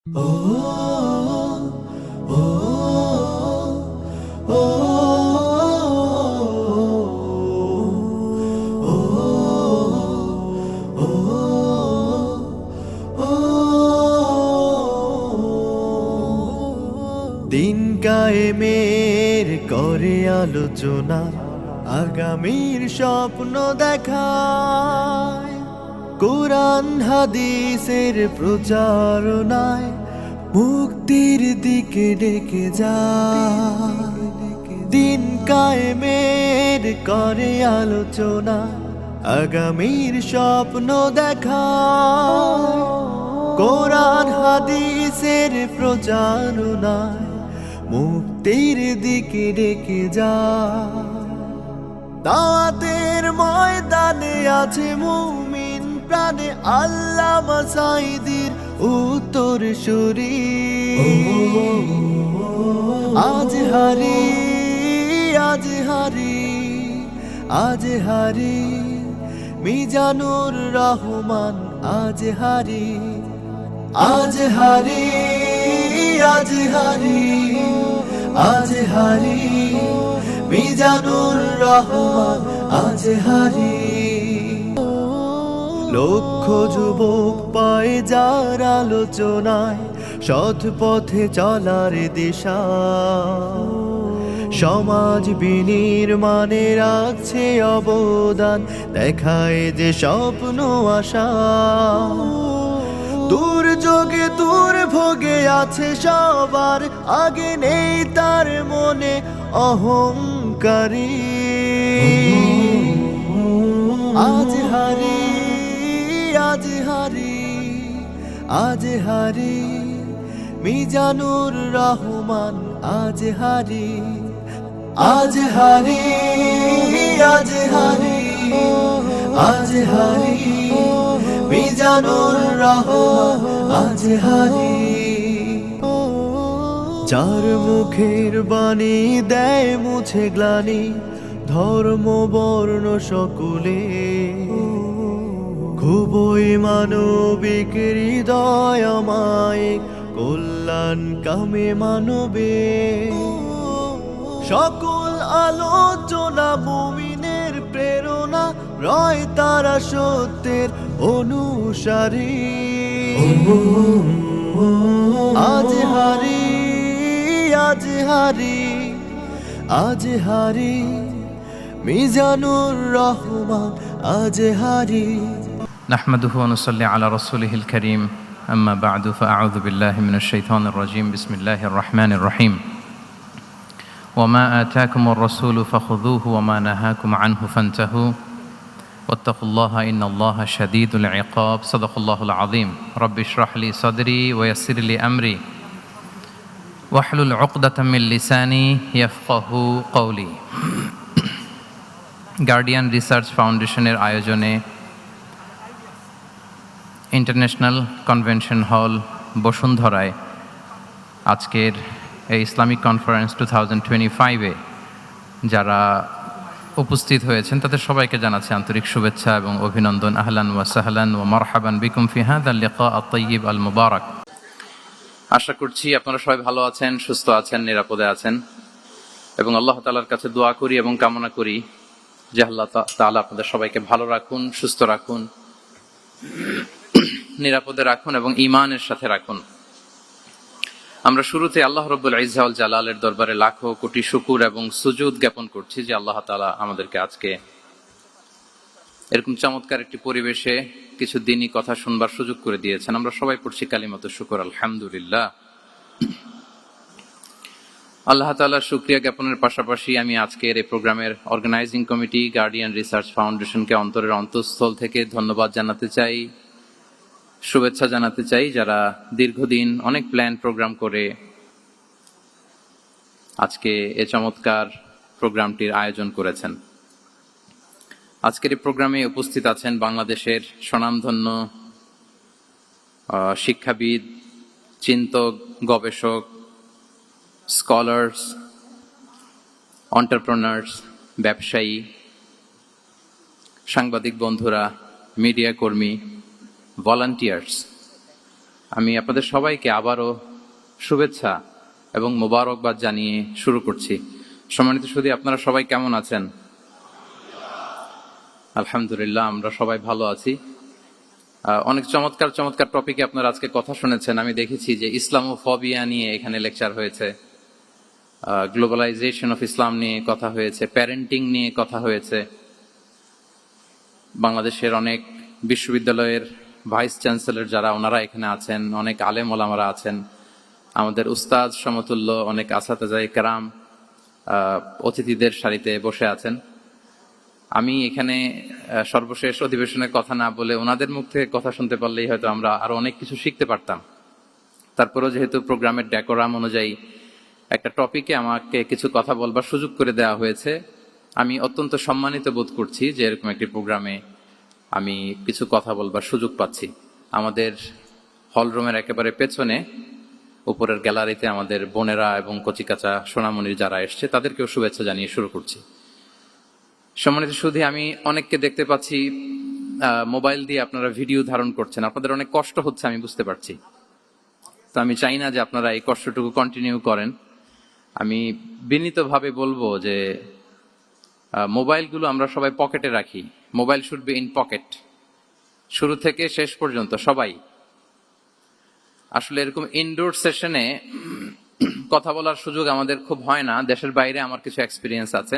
দিন কায়েমের করে আলোচনা, আগামীর স্বপ্ন দেখায়, কোরআন হাদিসের প্রচারণায় মুক্তির দিকে ডেকে যায়। দিন কায়েমের করে আলোচনা, আগামীর স্বপ্ন দেখায়, কোরআন হাদিসের প্রচারণায় মুক্তির দিকে ডেকে যায়। দাওয়াতের ময়দানে আছে মুমিন প্রাণে আল্লামা সাঈদীর উত্তরসূরি। আজ হারি আজ হারি আজ হারি মিজানুর রহমান, আজ হারি আজ হারি আজ হারি আজ হারি মিজানুর রহমান, আজ হারি। লক্ষ যুবক পায় যার আলোচনায় সৎ পথে চলার দিশা, সমাজ বিনির্মাণে রাখছে অবদান, দেখায় যে স্বপ্ন আশা। দুর্যোগে দুর্ভোগে আছে সবার আগে, নেই তার মনে অহংকারী। আজ হারি আজ হারি আজ হারি মিজানুর রহমান, আজ হারি আজ হারি আজ হারি আজ হারি মিজানুর রহমান, আজ হারি। যার মুখের বাণী দেয় মুছে গ্লানি, ধর্ম বর্ণ সকলে খুবই মানবিক হৃদয় আমায়িক, কল্যাণ কামে মানবে। সকল আলোচনা মুমিনের প্রেরণা, রয় তারা সত্যের অনুসারী। আজ হারি আজ হারি আজ হারি মিজানুর রহমান, আজ হারি। نحمده ونصلي على رسوله الكريم أما بعد فأعوذ بالله من الشيطان الرجيم بسم الله الرحمن الرحيم وما آتاكم الرسول فخذوه وما نهاكم عنه فانتهوا واتقوا الله إن الله شديد العقاب صدق الله العظيم رب اشرح لي صدري ويسر لي أمري واحلل عقدة من لساني يفقه قولي গার্ডিয়ান রিসার্চ ফাউন্ডেশনের আয়োজনে ইন্টারন্যাশনাল কনভেনশন হল বসুন্ধরায় আজকের এই ইসলামিক কনফারেন্স 2025-এ যারা উপস্থিত হয়েছেন তাদের সবাইকে জানাচ্ছি আন্তরিক শুভেচ্ছা এবং অভিনন্দন। আহলান ওয়া সাহলান ওয়া মারহাবান বিকুম ফি হাযাল লিকা আত-তাইয়্যিব আল মুবারাক। আশা করছি আপনারা সবাই ভালো আছেন, সুস্থ আছেন, নিরাপদে আছেন এবং আল্লাহ তাআলার কাছে দোয়া করি এবং কামনা করি যে আল্লাহ তাআলা আপনাদের সবাইকে ভালো রাখুন, সুস্থ রাখুন, নিরাপদে রাখুন এবং ঈমানের সাথে রাখুন। আমরা শুরুতে আল্লাহ রাব্বুল ইজ্জা ওয়াল জালালের দরবারে লাখো কোটি শুকর এবং সুজুদ জ্ঞাপন করছি যে আল্লাহ তাআলা আমাদেরকে আজকে এরকম চমৎকার একটি পরিবেশে কিছু দিনই কথা শুনবার সুযোগ করে দিয়েছেন। আমরা সবাই পড়ছি কালিমাতু শুকর আলহামদুলিল্লাহ। আল্লাহ তাআলার শুকরিয়া জ্ঞাপনের পাশাপাশি আমি আজকের এই প্রোগ্রামের অর্গানাইজিং কমিটি গার্ডিয়ান রিসার্চ ফাউন্ডেশনকে অন্তরের অন্তঃস্থল থেকে ধন্যবাদ জানাতে চাই, শুভেচ্ছা জানাতে চাই, যারা দীর্ঘদিন অনেক প্ল্যান প্রোগ্রাম করে আজকে এই চমৎকার প্রোগ্রামটির আয়োজন করেছেন। আজকের এই প্রোগ্রামে উপস্থিত আছেন বাংলাদেশের স্বনামধন্য শিক্ষাবিদ, চিন্তক, গবেষক, স্কলার্স, এন্টারপ্রেনার্স, ব্যবসায়ী, সাংবাদিক বন্ধুরা, মিডিয়া কর্মী, ভলান্টিয়ার্স আমি আপনাদের সবাইকে আবারও শুভেচ্ছা এবং মোবারকবাদ জানিয়ে শুরু করছি। সম্মানিত শুধু আপনারা সবাই কেমন আছেন? আলহামদুলিল্লাহ, আমরা সবাই ভালো আছি। অনেক চমৎকার চমৎকার টপিকে আপনারা আজকে কথা শুনেছেন। আমি দেখেছি যে ইসলামোফোবিয়া নিয়ে এখানে লেকচার হয়েছে, গ্লোবালাইজেশন অফ ইসলাম নিয়ে কথা হয়েছে, প্যারেন্টিং নিয়ে কথা হয়েছে। বাংলাদেশের অনেক বিশ্ববিদ্যালয়ের ভাইস চ্যান্সেলর যারা ওনারা এখানে আছেন, অনেক আলেম ওলামারা আছেন, আমাদের উস্তাদ সমতুল্য অনেক আসাতেজায়ে কেরাম অতিথিদের সারিতে বসে আছেন। আমি এখানে সর্বশেষ অধিবেশনের কথা না বলে ওনাদের মুখ থেকে কথা শুনতে পারলেই হয়তো আমরা আরো অনেক কিছু শিখতে পারতাম। তারপরেও যেহেতু প্রোগ্রামের ডেকোরাম অনুযায়ী একটা টপিকে আমাকে কিছু কথা বলবার সুযোগ করে দেওয়া হয়েছে, আমি অত্যন্ত সম্মানিত বোধ করছি যে এরকম একটি প্রোগ্রামে আমি কিছু কথা বলবার সুযোগ পাচ্ছি। আমাদের হলরুমের একেবারে পেছনে উপরের গ্যালারিতে আমাদের বোনেরা এবং কচিকাচা সোনামণির যারা এসছে তাদেরকেও শুভেচ্ছা জানিয়ে শুরু করছি। সম্মানিত শুধু আমি অনেককে দেখতে পাচ্ছি মোবাইল দিয়ে আপনারা ভিডিও ধারণ করছেন, আপনাদের অনেক কষ্ট হচ্ছে আমি বুঝতে পারছি। তো আমি চাই না যে আপনারা এই কষ্টটুকু কন্টিনিউ করেন। আমি বিনীতভাবে বলবো যে মোবাইলগুলো আমরা সবাই পকেটে রাখি। Mobile should be in pocket, শুরু থেকে শেষ পর্যন্ত সবাই। আসলে এরকম ইনডোর সেশনে কথা বলার সুযোগ আমাদের খুব হয় না। দেশের বাইরে আমার কিছু এক্সপিরিয়েন্স আছে,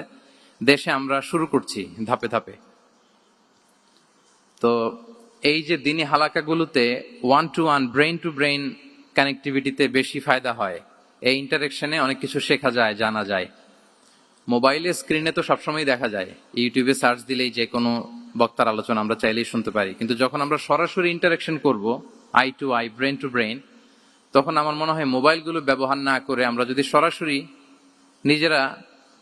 দেশে আমরা শুরু করছি ধাপে ধাপে। তো এই যে দিনী হালাকাগুলোতে one to one, brain to brain কানেক্টিভিটিতে বেশি ফায়দা হয়। এই ইন্টারেকশনে অনেক কিছু শেখা যায়, জানা যায়। মোবাইলে স্ক্রিনে তো সবসময় দেখা যায়, ইউটিউবে সার্চ দিলেই যে কোনো বক্তার আলোচনা আমরা চাইলেই শুনতে পারি। কিন্তু যখন আমরা সরাসরি ইন্টারেকশন করব, eye to eye, brain to brain, তখন আমার মনে হয় মোবাইলগুলো ব্যবহার না করে আমরা যদি সরাসরি নিজেরা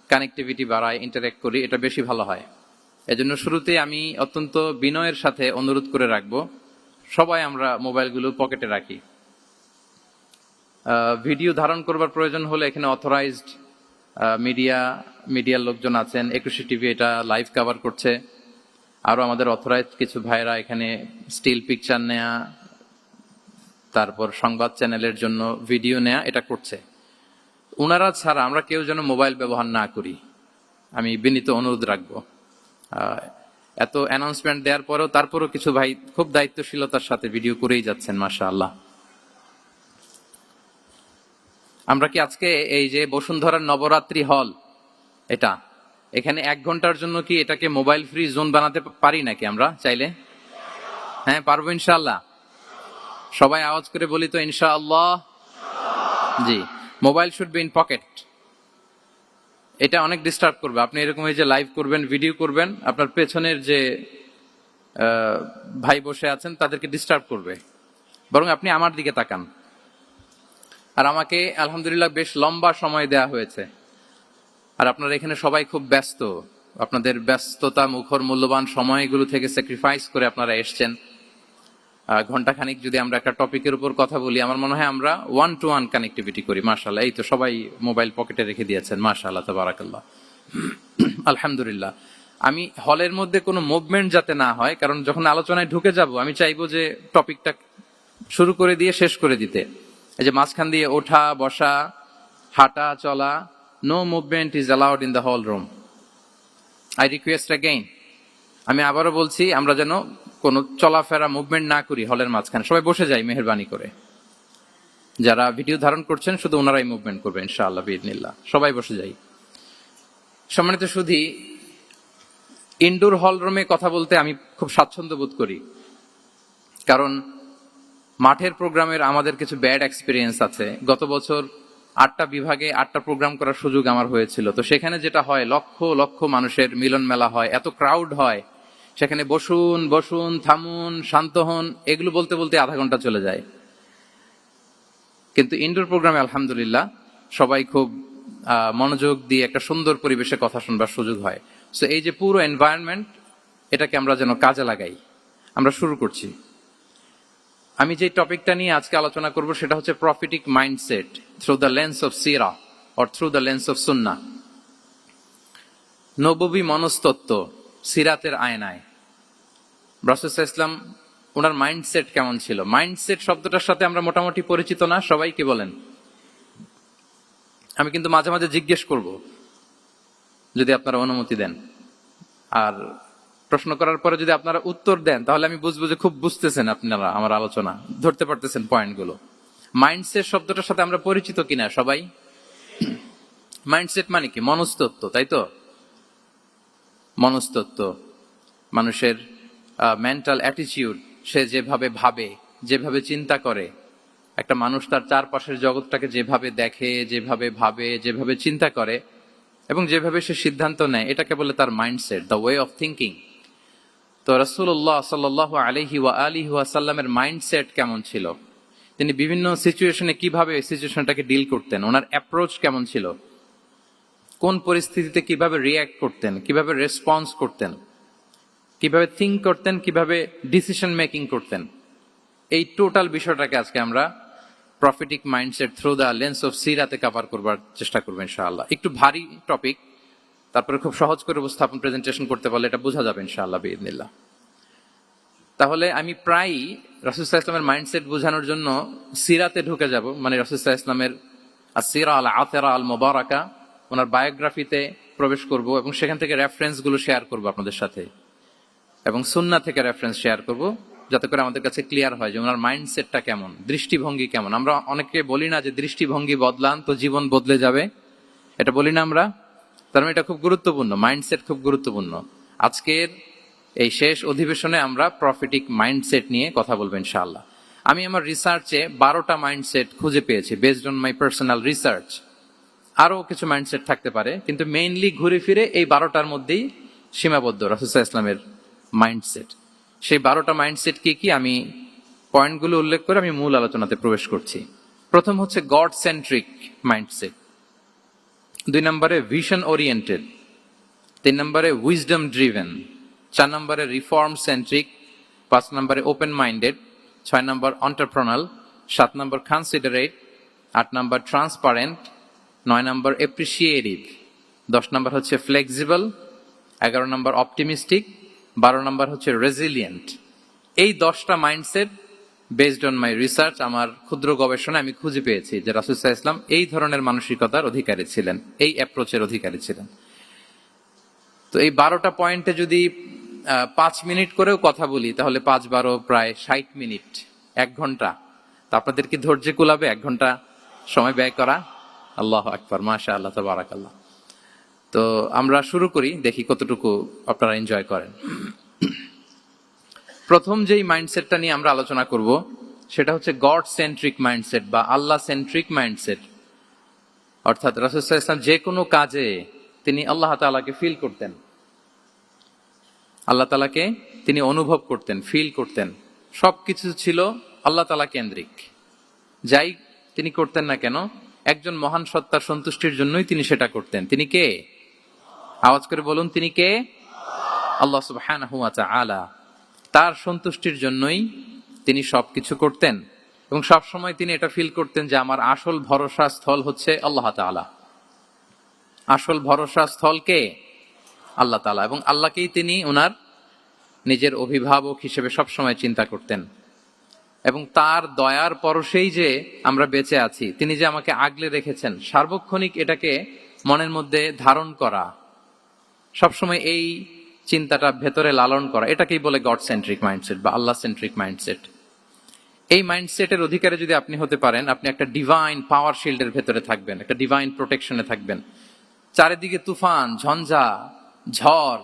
কানেক্টিভিটি বাড়াই, ইন্টারেক্ট করি, এটা বেশি ভালো হয়। এজন্য শুরুতে আমি অত্যন্ত বিনয়ের সাথে অনুরোধ করে রাখবো, সবাই আমরা মোবাইলগুলো পকেটে রাখি। ভিডিও ধারণ করবার প্রয়োজন হলে এখানে অথরাইজড মিডিয়ার লোকজন আছেন। 21 টিভি এটা লাইভ কভার করছে। আরো আমাদের অথরাইজড কিছু ভাইরা এখানে স্টিল পিকচার নেয়া, তারপর সংবাদ চ্যানেলের জন্য ভিডিও নেয়া, এটা করছে। ওনারা ছাড়া আমরা কেউ যেন মোবাইল ব্যবহার না করি, আমি বিনীত অনুরোধ রাখবো। এত অ্যানাউন্সমেন্ট দেওয়ার পরেও তারপরও কিছু ভাই খুব দায়িত্বশীলতার সাথে ভিডিও করেই যাচ্ছেন, মাশাআল্লাহ। আমরা কি আজকে এই যে বসুন্ধরার নবরাত্রি হল, এটা এখানে 1 ঘন্টার জন্য কি এটাকে মোবাইল ফ্রি জোন বানাতে পারি নাকি আমরা চাইলে? হ্যাঁ, পারবো ইনশাআল্লাহ। সবাই আওয়াজ করে বলি তো ইনশাআল্লাহ। জি, mobile should be in pocket. এটা অনেক ডিস্টার্ব করবে। আপনি এরকম এই যে লাইভ করবেন, ভিডিও করবেন, আপনার পেছনের যে ভাই বসে আছেন তাদেরকে ডিস্টার্ব করবে। বরং আপনি আমার দিকে তাকান। আর আমাকে আলহামদুলিল্লাহ বেশ লম্বা সময় দেয়া হয়েছে। আর আপনারা এখানে সবাই খুব ব্যস্ত, আপনাদের ব্যস্ততা মুখর মূল্যবান সময়গুলো থেকে স্যাক্রিফাইস করে আপনারা এসছেন। ঘন্টাখানিক যদি আমরা একটা টপিকের উপর কথা বলি, আমার মনে হয় আমরা ওয়ান টু ওয়ান কানেক্টিভিটি করি। মাশাআল্লাহ, এই তো সবাই মোবাইল পকেটে রেখে দিয়েছেন, মাশাআল্লাহ, তাবারাকাল্লাহ, আলহামদুলিল্লাহ। আমি হলের মধ্যে কোনো মুভমেন্ট যাতে না হয়, কারণ যখন আলোচনায় ঢুকে যাব আমি চাইবো যে টপিকটা শুরু করে দিয়ে শেষ করে দিতে। এই যে মাঝখান দিয়ে ওঠা বসা, হাঁটা চলা, no movement is allowed in the hall room. I request again, আমি আবারও বলছি, আমরা যেন কোনো চলাফেরা মুভমেন্ট না করি হলের মাঝখানে। সবাই বসে যাই মেহেরবানি করে। যারা ভিডিও ধারণ করছেন শুধু ওনারাই মুভমেন্ট করবেন ইনশাআল্লাহ বিইذনিল্লাহ। সবাই বসে যাই। সম্মানিত সুধী, ইনডোর হল রুমে কথা বলতে আমি খুব স্বাচ্ছন্দ্য বোধ করি, কারণ মাঠের প্রোগ্রামের আমাদের কিছু ব্যাড এক্সপিরিয়েন্স আছে। গত বছর 8টা বিভাগে 8টা প্রোগ্রাম করার সুযোগ আমার হয়েছিল। তো সেখানে যেটা হয়, লক্ষ লক্ষ মানুষের মিলন মেলা হয়, এত ক্রাউড হয়, সেখানে বসুন বসুন, থামুন, শান্ত হন, এগুলো বলতে বলতে আধা ঘন্টা চলে যায়। কিন্তু ইনডোর প্রোগ্রামে আলহামদুলিল্লাহ সবাই খুব মনোযোগ দিয়ে একটা সুন্দর পরিবেশে কথা শুনবার সুযোগ হয়। সো এই যে পুরো এনভায়রনমেন্ট, এটাকে আমরা যেন কাজে লাগাই। আমরা শুরু করছি। আমি যে টপিকটা নিয়ে আজকে আলোচনা করব সেটা হচ্ছে prophetic mindset through the lens of সিরা or through the lens of সুন্নাহ। নববী মনস্তত্ত্ব সিরাতের আয়নায়। রাসূল সাল্লাল্লাহু আলাইহি ওয়াসাল্লাম ওনার মাইন্ডসেট কেমন ছিল? মাইন্ডসেট শব্দটার সাথে আমরা মোটামুটি পরিচিত না, সবাই কি বলেন? আমি কিন্তু মাঝে মাঝে জিজ্ঞেস করব, যদি আপনারা অনুমতি দেন। আর প্রশ্ন করার পরে যদি আপনারা উত্তর দেন, তাহলে আমি বুঝবো যে খুব বুঝতেছেন আপনারা আমার আলোচনা, ধরতে পারতেছেন পয়েন্টগুলো। মাইন্ডসেট শব্দটার সাথে আমরা পরিচিত কিনা সবাই? মাইন্ডসেট মানে কি? মনস্তত্ত্ব, তাই তো? মনস্তত্ত্ব, মানুষের মেন্টাল অ্যাটিটিউড, সে যেভাবে ভাবে, যেভাবে চিন্তা করে, একটা মানুষ তার চারপাশের জগৎটাকে যেভাবে দেখে, যেভাবে ভাবে, যেভাবে চিন্তা করে এবং যেভাবে সে সিদ্ধান্ত নেয়, এটাকে বলে তার mindset, the way of thinking. তো রাসূলুল্লাহ সাল্লাল্লাহু আলাইহি ওয়া আলিহি ওয়াসাল্লামের মাইন্ডসেট কেমন ছিল? তিনি বিভিন্ন সিচুয়েশনে কিভাবে এই সিচুয়েশনটাকে ডিল করতেন? ওনার অ্যাপ্রোচ কেমন ছিল? কোন পরিস্থিতিতে কিভাবে রিয়্যাক্ট করতেন, কিভাবে রেসপন্স করতেন, কিভাবে থিঙ্ক করতেন, কিভাবে ডিসিশন মেকিং করতেন, এই টোটাল বিষয়টাকে আজকে আমরা prophetic mindset through the lens of সিরাতে কভার করবার চেষ্টা করবো ইনশাআল্লাহ। একটু ভারী টপিক, তারপরে খুব সহজ করে উপস্থাপন প্রেজেন্টেশন করতে পারলে এটা বোঝা যাবে ইনশাআল্লাহ বিইذনিল্লাহ। তাহলে আমি প্রায়ই রাসূল সাল্লাল্লাহু আলাইহি ওয়াসাল্লামের মাইন্ডসেট বোঝানোর জন্য সিরাতে ঢুকে যাব, মানে রাসূল সাল্লাল্লাহু আলাইহি ওয়াসাল্লামের আসিরা আল আতিরা আল মুবারাকা, ওনার বায়োগ্রাফিতে প্রবেশ করব এবং সেখান থেকে রেফারেন্স গুলো শেয়ার করব আপনাদের সাথে, এবং সুন্নাহ থেকে রেফারেন্স শেয়ার করব, যাতে করে আমাদের কাছে ক্লিয়ার হয় যে ওনার মাইন্ডসেটটা কেমন, দৃষ্টিভঙ্গি কেমন। আমরা অনেকে বলি না যে দৃষ্টিভঙ্গি বদলান তো জীবন বদলে যাবে, এটা বলি না আমরা? তার মানে এটা খুব গুরুত্বপূর্ণ, মাইন্ডসেট খুব গুরুত্বপূর্ণ। আজকের এই শেষ অধিবেশনে আমরা প্রফিটিক মাইন্ডসেট নিয়ে কথা বলবো ইনশাআল্লাহ। আমি আমার রিসার্চে 12টা মাইন্ডসেট খুঁজে পেয়েছি, based on my personal research. আরো কিছু মাইন্ডসেট থাকতে পারে, কিন্তু মেইনলি ঘুরে ফিরে এই 12টার মধ্যেই সীমাবদ্ধ রাসূল সাল্লাল্লাহু আলাইহি ওয়াসাল্লামের মাইন্ডসেট। সেই 12টা মাইন্ডসেট কি কি, আমি পয়েন্টগুলো উল্লেখ করে আমি মূল আলোচনাতে প্রবেশ করছি। প্রথম হচ্ছে গড সেন্ট্রিক মাইন্ডসেট, 2 নম্বরে ভিশন ওরিয়েন্টেড, 3 নম্বরে উইজডম ড্রিভেন, 4 নম্বরে রিফর্ম সেন্ট্রিক, 5 নম্বরে ওপেন মাইন্ডেড, 6 নম্বর এন্টারপ্রেনাল, 7 নম্বর কনসিডারেট, 8 নম্বর ট্রান্সপারেন্ট, 9 নম্বর এপ্রিসিয়েটিভ, 10 নম্বর হচ্ছে ফ্লেক্সিবল, 11 নম্বর অপটিমিস্টিক, 12 নম্বর হচ্ছে রেজিলিয়েন্ট। এই 10টা mindset based on my research, আমার ক্ষুদ্র গবেষণা আমি খুঁজে পেয়েছি যে রাসূল সাল্লাল্লাহু আলাইহি ওয়াসাল্লাম এই ধরনের মানসিকতার অধিকারী ছিলেন, এই অ্যাপ্রোচের অধিকারী ছিলেন। তো এই 12টা পয়েন্টে যদি 5 মিনিট করেও কথা বলি, তাহলে 5-12 প্রায় 60 মিনিট, 1 ঘন্টা। তো আপনাদের কি ধৈর্য কুলাবে 1 ঘন্টা সময় ব্যয় করা? আল্লাহু আকবার, মাশাআল্লাহ, তাবারাকাল্লাহ। তো আমরা শুরু করি, দেখি কতটুকু আপনারা এনজয় করেন। প্রথম যেই মাইন্ডসেটটা নিয়ে আমরা আলোচনা করব সেটা হচ্ছে গড সেন্ট্রিক মাইন্ডসেট বা আল্লাহ সেন্ট্রিক মাইন্ডসেট। অর্থাৎ রাসূল সাল্লাল্লাহু আলাইহি ওয়াসাল্লাম যে কোনো কাজে তিনি আল্লাহ তাআলাকে ফিল করতেন, আল্লাহ তাআলাকে তিনি অনুভব করতেন, ফিল করতেন। সবকিছু ছিল আল্লাহ তাআলা কেন্দ্রিক। যাই তিনি করতেন না কেন, একজন মহান সত্তার সন্তুষ্টির জন্যই তিনি সেটা করতেন। তিনি কে? আওয়াজ করে বলুন, তিনি কে? আল্লাহ সুবহানাহু ওয়া তাআলা। তার সন্তুষ্টির জন্যই তিনি সবকিছু করতেন এবং সব সময় তিনি এটা ফিল করতেন যে আমার আসল ভরসা স্থল হচ্ছে আল্লাহ তাআলা। আসল ভরসা স্থল কে? আল্লাহ তাআলা। এবং আল্লাহকেই তিনি ওনার নিজের অভিভাবক হিসেবে সবসময় চিন্তা করতেন। এবং তার দয়ার পরশেই যে আমরা বেঁচে আছি, তিনি যে আমাকে আগলে রেখেছেন, সার্বক্ষণিক এটাকে মনের মধ্যে ধারণ করা, সবসময় এই চিন্তাটা ভেতরে লালন করা, এটাকেই বলে গড সেন্ট্রিক মাইন্ডসেট বা আল্লাহ সেন্ট্রিক মাইন্ডসেট। এই মাইন্ডসেটের অধিকারী যদি আপনি হতে পারেন, আপনি একটা ডিভাইন পাওয়ার শিল্ডের ভেতরে থাকবেন, একটা ডিভাইন প্রোটেকশনে থাকবেন। চারিদিকে তুফান, ঝঞ্ঝা, ঝড়,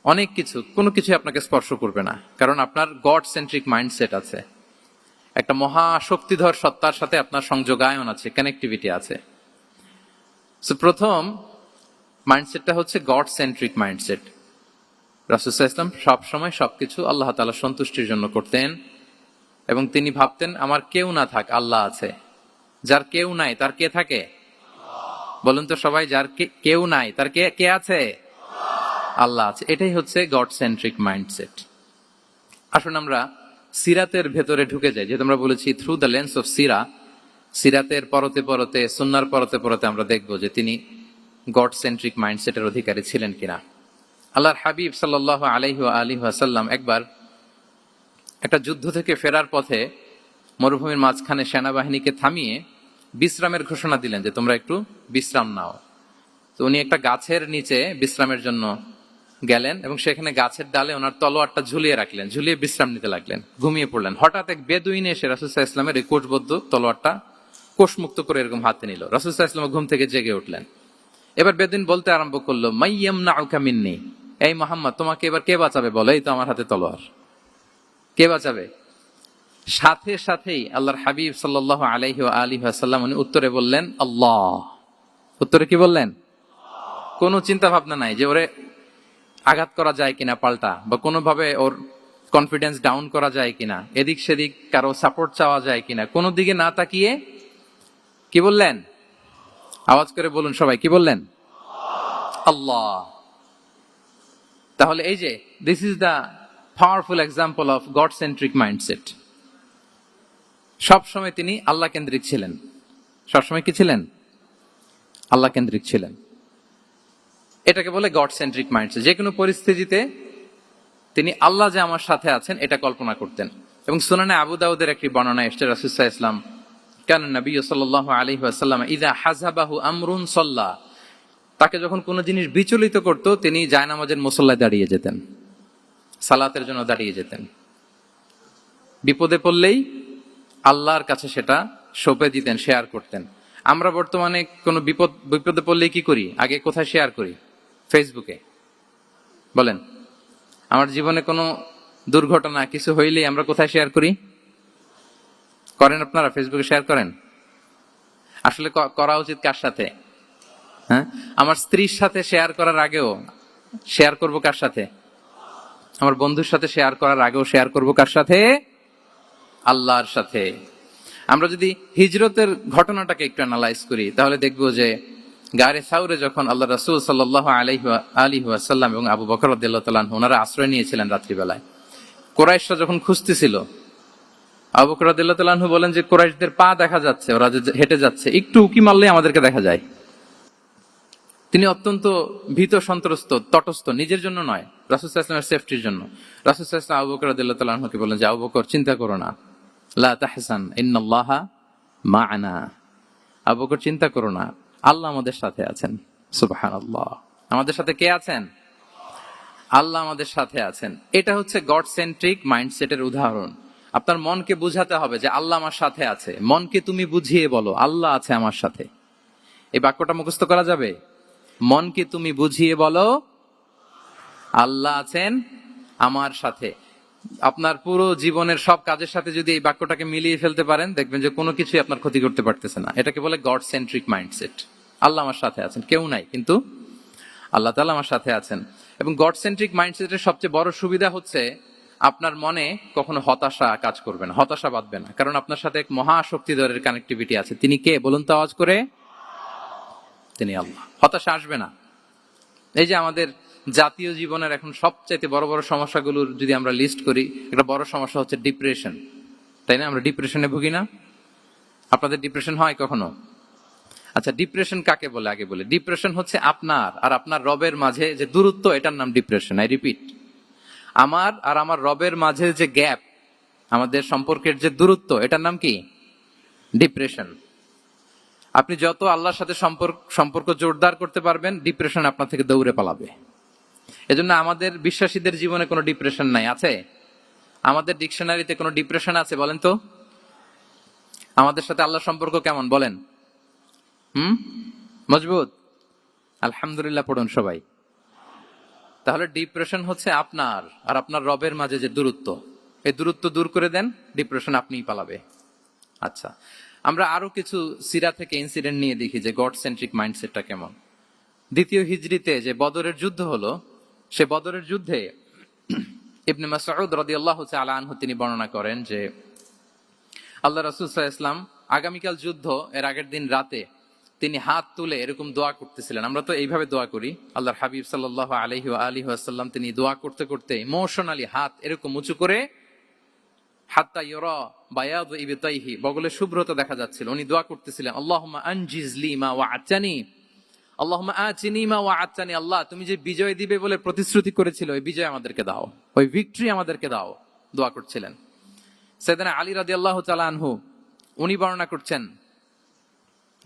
অনেক কিছু, কোনো কিছু আপনাকে স্পর্শ করবে না, কারণ আপনার গড সেন্ট্রিক মাইন্ডসেট আছে। একটা মহাশক্তিধর সত্তার সাথে আপনার সংযোগায়ন আছে, কানেক্টিভিটি আছে। সো প্রথম মাইন্ডসেটটা হচ্ছে গড সেন্ট্রিক মাইন্ডসেট। রাসূল সাল্লাল্লাহু আলাইহি ওয়াসাল্লাম সবসময় সবকিছু আল্লাহ তাআলা সন্তুষ্টির জন্য করতেন এবং তিনি ভাবতেন আমার কেউ না থাক, আল্লাহ আছে। যার কেউ নাই তার কে থাকে? বলুন তো সবাই, যার কেউ নাই তার কে আছে? আল্লাহ আছে। এটাই হচ্ছে গড সেন্ট্রিক মাইন্ডসেট। আসুন আমরা সিরাতের ভেতরে ঢুকে যাই, যেহেতু আমরা বলেছি থ্রু দ্য লেন্স অফ সিরা। সিরাতের পরতে পরতে, সুন্নাহর পরতে পরতে আমরা দেখব যে তিনি গড সেন্ট্রিক মাইন্ডসেটের অধিকারী ছিলেন কিনা। আল্লাহর হাবিব সাল্লাল্লাহু আলাইহি ওয়া আলিহি ওয়াসাল্লাম একবার একটা যুদ্ধ থেকে ফেরার পথে মরুভূমির মাঝখানে সেনাবাহিনীকে থামিয়ে বিশ্রামের ঘোষণা দিলেন যে তোমরা একটু বিশ্রাম নাও। তো উনি একটা গাছের নিচে বিশ্রামের জন্য গেলেন এবং সেখানে গাছের ডালে ওনার তলোয়ারটা ঝুলিয়ে রাখলেন, ঝুলিয়ে বিশ্রাম নিতে লাগলেন, ঘুমিয়ে পড়লেন। হঠাৎ এক বেদুইন এসে রাসূল সাল্লাল্লাহু আলাইহি ওয়াসাল্লামের এই কোষবদ্ধ তলোয়ারটা কোষমুক্ত করে এরকম হাতে নিল। রাসূল সাল্লাল্লাহু আলাইহি ওয়াসাল্লাম ঘুম থেকে জেগে উঠলেন। এবার বেদুইন বলতে আরম্ভ করলো, মাইয়ামনাউকা মিন্নি, এই মুহাম্মদ তোমাকে এবার কে বাঁচাবে বলো, এই তো আমার হাতে তলোয়ার, কে বাঁচাবে? সাথে সাথেই আল্লাহর হাবিব সাল্লাল্লাহু আলাইহি ওয়া আলিহি ওয়াসাল্লাম উনি উত্তরে বললেন আল্লাহ। উত্তরে কি বললেন? কোনো চিন্তা ভাবনা নাই যে ওরে আঘাত করা যায় কিনা পাল্টা, বা কোনোভাবে ওর কনফিডেন্স ডাউন করা যায় কিনা, এদিক সেদিক কারো সাপোর্ট চাওয়া যায় কিনা, কোনো দিকে না তাকিয়ে কি বললেন? আওয়াজ করে বলুন সবাই, কি বললেন? আল্লাহ। তাহলে এই যে this is the powerful example of god centric mindset. সবসময় তিনি আল্লাহ কেন্দ্রিক ছিলেন। সবসময় কি ছিলেন? আল্লাহ কেন্দ্রিক ছিলেন। এটাকে বলে গড সেন্ট্রিক মাইন্ডসেট। যে কোনো পরিস্থিতিতে তিনি আল্লাহ যে আমার সাথে আছেন এটা কল্পনা করতেন। এবং সুনানে আবু দাউদের একটি বর্ণনা এসেছে, রাসূল সাল্লাল্লাহু আলাইহি ওয়াসাল্লাম কানা নবী সাল্লাল্লাহু আলাইহি ওয়াসাল্লাম ইযা হাযাবাহু আমরুন সাল্লা, তাকে যখন কোনো জিনিস বিচলিত করত তিনি জায়নামাজের মুসল্লায় দাঁড়িয়ে যেতেন, সালাতের জন্য দাঁড়িয়ে যেতেন। বিপদে পড়লেই আল্লাহর কাছে সেটা সঁপে দিতেন, শেয়ার করতেন। আমরা বর্তমানে কোনো বিপদে পড়লেই কি করি? আগে কোথায় শেয়ার করি? ফেসবুকে। বলেন, আমার জীবনে কোনো দুর্ঘটনা কিছু হইলেই আমরা কোথায় শেয়ার করি? করেন আপনারা? ফেসবুকে শেয়ার করেন? আসলে করা উচিত কার সাথে? হ্যাঁ, আমার স্ত্রীর সাথে শেয়ার করার আগেও শেয়ার করব কার সাথে? আমার বন্ধুর সাথে শেয়ার করার আগেও শেয়ার করব কার সাথে? আল্লাহর সাথে। আমরা যদি হিজরতের ঘটনাটাকে একটু অ্যানালাইজ করি তাহলে দেখবো যে গারে সাউরে যখন আল্লাহ রাসূল সাল্লাল্লাহু আলাইহি ওয়াসাল্লাম এবং আবু বকর রাদিয়াল্লাহু তাআলা আনহু ওনারা আশ্রয় নিয়েছিলেন রাত্রিবেলায়, কুরাইশরা যখন খুঁজতেছিল, আবু বকর রাদিয়াল্লাহু তাআলা আনহু বলেন যে কুরাইশদের পা দেখা যাচ্ছে, ওরা যে হেঁটে যাচ্ছে, একটু উকি মারলেই আমাদেরকে দেখা যায়। তিনি অত্যন্ত ভীত সন্ত্রস্ত, তটস্থ, নিজের জন্য নয়, রাসূল সাল্লাল্লাহু আলাইহি ওয়াসাল্লামের সেফটির জন্য। রাসূল সাল্লাল্লাহু আলাইহি ওয়াসাল্লাম আবু বকর রাদিয়াল্লাহু তাআলা আনহুকে বলেন যে আবু বকর চিন্তা করো না, লা তাহসান ইন্নাল্লাহা মা'ানা, আবু বকর চিন্তা করো না, আল্লাহ আমাদের সাথে আছেন। সুবহানাল্লাহ। আমাদের সাথে কে আছেন? আল্লাহ আমাদের সাথে আছেন। এটা হচ্ছে গড সেন্ট্রিক মাইন্ডসেটের উদাহরণ। আপনার মনকে বুঝাতে হবে যে আল্লাহ আমার সাথে আছে। মনকে তুমি বুঝিয়ে বলো আল্লাহ আছে আমার সাথে। এই বাক্যটা মুখস্থ করা যাবে? মনকে তুমি বুঝিয়ে বলো আল্লাহ আছেন আমার সাথে। আপনার পুরো জীবনের সব কাজের সাথে যদি এই বাক্যটাকে মিলিয়ে ফেলতে পারেন দেখবেন যে কোনো কিছুই আপনার ক্ষতি করতে পারতেছে না। এটাকে বলে গড সেন্ট্রিক মাইন্ডসেট। আল্লাহ আমার সাথে আছেন, কেউ নাই কিন্তু আল্লাহ তাআলা আমার সাথে আছেন। এবং গড সেন্ট্রিক মাইন্ডসেটের সবচেয়ে বড় সুবিধা হচ্ছে আপনার মনে কখনো হতাশা কাজ করবে না, হতাশা বাঁধবে না, কারণ আপনার সাথে এক মহাশক্তিধরের কানেক্টিভিটি আছে। তিনি কে বলুন তো আওয়াজ করে? তিনি আল্লাহ। হতাশা আসবে না। এই যে আমাদের জাতীয় জীবনের এখন সবচাইতে বড় বড় সমস্যাগুলোর যদি আমরা লিস্ট করি, একটা বড় সমস্যা হচ্ছে ডিপ্রেশন, তাই না? আমরা ডিপ্রেশনে ভুগি না? আপনাদের ডিপ্রেশন হয় কখনো? আচ্ছা, ডিপ্রেশন কাকে বলে আগে বলে। ডিপ্রেশন হচ্ছে আপনার আর আপনার রবের মাঝে যে দূরত্ব, এটার নাম ডিপ্রেশন। আই রিপিট, আমার আর আমার রবের মাঝে যে গ্যাপ, আমাদের সম্পর্কের যে দূরত্ব, এটার নাম কি? ডিপ্রেশন। আপনি যত আল্লাহর সাথে সম্পর্ক জোরদার করতে পারবেন, ডিপ্রেশন আপনার থেকে দৌড়ে পালাবে। এজন্য আমাদের বিশ্বাসীদের জীবনে কোনো ডিপ্রেশন নাই। আছে? আমাদের ডিকশনারিতে কোনো ডিপ্রেশন আছে বলেন তো? আমাদের সাথে আল্লাহর সম্পর্ক কেমন বলেন? মজবুত? আলহামদুলিল্লাহ পড়ুন সবাই। তাহলে ডিপ্রেশন হচ্ছে আপনার আর আপনার রবের মাঝে যে দূরত্ব, এই দূরত্ব দূর করে দেন, ডিপ্রেশন আপনিই পালাবে। আচ্ছা, আমরা আরো কিছু সিরা থেকে ইনসিডেন্ট নিয়ে দেখি যে গড সেন্ট্রিক মাইন্ডসেটটা কেমন। দ্বিতীয় হিজরিতে যে বদরের যুদ্ধ হলো, সে বদরের যুদ্ধে ইবনে মাসউদ রাদিয়াল্লাহু তাআলা আনহু তিনি বর্ণনা করেন যে আল্লাহ রাসূল সাল্লাল্লাহু আলাইহি ওয়াসাল্লাম আগামীকাল যুদ্ধ, এর আগের দিন রাতে তিনি হাত তুলে এরকম দোয়া করতেছিলেন। আমরা তো এইভাবে দোয়া করি। আল্লাহর হাবিব সাল্লাল্লাহু আলাইহি ওয়া আলিহি ওয়াসাল্লাম তিনি দোয়া করতে করতে ইমোশনালি হাত এরকম উঁচু করে, হাত্তা ইউরা বায়াদু ইবতাইহি, বগলে শুভ্রতা দেখা যাচ্ছিল, উনি দোয়া করতেছিলেন আল্লাহুম্মা আনজিজ লি মা ওয়া'আতানি, আল্লাহুম্মা আতিনি মা ওয়া'আতানি, আল্লাহ তুমি যে বিজয় দিবে বলে প্রতিশ্রুতি করেছিল, ওই বিজয় আমাদেরকে দাও, ওই ভিক্টরি আমাদেরকে দাও। দোয়া করছিলেন। সাইয়েদনা আলী রাদিয়াল্লাহু তাআলা আনহু উনি বর্ণনা করছেন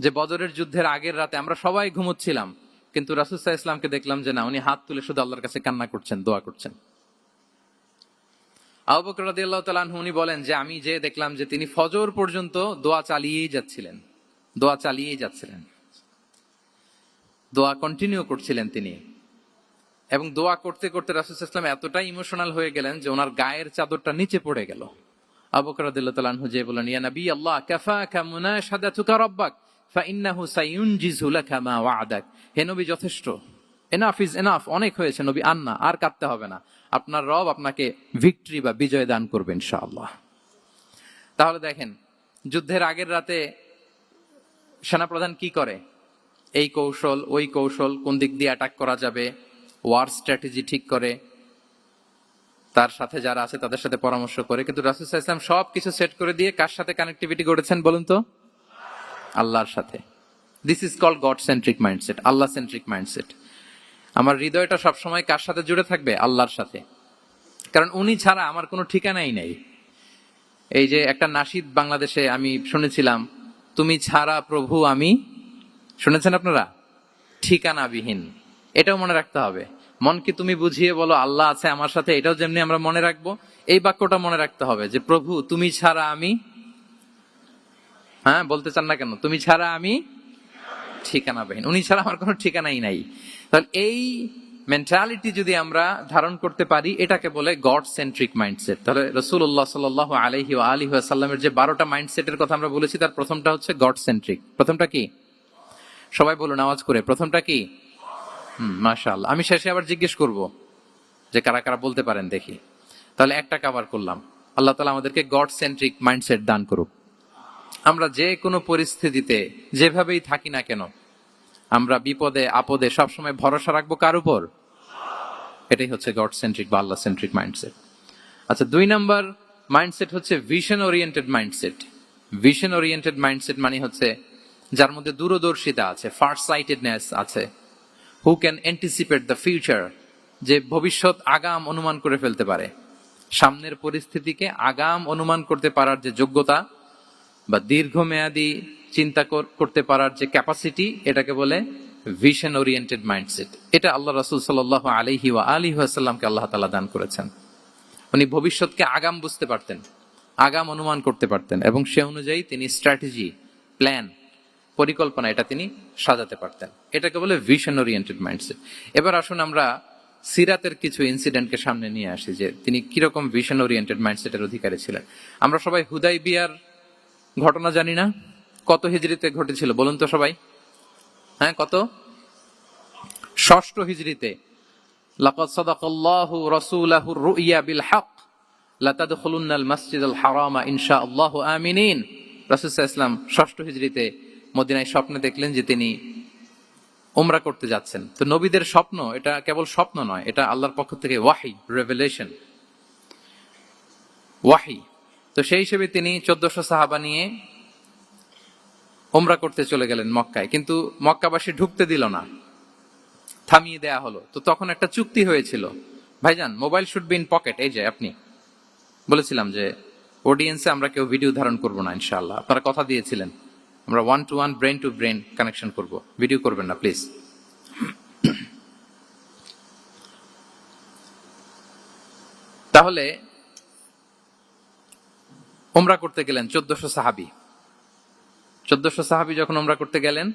যে বদরের যুদ্ধের আগের রাতে আমরা সবাই ঘুমোচ্ছিলাম, কিন্তু রাসূল সাল্লাল্লাহু আলাইহি ওয়াসাল্লামকে দেখলাম যে না, উনি হাত তুলে শুধু আল্লাহর কাছে কান্না করছেন, দোয়া করছেন। আবু বকর রাদিয়াল্লাহু তাআলা আনহু উনি বলেন যে আমি যে দেখলাম যে তিনি ফজর পর্যন্ত দোয়া চালিয়েই যাচ্ছিলেন, দোয়া কন্টিনিউ করছিলেন তিনি। এবং দোয়া করতে করতে রাসূল সাল্লাল্লাহু আলাইহি ওয়াসাল্লাম এতটাই ইমোশনাল হয়ে গেলেন যে ওনার গায়ের চাদরটা নিচে পড়ে গেল। আবু বকর রাদিয়াল্লাহু তাআলা আনহু যে বলেন, ইয়া নবী আল্লাহ, কাফাকা মুনাশাদাতুকা রাব্বাক ফাইন্নাহু সায়ুনজিজু লাকা মা ওয়া'দাক। হে নবী, যথেষ্ট, এনাফ ইজ এনাফ, অনেক হয়েছে নবী, আন্না, আর কাঁদতে হবে না, আপনার রব আপনাকে ভিক্টরি বা বিজয় দান করবে ইনশাআল্লাহ। তাহলে দেখেন, যুদ্ধের আগের রাতে সেনাপ্রধান কি করে? এই কৌশল, ওই কৌশল, কোন দিক দিয়ে অ্যাটাক করা যাবে, ওয়ার স্ট্র্যাটেজি ঠিক করে, তার সাথে যারা আছে তাদের সাথে পরামর্শ করে। কিন্তু রাসূল সাল্লাল্লাহু আলাইহি ওয়াসাল্লাম সবকিছু সেট করে দিয়ে কার সাথে কানেক্টিভিটি গড়েছেন বলুন তো? আল্লাহর সাথে। This is called God centric mindset, Allah centric mindset. আমার হৃদয়টা সবসময় কার সাথে জুড়ে থাকবে? আল্লাহর সাথে। কারণ উনি ছাড়া আমার কোনো ঠিকানাই নাই। এই যে একটা নাশিদ বাংলাদেশে আমি শুনেছিলাম, তুমি ছাড়া প্রভু আমি, শুনেছেন আপনারা? ঠিকানাবিহীন। এটাও মনে রাখতে হবে। মনকে তুমি বুঝিয়ে বলো আল্লাহ আছে আমার সাথে, এটাও যেমনি আমরা মনে রাখবো, এই বাক্যটা মনে রাখতে হবে যে প্রভু তুমি ছাড়া আমি, হ্যাঁ বলতে চান না কেন? তুমি ছাড়া আমি ঠিকানাবিহীন, উনি ছাড়া আমার কোনো ঠিকানাই নাই। তাহলে এই মেন্টালিটি যদি আমরা ধারণ করতে পারি, এটাকে বলে গড সেন্ট্রিক মাইন্ডসেট। তাহলে রাসূলুল্লাহ সাল্লাল্লাহু আলাইহি ওয়া আলিহি ওয়াসাল্লামের যে 12টা মাইন্ডসেটের কথা আমরা বলেছি, তার প্রথমটা হচ্ছে গড সেন্ট্রিক। প্রথমটা কি? সবাই বলুন আওয়াজ করে, প্রথমটা কি? মাশাআল্লাহ। আমি শেষে আবার জিজ্ঞেস করব যে কারা কারা বলতে পারেন দেখি। তাহলে একটা কভার করলাম। আল্লাহ তাআলা আমাদেরকে গড সেন্ট্রিক মাইন্ডসেট দান করুক। আমরা যে কোনো পরিস্থিতিতে যেভাবেই থাকি না কেন, আমরা বিপদে আপদে সবসময় ভরসা রাখবো কার উপর? এটাই হচ্ছে গড সেন্ট্রিক বা আল্লাহ সেন্ট্রিক মাইন্ডসেট। আচ্ছা, 2 নাম্বার মাইন্ডসেট হচ্ছে vision oriented mindset. Vision oriented mindset মানে হচ্ছে যার মধ্যে দূরদর্শিতা আছে, ফার সাইটেডনেস আছে, who can anticipate the future, যে ভবিষ্যৎ আগাম অনুমান করে ফেলতে পারে, সামনের পরিস্থিতিকে আগাম অনুমান করতে পারার যে যোগ্যতা বা দীর্ঘমেয়াদী চিন্তা করতে পারার যে ক্যাপাসিটি, এটাকে বলে ভিশন ওরিয়েন্টেড মাইন্ডসেট। এটা আল্লাহ রাসূল সাল্লাল্লাহু আলাইহি ওয়া আলিহি ওয়াসাল্লামকে আল্লাহ তাআলা দান করেছেন। উনি ভবিষ্যৎকে আগাম বুঝতে পারতেন, আগাম অনুমান করতে পারতেন, এবং সে অনুযায়ী তিনি স্ট্র্যাটেজি, প্ল্যান, পরিকল্পনা এটা তিনি সাজাতে পারতেন। এটাকে বলে ভিশন ওরিয়েন্টেড মাইন্ডসেট। এবার আসুন আমরা সিরাতের কিছু ইনসিডেন্টকে সামনে নিয়ে আসি যে তিনি কিরকম ভিশন ওরিয়েন্টেড মাইন্ডসেটের অধিকারী ছিলেন। আমরা সবাই হুদাইবিয়ার ঘটনা জানি না? কত হিজরিতে ঘটেছিল বলুন তো সবাই? হ্যাঁ, কত? 6ষ্ঠ হিজরিতে। লাকাদ সাদাকাল্লাহু রাসূলাহু রুইয়া বিল হক লাতাদখুলুন্নাল মাসজিদাল হারামা ইনশাআল্লাহু আমিনিন। রাসূল সাল্লাল্লাহু আলাইহি ওয়াসাল্লাম 6ষ্ঠ হিজরিতে মদিনায় স্বপ্নে দেখলেন যে তিনি উমরা করতে যাচ্ছেন। তো নবীদের স্বপ্ন এটা কেবল স্বপ্ন নয়, এটা আল্লাহর পক্ষ থেকে ওয়াহি, রেভেলেশন, ওয়াহি। তো সেই হিসেবে তিনি 1400 সাহাবা নিয়ে উমরা করতে চলে গেলেন মক্কায়, কিন্তু মক্কাবাসী ঢুকতে দিল না, থামিয়ে দেয়া হলো। তো তখন একটা চুক্তি হয়েছিল, ভাইজান mobile should be in pocket. এই যে আপনি বলেছিলাম যে অডিয়েন্সে আমরা কেউ ভিডিও ধারণ করবো না ইনশাআল্লাহ, আপনারা কথা দিয়েছিলেন আমরা 1-to-1 brain to brain connection করব, ভিডিও করবেন না প্লিজ। তাহলে উমরা করতে গেলেন 1400 সাহাবী। 1400 সাহাবী যখন উমরা করতে গেলেন,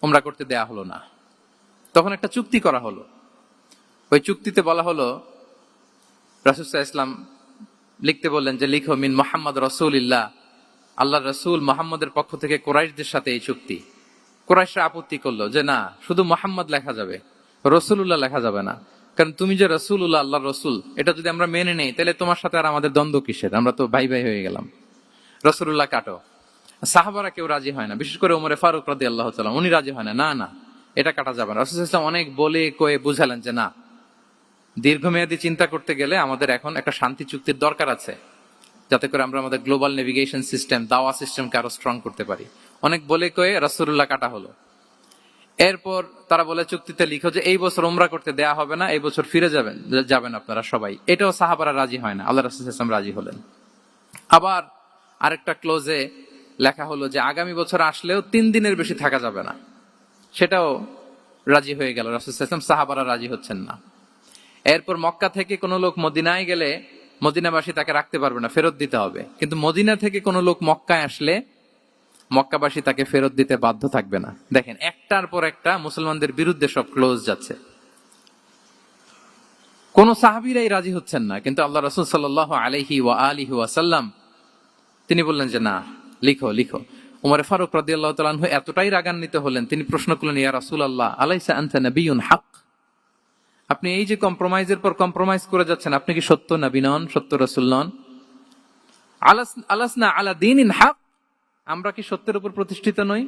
উমরা করতে দেয়া হলো না। তখন একটা চুক্তি করা হলো। ওই চুক্তিতে বলা হলো, রাসূল সাল্লাল্লাহু আলাইহি ওয়াসাল্লাম লিখতে বললেন যে লিখো মিন মুহাম্মদ রাসূলুল্লাহ, আল্লাহর রাসূল মুহাম্মদের পক্ষ থেকে কুরাইশদের সাথে এই চুক্তি। কুরাইশরা আপত্তি করলো যে না, শুধু মুহাম্মদ লেখা যাবে, রাসূলুল্লাহ লেখা যাবে না। কারণ তুমি যে রাসূলুল্লাহ, আল্লাহর রাসূল, এটা যদি আমরা মেনে নেই তাহলে তোমার সাথে আর আমাদের দ্বন্দ্ব কিসের? আমরা তো ভাই ভাই হয়ে গেলাম, রাসূলুল্লাহ কাটো। সাহাবারা কেউ রাজি হয় না, বিশেষ করে ওমরে ফারুক রাদিয়াল্লাহু তাআলা, উনি রাজি হয় না, না না এটা কাটা যাবে না। রাসূল সাল্লাল্লাহু আলাইহি ওয়াসাল্লাম অনেক বলে কয়ে বুঝালেন যে না, দীর্ঘমেয়াদী চিন্তা করতে গেলে আমাদের এখন একটা শান্তি চুক্তির দরকার আছে, যাতে করে আমরা আমাদের গ্লোবাল নেভিগেশন সিস্টেম, দাওয়া সিস্টেমকে আরো স্ট্রং করতে পারি। অনেক বলে কয়ে রাসূলুল্লাহ কাটা হলো। এরপর তারা বলে চুক্তিতে লিখো যে এই বছর উমরা করতে দেয়া হবে না, এই বছর ফিরে যাবেন আপনারা সবাই। এটাও সাহাবারা রাজি হয় না, আল্লাহ রাসূল সাল্লাল্লাহু আলাইহি ওয়াসাল্লাম রাজি হলেন। আবার আরেকটা ক্লোজে লেখা হলো যে আগামী বছর আসলেও 3 দিনের বেশি থাকা যাবে না, সেটাও রাজি হয়ে গেল রাসূল সাল্লাল্লাহু আলাইহি ওয়াসাল্লাম। সাহাবারা রাজি হচ্ছেন না। এরপর মক্কা থেকে কোনো লোক মদিনায় গেলে মদিনাবাসী তাকে রাখতে পারবে না, ফেরত দিতে হবে। কিন্তু মদিনা থেকে কোনো লোক মক্কায় আসলে মক্কাবাসী তাকে ফেরত দিতে বাধ্য থাকবে না। দেখেন, একটার পর একটা মুসলমানদের বিরুদ্ধে সব ক্লোজ যাচ্ছে। কোন সাহাবীরাই রাজি হচ্ছেন না, কিন্তু আল্লাহ রাসূল সাল্লাল্লাহু আলাইহি ওয়া আলিহি ওয়াসাল্লাম তিনি বললেন যে না, লিখো লিখো। ওমর ফারুক রাদিয়াল্লাহু তাআলা আনহু এতটাই রাগান্বিত হলেন, তিনি প্রশ্ন করলেন, ইয়া রাসূলুল্লাহ, আলাইসা আনতা নাবিয়্যুন হক? আপনি এই যে কম্প্রোমাইজের পর কম্প্রোমাইজ করে যাচ্ছেন, আপনি কি সত্য নবী নন, সত্য রাসূল নন? আলাসনা আলা দীনিন হক, আমরা কি সত্যের উপর প্রতিষ্ঠিত নই?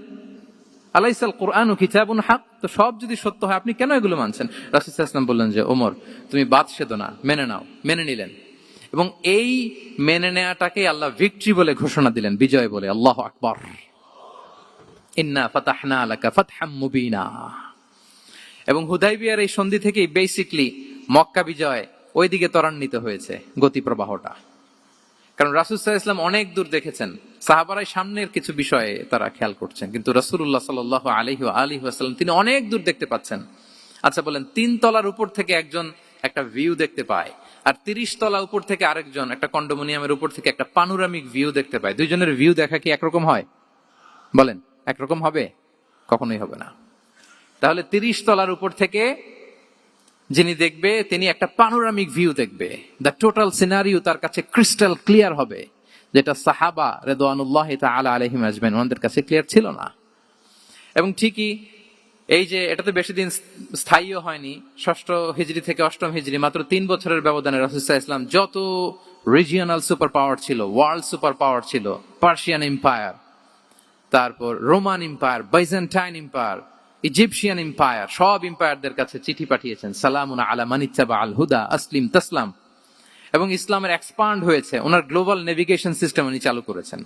আলাইসাল কুরআনু কিতাবুন হক, তো সব যদি সত্য হয় আপনি কেন এগুলো মানছেন? রাসূল সাল্লাল্লাহু আলাইহি ওয়াসাল্লাম বললেন যে ওমর, তুমি বাদ সেদো না, মেনে নাও। মেনে নিলেন, এবং এই মেনে নেওয়াটাকে আল্লাহ ভিক্টরি বলে ঘোষণা দিলেন, বিজয় বলে। আল্লাহু আকবার। ইন্না ফাতাহনা লাকা ফাতহাম মুবিনা। এবং হুদাইবিয়ার এই সন্ধি থেকেই বেসিকলি মক্কা বিজয় ওইদিকে ত্বরান্বিত হয়েছে গতি প্রবাহটা। কারণ রাসূল সাল্লাল্লাহু আলাইহি ওয়াসাল্লাম অনেক দূর দেখেছেন, সাহাবারাই সামনের কিছু বিষয়ে তারা খেয়াল করছেন, কিন্তু রাসূলুল্লাহ সাল্লাল্লাহু আলাইহি ওয়া আলিহি ওয়াসাল্লাম তিনি অনেক দূর দেখতে পাচ্ছেন। আচ্ছা বলেন, 3 তলার উপর থেকে একজন একটা ভিউ দেখতে পায়, আর 30 তলা উপর থেকে আরেকজন একটা কন্ডোমিনিয়ামের উপর থেকে একটা পানোরামিক ভিউ দেখতে পায়, দুইজনের ভিউ দেখা কি একরকম হয়? বলেন, একরকম হবে? কখনোই হবে না। তাহলে 30 তলার উপর থেকে যিনি দেখবে তিনি একটা পানোরামিক ভিউ দেখবে, দ্য টোটাল সিনারিও তার কাছে ক্রিস্টাল ক্লিয়ার হবে, যেটা সাহাবা রিদওয়ানুল্লাহি তাআলা আলাইহিম আজমাইন ওনাদের কাছে ক্লিয়ার ছিল না। এবং ঠিকই এই যে এটাতে বেশি দিন স্থায়ীও হয়নি, 6ষ্ঠ হিজরি থেকে 8ম হিজরি, মাত্র 3 বছরের ব্যবধানে রাসূল সাল্লাল্লাহু আলাইহি ওয়াসাল্লাম যত রিজিওনাল সুপার পাওয়ার ছিল, ওয়ার্ল্ড সুপার পাওয়ার ছিল, পার্সিয়ান এম্পায়ার, তারপর Roman empire, Byzantine empire, Egyptian empire, সব এম্পায়ারদের কাছে চিঠি পাঠিয়েছেন, সালামুন আলা মান ইত্তাবা আল হুদা আসলিম তাসলাম। এবং ইসলামের এক্সপান্ড হয়েছে, ওনার গ্লোবাল নেভিগেশন সিস্টেম উনি চালু করেছেন।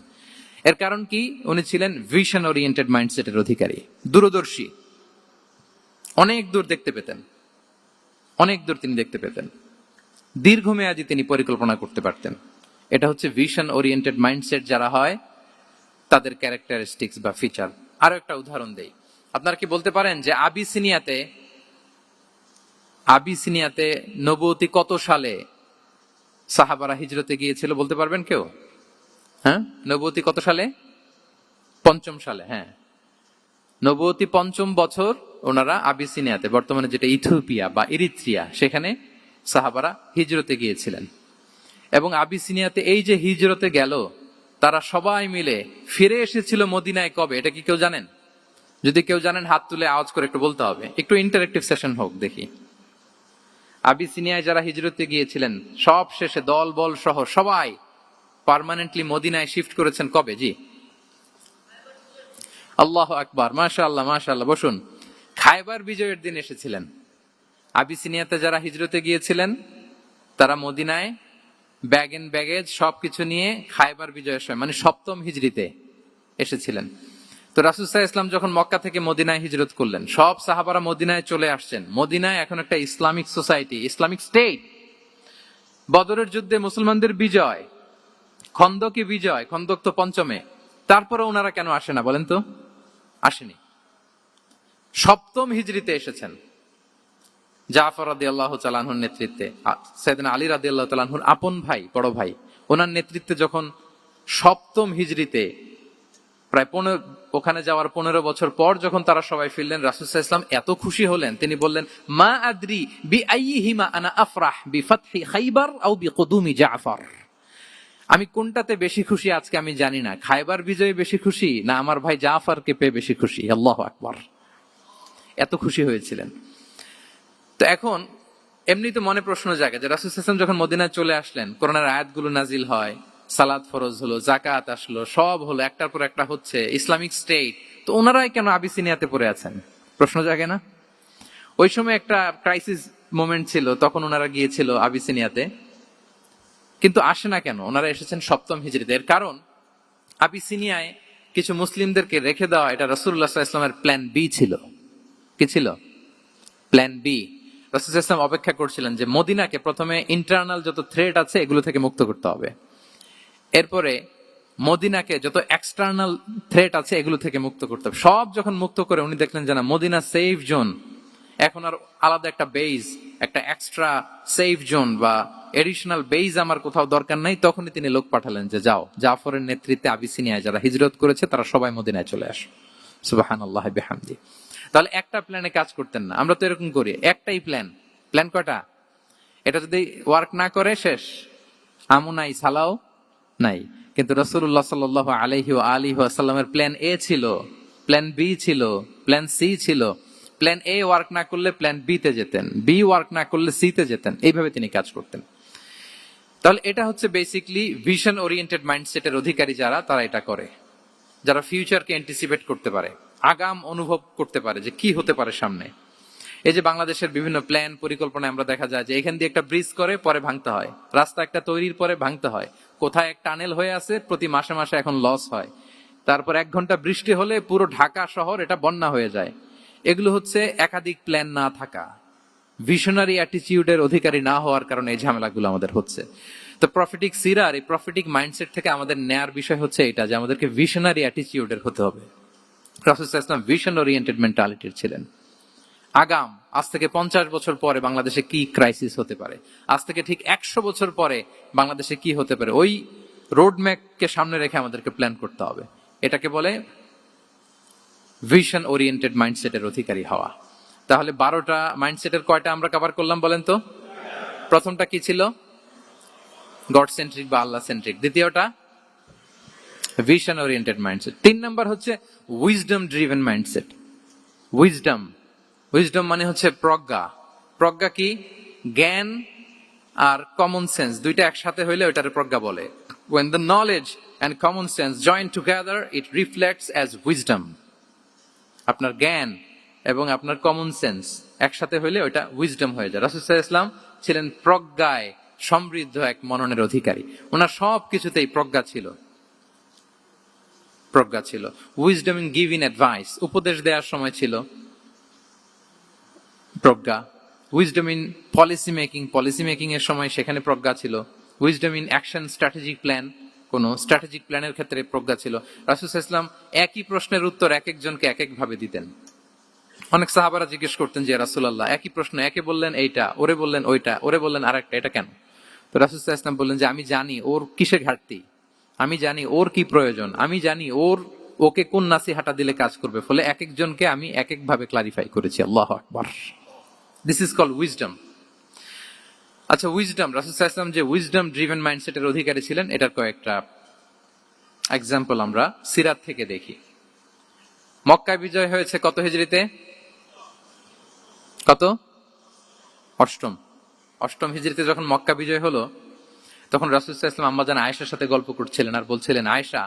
এর কারণ কি? উনি ছিলেন ভিশন ওরিয়েন্টেড মাইন্ডসেটের অধিকারী, দূরদর্শী, অনেক দূর দেখতে পেতেন, অনেক দূর তিনি দেখতে পেতেন, দীর্ঘমেয়াদী তিনি পরিকল্পনা করতে পারতেন। এটা হচ্ছে ভিশন ওরিয়েন্টেড মাইন্ডসেট যারা হয় তাদের ক্যারেক্টারিস্টিক্স বা ফিচার। আরো একটা উদাহরণ দেই, আপনারা কি বলতে পারেন যে আবিসিনিয়াতে নবুয়তি কত সালে সাহাবারা হিজরতে গিয়েছিল? বলতে পারবেন কেউ? হ্যাঁ, নবুয়তি কত সালে? 5ম সালে। হ্যাঁ, নবুয়তি 5ম বছর ওনারা আবিসিনিয়াতে, বর্তমানে যেটা ইথিওপিয়া বা ইরিত্রিয়া, সেখানে সাহাবারা হিজরতে গিয়েছিলেন। এবং আবিসিনিয়াতে এই যে হিজরতে গেল, তারা সবাই মিলে ফিরে এসেছিল মদিনায় কবে? এটা কি কেউ জানেন? যদি কেউ জানেন হাত তুলে আওয়াজ করে একটু বলতে হবে, একটু ইন্টারেক্টিভ সেশন হোক দেখি। আবিসিনিয়ায় যারা হিজরতে গিয়েছিলেন সব শেষে দল বল সহ সবাই পার্মানেন্টলি মদিনায় শিফট করেছেন কবে? জি, আল্লাহু আকবার, মাশাআল্লাহ মাশাআল্লাহ। বসুন। খায়বার বিজয়ের দিন এসেছিলেন। আবিসিনিয়াতে যারা হিজরতে গিয়েছিলেন তারা মদিনায় ব্যাগ এন্ড ব্যাগেজ সবকিছু নিয়ে খায়বার বিজয়ের সময়, মানে 7ম হিজরিতে এসেছিলেন। তো রাসূল সাল্লাল্লাহু আলাইহি ওয়াসাল্লাম যখন মক্কা থেকে মদিনায় হিজরত করলেন, সব সাহাবারা মদিনায় চলে আসছেন। মদিনায় এখন একটা ইসলামিক সোসাইটি, ইসলামিক স্টেট। বদরের যুদ্ধে মুসলমানদের বিজয়, খন্দকে বিজয়, খন্দক তো 5মে। তারপরে ওনারা কেন আসে না বলেন তো? আসেনি। 7ম হিজরিতে এসেছেন, জাফর রাদিয়াল্লাহু তাআলা আনহুর নেতৃত্বে, সাইয়েদনা আলী রাদিয়াল্লাহু তাআলা আনহুর আপন ভাই, বড় ভাই, ওনার নেতৃত্বে যখন 7ম হিজরিতে প্রায় ওখানে যাওয়ার 15 বছর পর যখন তারা সবাই ফিরলেন, রাসূল সাল্লাল্লাহু আলাইহি ওয়াসাল্লাম এত খুশি হলেন, তিনি বললেন, মা আদরি বিআইয়িহিমা আনা আফরাহ বিফাতহি খাইবার আও বিকুদুমি জাফর। আমি কোনটাতে বেশি খুশি আজকে আমি জানি না, খায়বার বিজয়ে বেশি খুশি না আমার ভাই জাফরকে পেয়ে বেশি খুশি। আল্লাহু আকবার, এত খুশি হয়েছিলেন। তো এখন এমনি তো মনে প্রশ্ন জাগে যে রাসূল সাল্লাল্লাহু আলাইহি ওয়াসাল্লাম যখন মদিনায় চলে আসলেন, কোরআনের আয়াতগুলো নাজিল হয়, সালাত ফরজ হলো, যাকাত আসলো, সব হলো, একটার পর একটা হচ্ছে, ইসলামিক স্টেট, তো ওনারাই কেন আবিসিনিয়াতে পড়ে আছেন? প্রশ্ন জাগে না? ওই সময় একটা ক্রাইসিস মোমেন্ট ছিল, তখন ওনারা গিয়েছিল আবিসিনিয়াতে, কিন্তু আসে না কেন? ওনারা এসেছেন 7ম হিজরিতে। এর কারণ আবিসিনিয়ায় কিছু মুসলিমদেরকে রেখে দেওয়া, এটা রাসূলুল্লাহ সাল্লাল্লাহু আলাইহি ওয়াসাল্লামের প্ল্যান বি ছিল। কি ছিল? Plan B. রাসূল সাল্লাল্লাহু আলাইহি ওয়াসাল্লাম অপেক্ষা করছিলেন যে মদিনাকে প্রথমে ইন্টারনাল যত থ্রেট আছে এগুলো থেকে মুক্ত করতে হবে। এরপরে মদিনাকে যত এক্সটার্নাল থ্রেট আছে এগুলো থেকে মুক্ত করতে হবে। সব যখন মুক্ত করে উনি দেখলেন যে না, মদিনা সেফ জোন, এখন আর আলাদা একটা বেজ, একটা এক্সট্রা সেফ জোন বা এডিশনাল বেজ আমার কোথাও দরকার নাই, তখনই তিনি লোক পাঠালেন যে যাও, জাফরের নেতৃত্বে আবিসিনিয়ায় যারা হিজরত করেছে তারা সবাই মদিনায় চলে আসো। সুবহানাল্লাহ বিহামদি। তাহলে একটা প্ল্যানে কাজ করতেন না। আমরা তো এরকম করি, একটাই প্ল্যান। প্ল্যান কয়টা? এটা যদি ওয়ার্ক না করে শেষ, আমু নাই, সালাও নাই। কিন্তু রাসূলুল্লাহ সাল্লাল্লাহু আলাইহি ওয়া আলিহি ওয়াসাল্লামের প্ল্যান এ ছিল, প্ল্যান বি ছিল, প্ল্যান সি ছিল। প্ল্যান এ ওয়ার্ক না করলে প্ল্যান বি তে যেতেন, বি ওয়ার্ক না করলে সি তে যেতেন, এইভাবে তিনি কাজ করতেন। তাহলে এটা হচ্ছে বেসিকলি ভিশন ওরিয়েন্টেড মাইন্ডসেটের অধিকারী যারা, তারা এটা করে, যারা ফিউচারকে অ্যান্টিসিপেট করতে পারে, আগাম অনুভব করতে পারে যে কি হতে পারে সামনে। এই যে বাংলাদেশের বিভিন্ন প্ল্যান পরিকল্পনায় আমরা দেখা যায় যে এখান দিয়ে একটা ব্রিজ করে পরে ভাঙতে হয়, রাস্তা একটা তৈরির পরে ভাঙতে হয়, কোথায় এক টানেল হয়ে আছে প্রতি মাসে মাসে এখন লস হয়, তারপর 1 ঘন্টা বৃষ্টি হলে পুরো ঢাকা শহর এটা বন্যা হয়ে যায়। এগুলো হচ্ছে একাধিক প্ল্যান না থাকা, ভিশনারি অ্যাটিটিউডের অধিকারী না হওয়ার কারণে এই ঝামেলাগুলো আমাদের হচ্ছে। তো প্রফেটিক সিরার এই প্রফেটিক মাইন্ডসেট থেকে আমাদের নেয়ার বিষয় হচ্ছে এটা, যে আমাদেরকে ভিশনারি অ্যাটিটিউডের হতে হবে। রাসূল সাল্লাল্লাহু আলাইহি ওয়াসাল্লাম ভিশন ওরিয়েন্টেড মেন্টালিটির ছিলেন। আগাম, আজ থেকে 50 বছর পরে বাংলাদেশে কি ক্রাইসিস হতে পারে, আজ থেকে ঠিক 100 বছর পরে বাংলাদেশে কি হতে পারে, ওই রোড ম্যাপকে সামনে রেখে আমাদেরকে প্ল্যান করতে হবে। এটাকে বলে ভিশন ওরিয়েন্টেড মাইন্ডসেটের অধিকারী হওয়া। তাহলে 12টা মাইন্ডসেটের কয়টা আমরা কভার করলাম বলেন তো? প্রথমটা কি ছিল? গড সেন্ট্রিক বা আল্লাহ সেন্ট্রিক। দ্বিতীয়টা ভিশন ওরিয়েন্টেড মাইন্ডসেট। 3 নাম্বার হচ্ছে wisdom driven mindset. Wisdom, wisdom মানে হচ্ছে প্রজ্ঞা। প্রজ্ঞা কি? জ্ঞান আর কমন সেন্স দুইটা একসাথে হইলে ওইটারে প্রজ্ঞা বলে। When the knowledge and common sense join together, it reflects as wisdom. আপনার জ্ঞান এবং আপনার কমন সেন্স একসাথে হইলে ওইটা উইজডম হয়ে যায়। রাসূল সাল্লাল্লাহু আলাইহি ওয়াসাল্লাম ছিলেন প্রজ্ঞায় সমৃদ্ধ এক মননের অধিকারী। ওনার সব কিছুতেই প্রজ্ঞা ছিল, প্রজ্ঞা ছিল। উইজডম ইন গিভিং অ্যাডভাইস, উপদেশ দেওয়ার সময় ছিল প্রজ্ঞা। Wisdom in policy making, policy making এর সময় সেখানে প্রজ্ঞা ছিল। Wisdom in action strategic plan, কোন স্ট্র্যাটেজিক প্ল্যানের ক্ষেত্রে প্রজ্ঞা ছিল। রাসূল সাল্লাল্লাহু আলাইহি ওয়াসাল্লাম একই প্রশ্নের উত্তর এক একজনকে এক এক ভাবে দিতেন। অনেক সাহাবারা জিজ্ঞেস করতেন যে রাসূলুল্লাহ একই প্রশ্ন, একে বললেন এইটা, ওরে বললেন ওইটা, ওরে বললেন আরেকটা, এটা কেন? তো রাসূল সাল্লাল্লাহু আলাইহি ওয়াসাল্লাম বললেন যে আমি জানি ওর কিসে ঘাটতি, আমি জানি ওর কি প্রয়োজন, আমি জানি ওকে কোন নাসিহাটা দিলে কাজ করবে, ফলে এক একজনকে আমি এক এক ভাবে ক্লারিফাই করেছি। আল্লাহু আকবার। This is called wisdom. আচ্ছা, উইজডম, রাসূল সাল্লাল্লাহু আলাইহি ওয়াসাল্লাম যে উইজডম ড্রিভেন মাইন্ডসেটের অধিকারী ছিলেন, এটার কয়েকটা এক্সাম্পল আমরা সিরাত থেকে দেখি। মক্কায় বিজয় হয়েছে কত হিজরিতে? কত? অষ্টম হিজরিতে যখন মক্কা বিজয় হলো, তখন রাসূল সাল্লাল্লাহু আলাইহি ওয়াসাল্লাম আম্মাজান আয়েশার সাথে গল্প করছিলেন আর বলছিলেন, আয়েশা,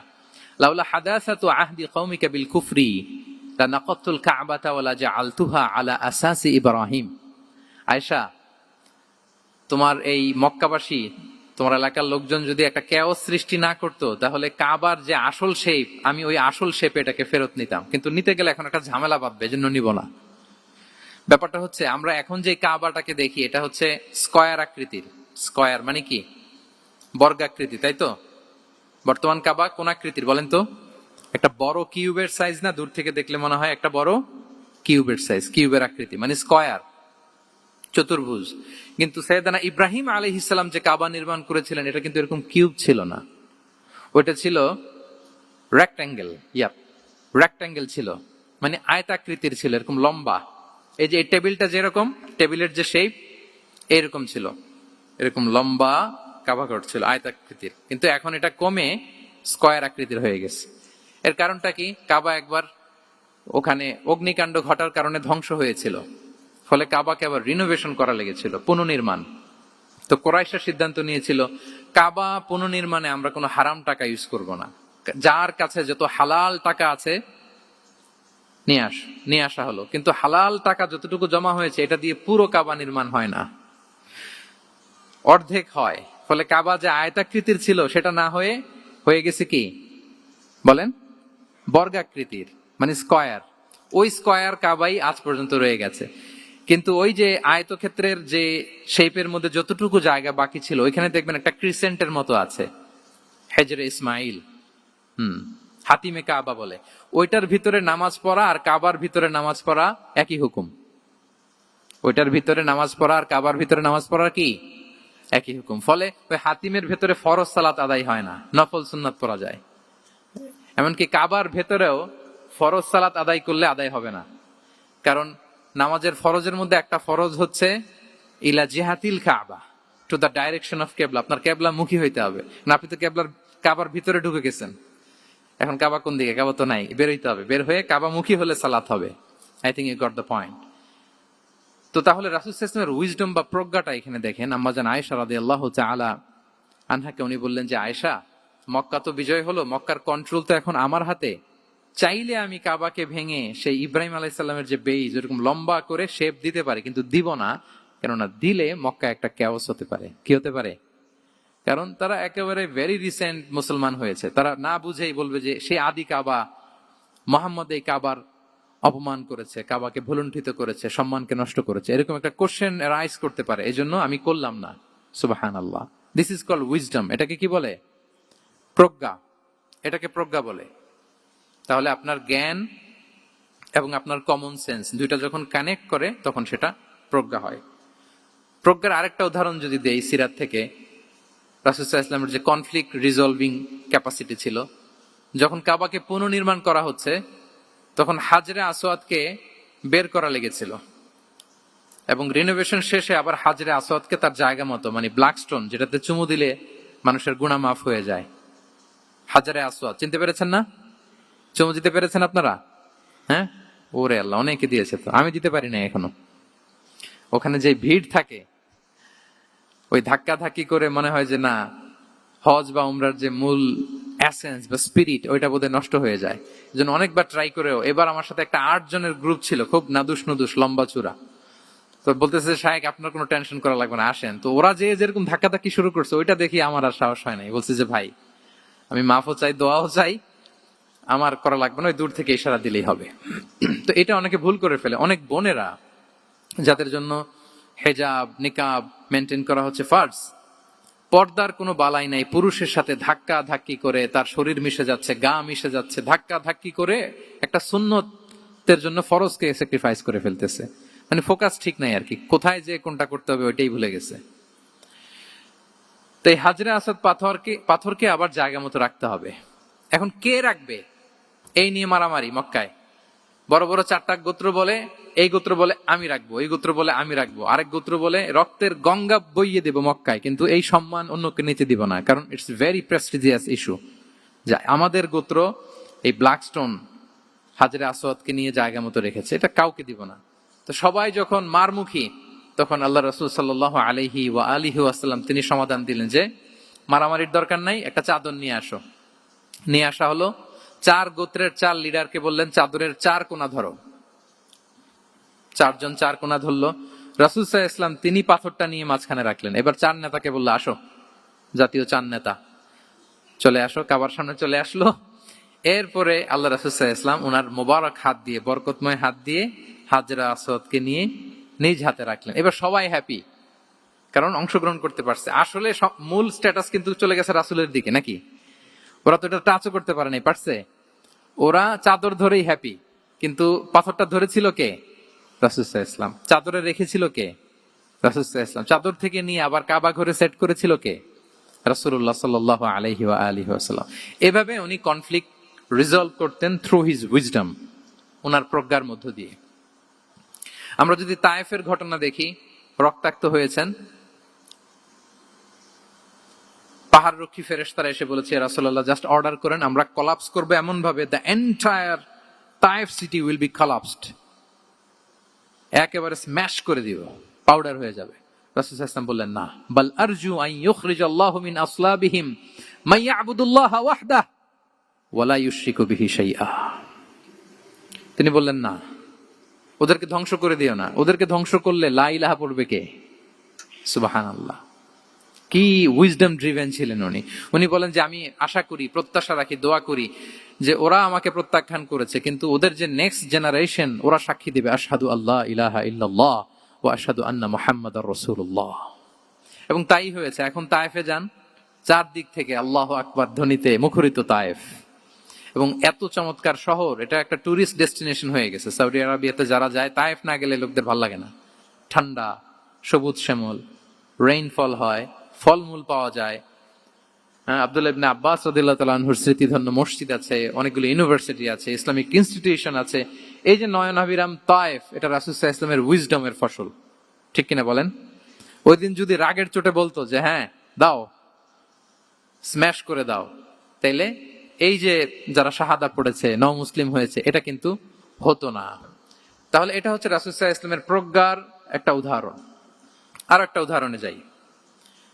লাউলা হাদাসাতু আহদি কওমিকা বিল কুফরি লানাকাতুল কাবাতা ওয়ালা জাআলতুহা আলা আসাসি ইব্রাহিম। আয়েশা, তোমার এই মক্কাবাসী, তোমার এলাকার লোকজন যদি একটা কেওস সৃষ্টি না করতো, তাহলে কাবার যে আসল শেপ, আমি ওই আসল শেপে এটাকে ফেরত নিতাম, কিন্তু নিতে গেলে এখন একটা ঝামেলা বাঁধবে, এজন্য নিব না। ব্যাপারটা হচ্ছে আমরা এখন যে কাবাটাকে দেখি এটা হচ্ছে স্কয়ার আকৃতির। স্কয়ার মানে কি? বর্গাকৃতি, তাই তো? বর্তমান কাবা কোন আকৃতির বলেন তো? একটা বড় কিউবের সাইজ না? দূর থেকে দেখলে মনে হয় একটা বড় কিউবের সাইজ, কিউবের আকৃতি মানে স্কয়ার, চতুর্ভুজ। কিন্তু সাইয়েদানা ইব্রাহিম আলাইহিস সালাম যে কাবা নির্মাণ করেছিলেন, এটা কিন্তু এরকম কিউব ছিল না, ওটা ছিল রেক্ট্যাঙ্গেল। রেক্ট্যাঙ্গেল ছিল, মানে আয়তাকৃতির ছিল, এরকম লম্বা। এই যে এই টেবিলটা যেরকম, টেবিলের যে শেপ এরকম ছিল, এরকম লম্বা কাবাঘর ছিল আয়তাকৃতির। কিন্তু এখন এটা কমে স্কয়ার আকৃতির হয়ে গেছে। এর কারণটা কি? কাবা একবার ওখানে অগ্নিকাণ্ড ঘটার কারণে ধ্বংস হয়েছিল, ফলে কাবাকে আবার রিনোভেশন করা লেগেছিল, পুনর্নির্মাণ। তো কুরাইশরা সিদ্ধান্ত নিয়েছিল কাবা পুনর্নির্মাণে আমরা কোনো হারাম টাকা ইউজ করব না, যার কাছে যত হালাল টাকা আছে নিয়ে আসা হলো। কিন্তু হালাল টাকা যতটুকু জমা হয়েছে এটা দিয়ে পুরো কাবা নির্মাণ হয় না, অর্ধেক হয়। ফলে কাবা যে আয়তাকৃতির ছিল সেটা না হয়ে গেছে কি বলেন? বর্গাকৃতির, মানে স্কয়ার। ওই স্কয়ার কাবাই আজ পর্যন্ত রয়ে গেছে। কিন্তু ওই যে আয়তক্ষেত্রের যে শেপের মধ্যে যতটুকু জায়গা বাকি ছিল, ওইখানে দেখবেন একটা ক্রিসেন্টের মতো আছে। হেজরে ইসমাইল, হাতিমে কাবা বলে, ওইটার ভিতরে নামাজ পড়া আর কাবার ভিতরে নামাজ পড়া একই হুকুম। ওইটার ভিতরে নামাজ পড়া আর কাবার ভিতরে নামাজ পড়া কি একই হুকুম। ফলে ওই হাতিমের ভেতরে ফরজ সালাত আদায় হয় না, নফল সুন্নাত পড়া যায়। এমনকি কাবার ভেতরেও ফরজ সালাত আদায় করলে আদায় হবে না, কারণ নামাজের ফরজের মধ্যে একটা ফরজ হচ্ছে ইলা জিহাতিল কাবা, টু দ্য ডাইরেকশন অফ কেবলা। আপনার কেবলা মুখী হইতে হবে না, আপনি তো কাবার ভিতরে ঢুকে গেছেন, এখন কাবা কোন দিকে? কাবা তো নাই, বের হইতে হবে, বের হয়ে কাবা মুখী হলে সালাত হবে। I think you got the point. তো তাহলে রাসূল সাল্লাল্লাহু আলাইহি ওয়াসাল্লামের উইজডম বা প্রজ্ঞাটা এখানে দেখেন। আম্মাজান আয়েশা রাদিয়াল্লাহু তাআলা আনহাকে উনি বললেন যে, আয়েশা, মক্কা তো বিজয় হলো, মক্কার কন্ট্রোল তো এখন আমার হাতে, চাইলে আমি কাবাকে ভেঙে সেই ইব্রাহিম আলাইহিস সালামের যে বেইজ এরকম লম্বা করে শেপ দিতে পারি, কিন্তু দিব না, কেননা দিলে মক্কা একটা ক্যাওস হতে পারে। কি হতে পারে? কারণ তারা একেবারে ভেরি রিসেন্ট মুসলমান হয়েছে, তারা না বুঝেই বলবে যে সে আদি কাবা, মোহাম্মদ এই কাবার অপমান করেছে, কাবাকে ভুলুণ্ঠিত করেছে, সম্মানকে নষ্ট করেছে, এরকম একটা কোশ্চেন রাইজ করতে পারে। এই জন্য আমি করলাম না। সুবহানাল্লাহ, দিস ইজ কল্ড উইজডম। এটাকে কি বলে? প্রজ্ঞা। এটাকে প্রজ্ঞা বলে। তাহলে আপনার জ্ঞান এবং আপনার কমন সেন্স দুইটা যখন কানেক্ট করে তখন সেটা প্রজ্ঞা হয়। প্রজ্ঞার আরেকটা উদাহরণ যদি দেই সিরাত থেকে, রাসূল সাল্লাল্লাহু আলাইহি ওয়াসাল্লামের যে কনফ্লিক্ট রিজলভিং ক্যাপাসিটি ছিল, যখন কাবাকে পুনর্নির্মাণ করা হচ্ছে তখন হাজরে আসওয়াদকে বের করা লেগেছিল, এবং রিনোভেশন শেষে আবার হাজরে আসওয়াদকে তার জায়গা মতো, মানে ব্ল্যাক স্টোন যেটাতে চুমু দিলে মানুষের গুনাহ মাফ হয়ে যায়, হাজরে আসওয়াদ, চিনতে পেরেছেন না? চুমু দিতে পেরেছেন আপনারা? হ্যাঁ, ওরে আল্লাহ, অনেকে দিয়েছে, তো আমি দিতে পারি না এখনো। ওখানে যে ভিড় থাকে, ওই ধাক্কা ধাক্কি করে মনে হয় যে না, হজ বা উমরার যে মূল এসেন্স বা স্পিরিট ওইটা বোধহয় নষ্ট হয়ে যায়। এই জন্য অনেকবার ট্রাই করেও, এবার আমার সাথে একটা 8 জনের গ্রুপ ছিল, খুব নাদুস নুদুস লম্বা চূড়া, তো বলতেছে শায়েখ আপনার কোনো টেনশন করা লাগবে না, আসেন। তো ওরা যে যেরকম ধাক্কা ধাক্কি শুরু করছে ওইটা দেখি আমার আর সাহস হয় নাই। বলছে যে ভাই, আমি মাফও চাই, দোয়াও চাই, আমার করা লাগবে না, ওই দূর থেকে ইশারা দিলেই হবে। তো এটা অনেকে ভুল করে ফেলে। অনেক বোনেরা যাদের জন্য হেজাব নিকাব মেনটেন করা হচ্ছে ফার্জ, পর্দার কোনো বালাই নাই, পুরুষের সাথে ধাক্কা ধাক্কি করে তার শরীর মিশে যাচ্ছে, গা মিশে যাচ্ছে, ধাক্কা ধাক্কি করে একটা সুন্নতের জন্য ফরজকে স্যাক্রিফাইস করে ফেলতেছে। মানে ফোকাস ঠিক নাই আর কি, কোথায় যে কোনটা করতে হবে ওইটাই ভুলে গেছে। তো এই হাজরে আসওয়াদ পাথরকে আবার জায়গা মতো রাখতে হবে। এখন কে রাখবে এই নিয়ে মারামারি মক্কায়। বড় বড় 4টা গোত্র বলে, এই গোত্র বলে আমি রাখবো, এই গোত্র বলে আমি রাখবো, আরেক গোত্র বলে রক্তের গঙ্গা বইয়ে দেব মক্কায়, কিন্তু এই সম্মান অন্যকে নিতে দিব না, কারণ ইটস ভেরি প্রেস্টিজিয়াস ইস্যু। যা আমাদের গোত্র এই ব্ল্যাক স্টোন হাজরে আসওয়াদকে নিয়ে জায়গা মতো রেখেছে, এটা কাউকে দিব না। তো সবাই যখন মারমুখী, তখন আল্লাহ রাসূল সাল্লাল্লাহু আলাইহি ওয়া আলিহি ওয়াসাল্লাম তিনি সমাধান দিলেন যে মারামারির দরকার নাই, একটা চাদর নিয়ে আসো। নিয়ে আসা হলো। 4 গোত্রের 4 লিডারকে বললেন চাদরের 4 কোণা ধরো। 4 জন 4 কোণা ধরলো। রাসূল সাল্লাল্লাহু আলাইহি ওয়াসাল্লাম তিনি পাথরটা নিয়ে মাঝখানে রাখলেন। এবার 4 নেতাকে বললো আসো, জাতীয় 4 নেতা চলে আসো, কাবার সামনে চলে আসলো। এরপরে আল্লাহ রাসূল সাল্লাল্লাহু আলাইহি ওয়াসাল্লাম ওনার মোবারক হাত দিয়ে, বরকতময় হাত দিয়ে হাজরা আসওয়াদকে নিয়ে নিজ হাতে রাখলেন। এবার সবাই হ্যাপি, কারণ অংশগ্রহণ করতে পারছে। আসলে মূল স্ট্যাটাস কিন্তু চলে গেছে রাসূলের দিকে, নাকি? ওরা তো এটা টাচও করতে পারে নাই, পারছে? ওরা চাদর ধরেই হ্যাপি, কিন্তু পাথরটা ধরেছিল কে? রাসূল সাল্লাল্লাহু আলাইহি ওয়াসাল্লাম। চাদরে রেখেছিল কে? রাসূল সাল্লাল্লাহু আলাইহি ওয়াসাল্লাম। চাদর থেকে নিয়ে আবার কাবা ঘরে সেট করেছিল কে? রাসূলুল্লাহ সাল্লাল্লাহু আলাইহি ওয়া আলিহি ওয়াসাল্লাম। এভাবে উনি কনফ্লিক্ট রিজলভ করতেন থ্রু হিজ উইজডম, ওনার প্রজ্ঞার মধ্য দিয়ে। আমরা যদি তায়েফের ঘটনা দেখি, রক্তাক্ত হয়েছেন, পাহাড় রক্ষী ফেরেশতারা এসে বলেছে রাসূলুল্লাহ জাস্ট অর্ডার করেন, আমরা কোলাপস করব এমন ভাবে the entire Taif city will be collapsed, একেবারে স্ম্যাশ করে দিব, পাউডার হয়ে যাবে। রাসূল সাল্লাল্লাহু আলাইহি ওয়াসাল্লাম বললেন না, বাল আরজু আন ইউখরিজাল্লাহু মিন আসলাবিহিম মান ইয়াবুদুল্লাহ ওয়াহদাহু ওয়া লা ইউশরিকু বিহি শাইআ। তিনি বললেন না, ওদেরকে ধ্বংস করে দিও না, ওদেরকে ধ্বংস করলে লা ইলাহা পড়বে কে? সুবহানাল্লাহ। কি উইজডম ড্রিভেন ছিলেন উনি। উনি বলেন যে আমি আশা করি, প্রত্যাশা রাখি, দোয়া করি যে ওরা আমাকে প্রত্যাখ্যান করেছে, কিন্তু ওদের যে নেক্সট জেনারেশন ওরা সাক্ষী দিবে আশহাদু আল্লাহ ইলাহা ইল্লাল্লাহ ওয়া আশহাদু আন্না মুহাম্মাদার রাসূলুল্লাহ। এবং তাই হয়েছে। এখন তায়েফে যান, চারদিক থেকে আল্লাহ আকবার ধ্বনিতে মুখরিত তায়েফ, এবং এত চমৎকার শহর, এটা একটা টুরিস্ট ডেস্টিনেশন হয়ে গেছে। সৌদি আরবিয়াতে যারা যায়, তায়েফ না গেলে লোকদের ভালো লাগে না। ঠান্ডা, সবুজ শ্যামল, রেইনফল হয়, ফলমূল পাওয়া যায়। আব্দুল্লাহ ইবনে আব্বাস রাদিয়াল্লাহু তাআলা আনহুর স্মৃতিধন্য মসজিদ আছে, অনেকগুলো ইউনিভার্সিটি আছে, ইসলামিক ইনস্টিটিউশন আছে। এই যে নয়নাভিরাম তায়েফ, এটা রাসূল সাল্লাল্লাহু আলাইহি ওয়াসাল্লামের উইজডমের ফসল, ঠিক কিনা বলেন? ওই দিন যদি রাগের চোটে বলতো যে হ্যাঁ দাও, স্ম্যাশ করে দাও, তাইলে এই যে যারা শাহাদা পড়েছে, মুসলিম হয়েছে, এটা কিন্তু হতো না। তাহলে এটা হচ্ছে রাসূল সাল্লাল্লাহু আলাইহি ওয়াসাল্লামের প্রজ্ঞার একটা উদাহরণ। আর একটা উদাহরণে যাই।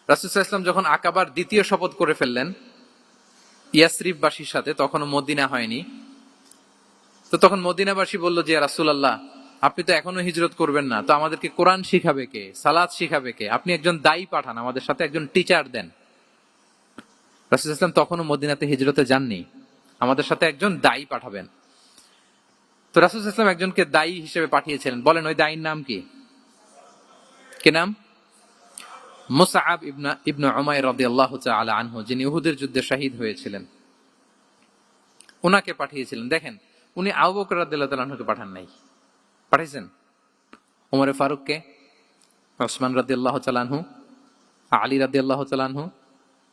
রাসূল সাল্লাল্লাহু আলাইহি ওয়াসাল্লাম যখন আকাবার দ্বিতীয় শপথ করে ফেললেন ইয়াসরিববাসীর সাথে, তখনও মদিনা হয়নি। তো তখন মদিনাবাসী বলল যে রাসূলুল্লাহ, আপনি তো এখনো হিজরত করবেন না, তো আমাদেরকে কোরআন শিখাবে কে, সালাত শিখাবে কে? আপনি একজন দায়ী পাঠান, আমাদের সাথে একজন টিচার দেন। রাসূল সাল্লাল্লাহু আলাইহি ওয়াসাল্লাম তখনও মদিনাতে হিজরতে যাননি, আমাদের সাথে একজন দায়ী পাঠাবেন। তো রাসূল সাল্লাল্লাহু আলাইহি ওয়াসাল্লাম একজনকে দায়ী হিসেবে পাঠিয়েছিলেন। বলেন ওই দায়ীর নাম কি? কি নাম? মুসআব ইবনে উমাইর রাদিয়াল্লাহু তাআলা আনহু, যিনি উহুদের যুদ্ধে শহীদ হয়েছিলেন, উনাকে পাঠিয়েছিলেন। দেখেন, উনি আবু বকর রাদিয়াল্লাহু তাআলা আনহুকে পাঠান নাই, পাঠিয়েছেন ওমর ফারুককে, ওসমান রাদিয়াল্লাহু তাআলা আনহু, আলী রাদিয়াল্লাহু তাআলা আনহু।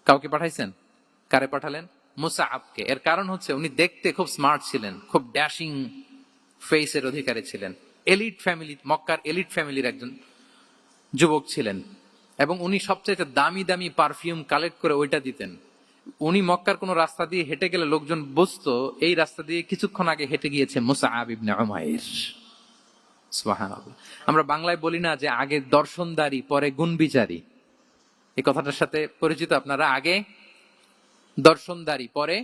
কাউকে পাঠাইছেন? কারে পাঠালেন? মুসআবকে। এর কারণ হচ্ছে উনি দেখতে খুব স্মার্ট ছিলেন, খুব ড্যাশিং ফেসের অধিকারী ছিলেন, এলিট ফ্যামিলি, মক্কার এলিট ফ্যামিলির একজন যুবক ছিলেন, এবং উনি সবচেয়ে দামি দামি পারফিউম কালেক্ট করে ওইটা দিতেন। উনি মক্কার কোন রাস্তা দিয়ে হেঁটে গেলে লোকজন বুঝতো এই রাস্তা দিয়ে কিছুক্ষণ আগে হেঁটে গিয়েছে মুসআব ইবনে উমাইর। সুবহানাল্লাহ। আমরা বাংলায় বলি না যে আগে দর্শনদারি পরে গুণ বিচারী? এই কথাটার সাথে পরিচিত আপনারা? আগে দর্শনদারি পরে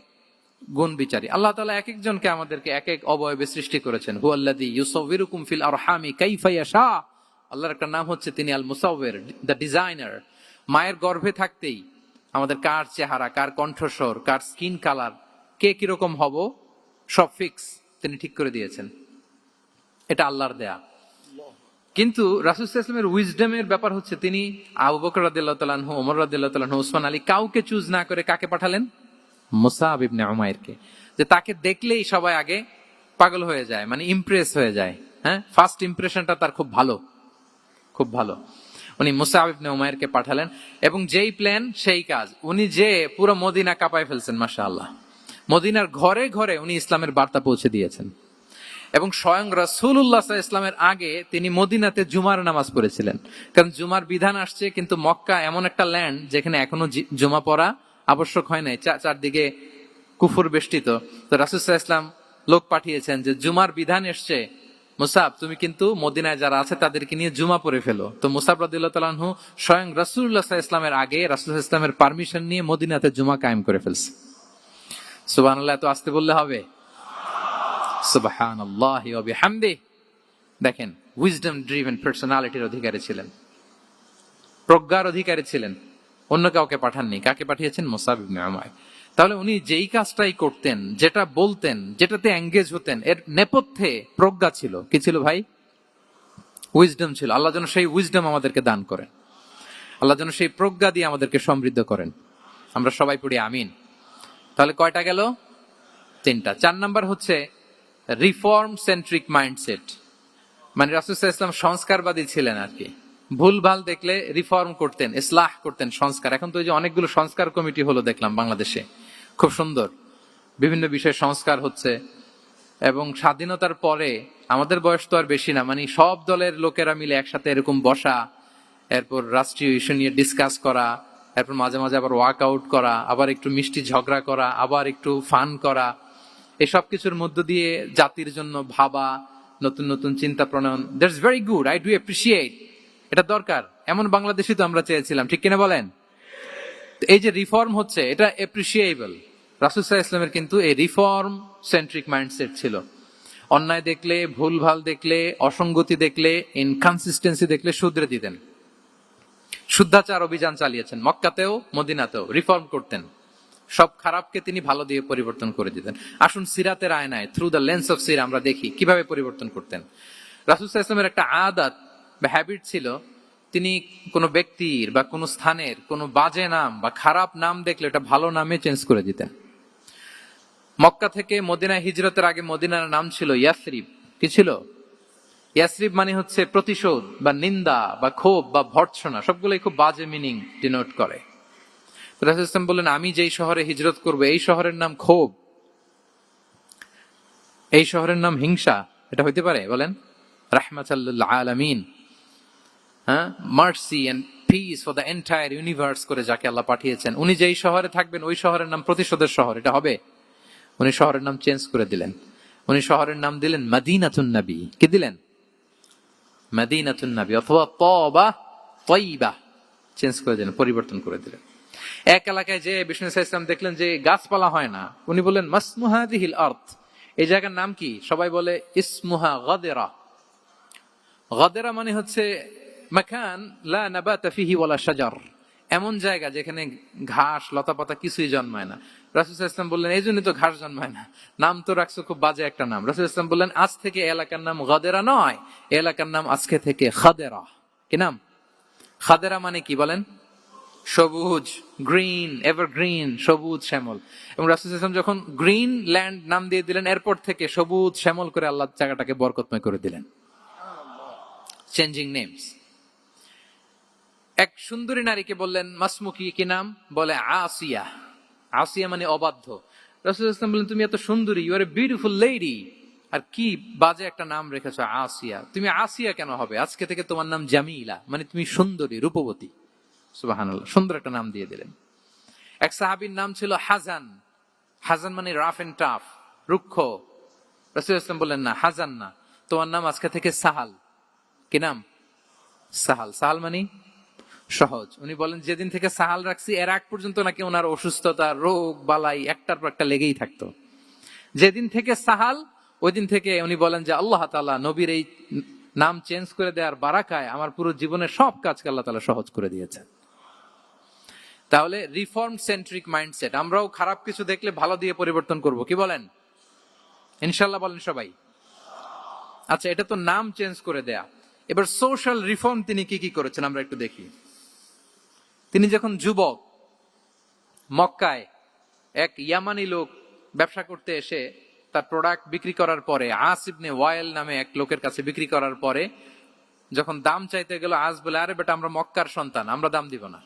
গুণ বিচারী। আল্লাহ তাআলা এক একজনকে আমাদেরকে এক এক অবয়বে সৃষ্টি করেছেন। হুয়াল্লাযী ইউসাউবিরুকুম ফিল আরহামি কাইফা ইয়াশা। আল্লাহর একটা নাম হচ্ছে তিনি আল মুসাউবির, দ্য ডিজাইনার। মায়ের গর্ভে থাকতেই আমাদের কার চেহারা, কার কণ্ঠস্বর, কার স্কিন কালার, কে কিরকম হব, সব ফিক্স তিনি ঠিক করে দিয়েছেন। এটা আল্লাহর দেয়া। কিন্তু রাসূল সাল্লাল্লাহু আলাইহি ওয়াসাল্লামের উইজডমের ব্যাপার হচ্ছে তিনি আবু বকর রাদিয়াল্লাহু তাআলা আনহু, ওমর রাদিয়াল্লাহু তাআলা আনহু, ওসমান আলী, কাউকে চুজ না করে কাকে পাঠালেন? মুসআব ইবনে উমাইরকে। যে তাকে দেখলেই সবাই আগে পাগল হয়ে যায়, মানে ইমপ্রেস হয়ে যায়। হ্যাঁ, ফার্স্ট ইমপ্রেশনটা তার খুব ভালো, খুব ভালো। উনি মুসআব ইবনে উমাইরকে পাঠালেন, এবং যেই প্ল্যান সেই কাজ। উনি যে পুরো মদিনা কাঁপায় ফেলছেন, মাশাআল্লাহ। মদিনার ঘরে ঘরে উনি ইসলামের বার্তা পৌঁছে দিয়েছেন, এবং স্বয়ং রাসূলুল্লাহ সাল্লাল্লাহু আলাইহি ওয়াসাল্লামের আগে তিনি মদিনাতে জুমার নামাজ পড়েছিলেন। কারণ জুমার বিধান আসছে, কিন্তু মক্কা এমন একটা ল্যান্ড যেখানে এখনো জুমা পড়া আবশ্যক হয় নাই, চারদিকে কুফর বেষ্টিত। তো রাসূল সাল্লাল্লাহু আলাইহি ওয়াসাল্লাম লোক পাঠিয়েছেন যে জুমার বিধান এসছে, মুসাব তুমি কিন্তু মদিনায় যারা আছে তাদেরকে নিয়ে জুমা পড়ে ফেলো। তো মুসাব রাদিয়াল্লাহু তাআলা আনহু স্বয়ং রাসূলুল্লাহ সাল্লাল্লাহু আলাইহি ওয়াসাল্লামের আগে রাসূল সাল্লাল্লাহু আলাইহি ওয়াসাল্লামের পারমিশন নিয়ে মদিনাতে জুমা কায়েম করে ফেলছে। সুবহানাল্লাহ। এত আস্তে বললে হবে? সুবহানাল্লাহি ওয়া বিহামদিহি। দেখেন, উইজডম ড্রিভেন পার্সোনালিটির অধিকারী ছিলেন, প্রজ্ঞার অধিকারী ছিলেন, অন্য কাউকে পাঠাননি। কাকে পাঠিয়েছেন? মুসআব ইবনে উমাইর। তাহলে উনি যেই কাজটাই করতেন, যেটা বলতেন, যেটাতে এঙ্গেজ হতেন, এর নেপথ্যে প্রজ্ঞা ছিল। কি ছিল ভাই? উইজডম ছিল। আল্লাহ যেন সেই উইজডম আমাদেরকে দান করেন, আল্লাহ যেন সেই প্রজ্ঞা দিয়ে আমাদেরকে সমৃদ্ধ করেন। আমরা সবাই পড়ি আমিন। তাহলে কয়টা গেল? 3টা। 4 নাম্বার হচ্ছে রিফর্ম সেন্ট্রিক মাইন্ডসেট। মানে রাসূল সাল্লাল্লাহু আলাইহি ওয়াসাল্লাম সংস্কারবাদী ছিলেন আর কি। ভুল ভাল দেখলে রিফর্ম করতেন, ইসলাহ করতেন, সংস্কার। এখন তো এই যে অনেকগুলো সংস্কার কমিটি হলো দেখলাম বাংলাদেশে, খুব সুন্দর, বিভিন্ন বিষয়ে সংস্কার হচ্ছে। এবং স্বাধীনতার পরে আমাদের বয়স তো আর বেশি না, মানে সব দলের লোকেরা মিলে একসাথে এরকম বসা, এরপর রাষ্ট্রীয় ইস্যু নিয়ে ডিসকাস করা, এরপর মাঝে মাঝে আবার ওয়াক আউট করা, আবার একটু মিষ্টি ঝগড়া করা, আবার একটু ফান করা, এসব কিছুর মধ্য দিয়ে জাতির জন্য ভাবা, নতুন নতুন চিন্তা প্রণয়ন। That's very good, I do appreciate. এটা দরকার। এমন বাংলাদেশই তো আমরা চেয়েছিলাম, ঠিক কিনা বলেন? এই যে রিফর্ম হচ্ছে, এটা অ্যাপ্রিসিয়েবল। রাসূল সাল্লাল্লাহু আলাইহি ওয়াসাল্লামের কিন্তু এই রিফর্ম সেন্ট্রিক মাইন্ডসেট ছিল। অন্যায় দেখলে, ভুলভাল দেখলে, অসঙ্গতি দেখলে, ইনকনসিস্টেন্সি দেখলে শুধরে দিতেন। শুদ্ধাচার অভিযান চালিয়েছেন মক্কাতেও মদিনাতেও, রিফর্ম করতেন। সব খারাপকে তিনি ভালো দিয়ে পরিবর্তন করে দিতেন। আসুন সিরাতের আয়নায়, থ্রু দ্য লেন্স অফ সিরা, আমরা দেখি কিভাবে পরিবর্তন করতেন। রাসূল সাল্লাল্লাহু আলাইহি ওয়াসাল্লামের একটা আদাত বা হ্যাবিট ছিল, তিনি কোনো ব্যক্তির বা কোনো স্থানের কোনো বাজে নাম বা খারাপ নাম দেখলে এটা ভালো নামে চেঞ্জ করে দিতেন। মক্কা থেকে মদিনায় হিজরতের আগে মদিনার নাম ছিল ইয়াসরিব। কি ছিল? ইয়াসরিব মানে হচ্ছে প্রতিশোধ বা নিন্দা বা ক্ষোভ বা ভর্ৎসনা, সবগুলোই খুব বাজে মিনিং ডিনোট করে। রাসূল ইসলাম বললেন, আমি যেই শহরে হিজরত করব এই শহরের নাম ক্ষোভ, এই শহরের নাম হিংসা, এটা হইতে পারে? বলেন। রাহমাতাল লিল আলামিন, mercy and peace for the entire universe করে যাকে আল্লাহ পাঠিয়েছেন, উনি যেই শহরে থাকবেন ওই শহরের নাম প্রতিশোধের শহর, এটা হবে? উনি শহরের নাম চেঞ্জ করে দিলেন। উনি শহরের নাম দিলেন মদিনাতুন নবী। কি দিলেন? মদিনাতুন নবী, অথবা তওবা তয়্যিবা, চেঞ্জ করে দিলেন, পরিবর্তন করে দিলেন। এক এলাকায় যে বিষ্ণু ইসলাম দেখলেন যে গাছপালা হয় না, উনি বললেন মাসমু হাযিহিল আরদ, এই জায়গার নাম কি? সবাই বলে ইসমুহা গাদেরা। গাদেরা মানে হচ্ছে মাকান লা নাবাতা ফিহি ওয়ালা শাজার, এমন জায়গা যেখানে ঘাস লতাপাতা কিছুই জন্মায় না। রাসূল সাল্লাল্লাহু আলাইহি ওয়াসাল্লাম বললেন, এই জন্যই তো ঘাস জন্মায় না, নাম তো রাখছো খুব বাজে একটা নাম। রাসূল সাল্লাল্লাহু আলাইহি ওয়াসাল্লাম বললেন, আজ থেকে এলাকার নাম গাদেরা নয়, এলাকার নাম আজকে থেকে খাদেরা। কি নাম? খাদেরা মানে কি বলেন? সবুজ, গ্রিন, এভারগ্রিন, সবুজ শ্যামল। এবং রাসূল সাল্লাল্লাহু আলাইহি ওয়াসাল্লাম যখন গ্রিন ল্যান্ড নাম দিয়ে দিলেন, এরপর থেকে সবুজ শ্যামল করে আল্লাহ জায়গাটাকে বরকতময় করে দিলেন। Changing names. এক সুন্দরী নারীকে বললেন মাসমুকি, কি নাম? বলে আসিয়া। আসিয়া মানে অবাধ্য। রাসূল সাল্লাল্লাহু আলাইহি ওয়াসাল্লাম বললেন, তুমি এত সুন্দরী, you are a beautiful lady, আর কি বাজে একটা নাম রেখেছো আসিয়া। তুমি আসিয়া কেন হবে? আজকে থেকে তোমার নাম জামিলা, মানে তুমি সুন্দরী, রূপবতী। সুবহানাল্লাহ, সুন্দর একটা নাম দিয়ে দিলেন। এক সাহাবীর নাম ছিল হাজান। হাজান মানে রাফ এন্ড টাফ, রুক্ষ। রাসূল সাল্লাল্লাহু আলাইহি ওয়াসাল্লাম বললেন, না, হাজান না, তোমার নাম আজকে থেকে সাহাল। কি নাম? সাহাল। সাহাল মানে সহজ। উনি বলেন, যেদিন থেকে সাহাল রাখছি এর আগ পর্যন্ত নাকি ওনার অসুস্থতা, রোগ বালাই একটার পর একটা লেগেই থাকতো। যেদিন থেকে সাহাল, ওই দিন থেকে উনি বলেন যে আল্লাহ তাআলা নবীর এই নাম চেঞ্জ করে দেওয়ার বারাকায় আমার পুরো জীবনের সব কাজকে আল্লাহ তাআলা সহজ করে দিয়েছেন। তাহলে রিফর্ম সেন্ট্রিক মাইন্ডসেট। আমরাও খারাপ কিছু দেখলে ভালো দিয়ে পরিবর্তন করব, কি বলেন? ইনশাআল্লাহ বলেন সবাই। আচ্ছা, এটা তো নাম চেঞ্জ করে দেয়া। এবার সোশ্যাল রিফর্ম তিনি কি কি করেছেন আমরা একটু দেখি। তিনি যখন যুবক, মক্কায় এক ইয়ামানি লোক ব্যবসা করতে এসে তার প্রোডাক্ট বিক্রি করার পরে, আস ইবনে ওয়াইল নামে এক লোকের কাছে বিক্রি করার পরে যখন দাম চাইতে গেল, আস বলে, আরে বেটা, আমরা মক্কার সন্তান, আমরা দাম দিব না।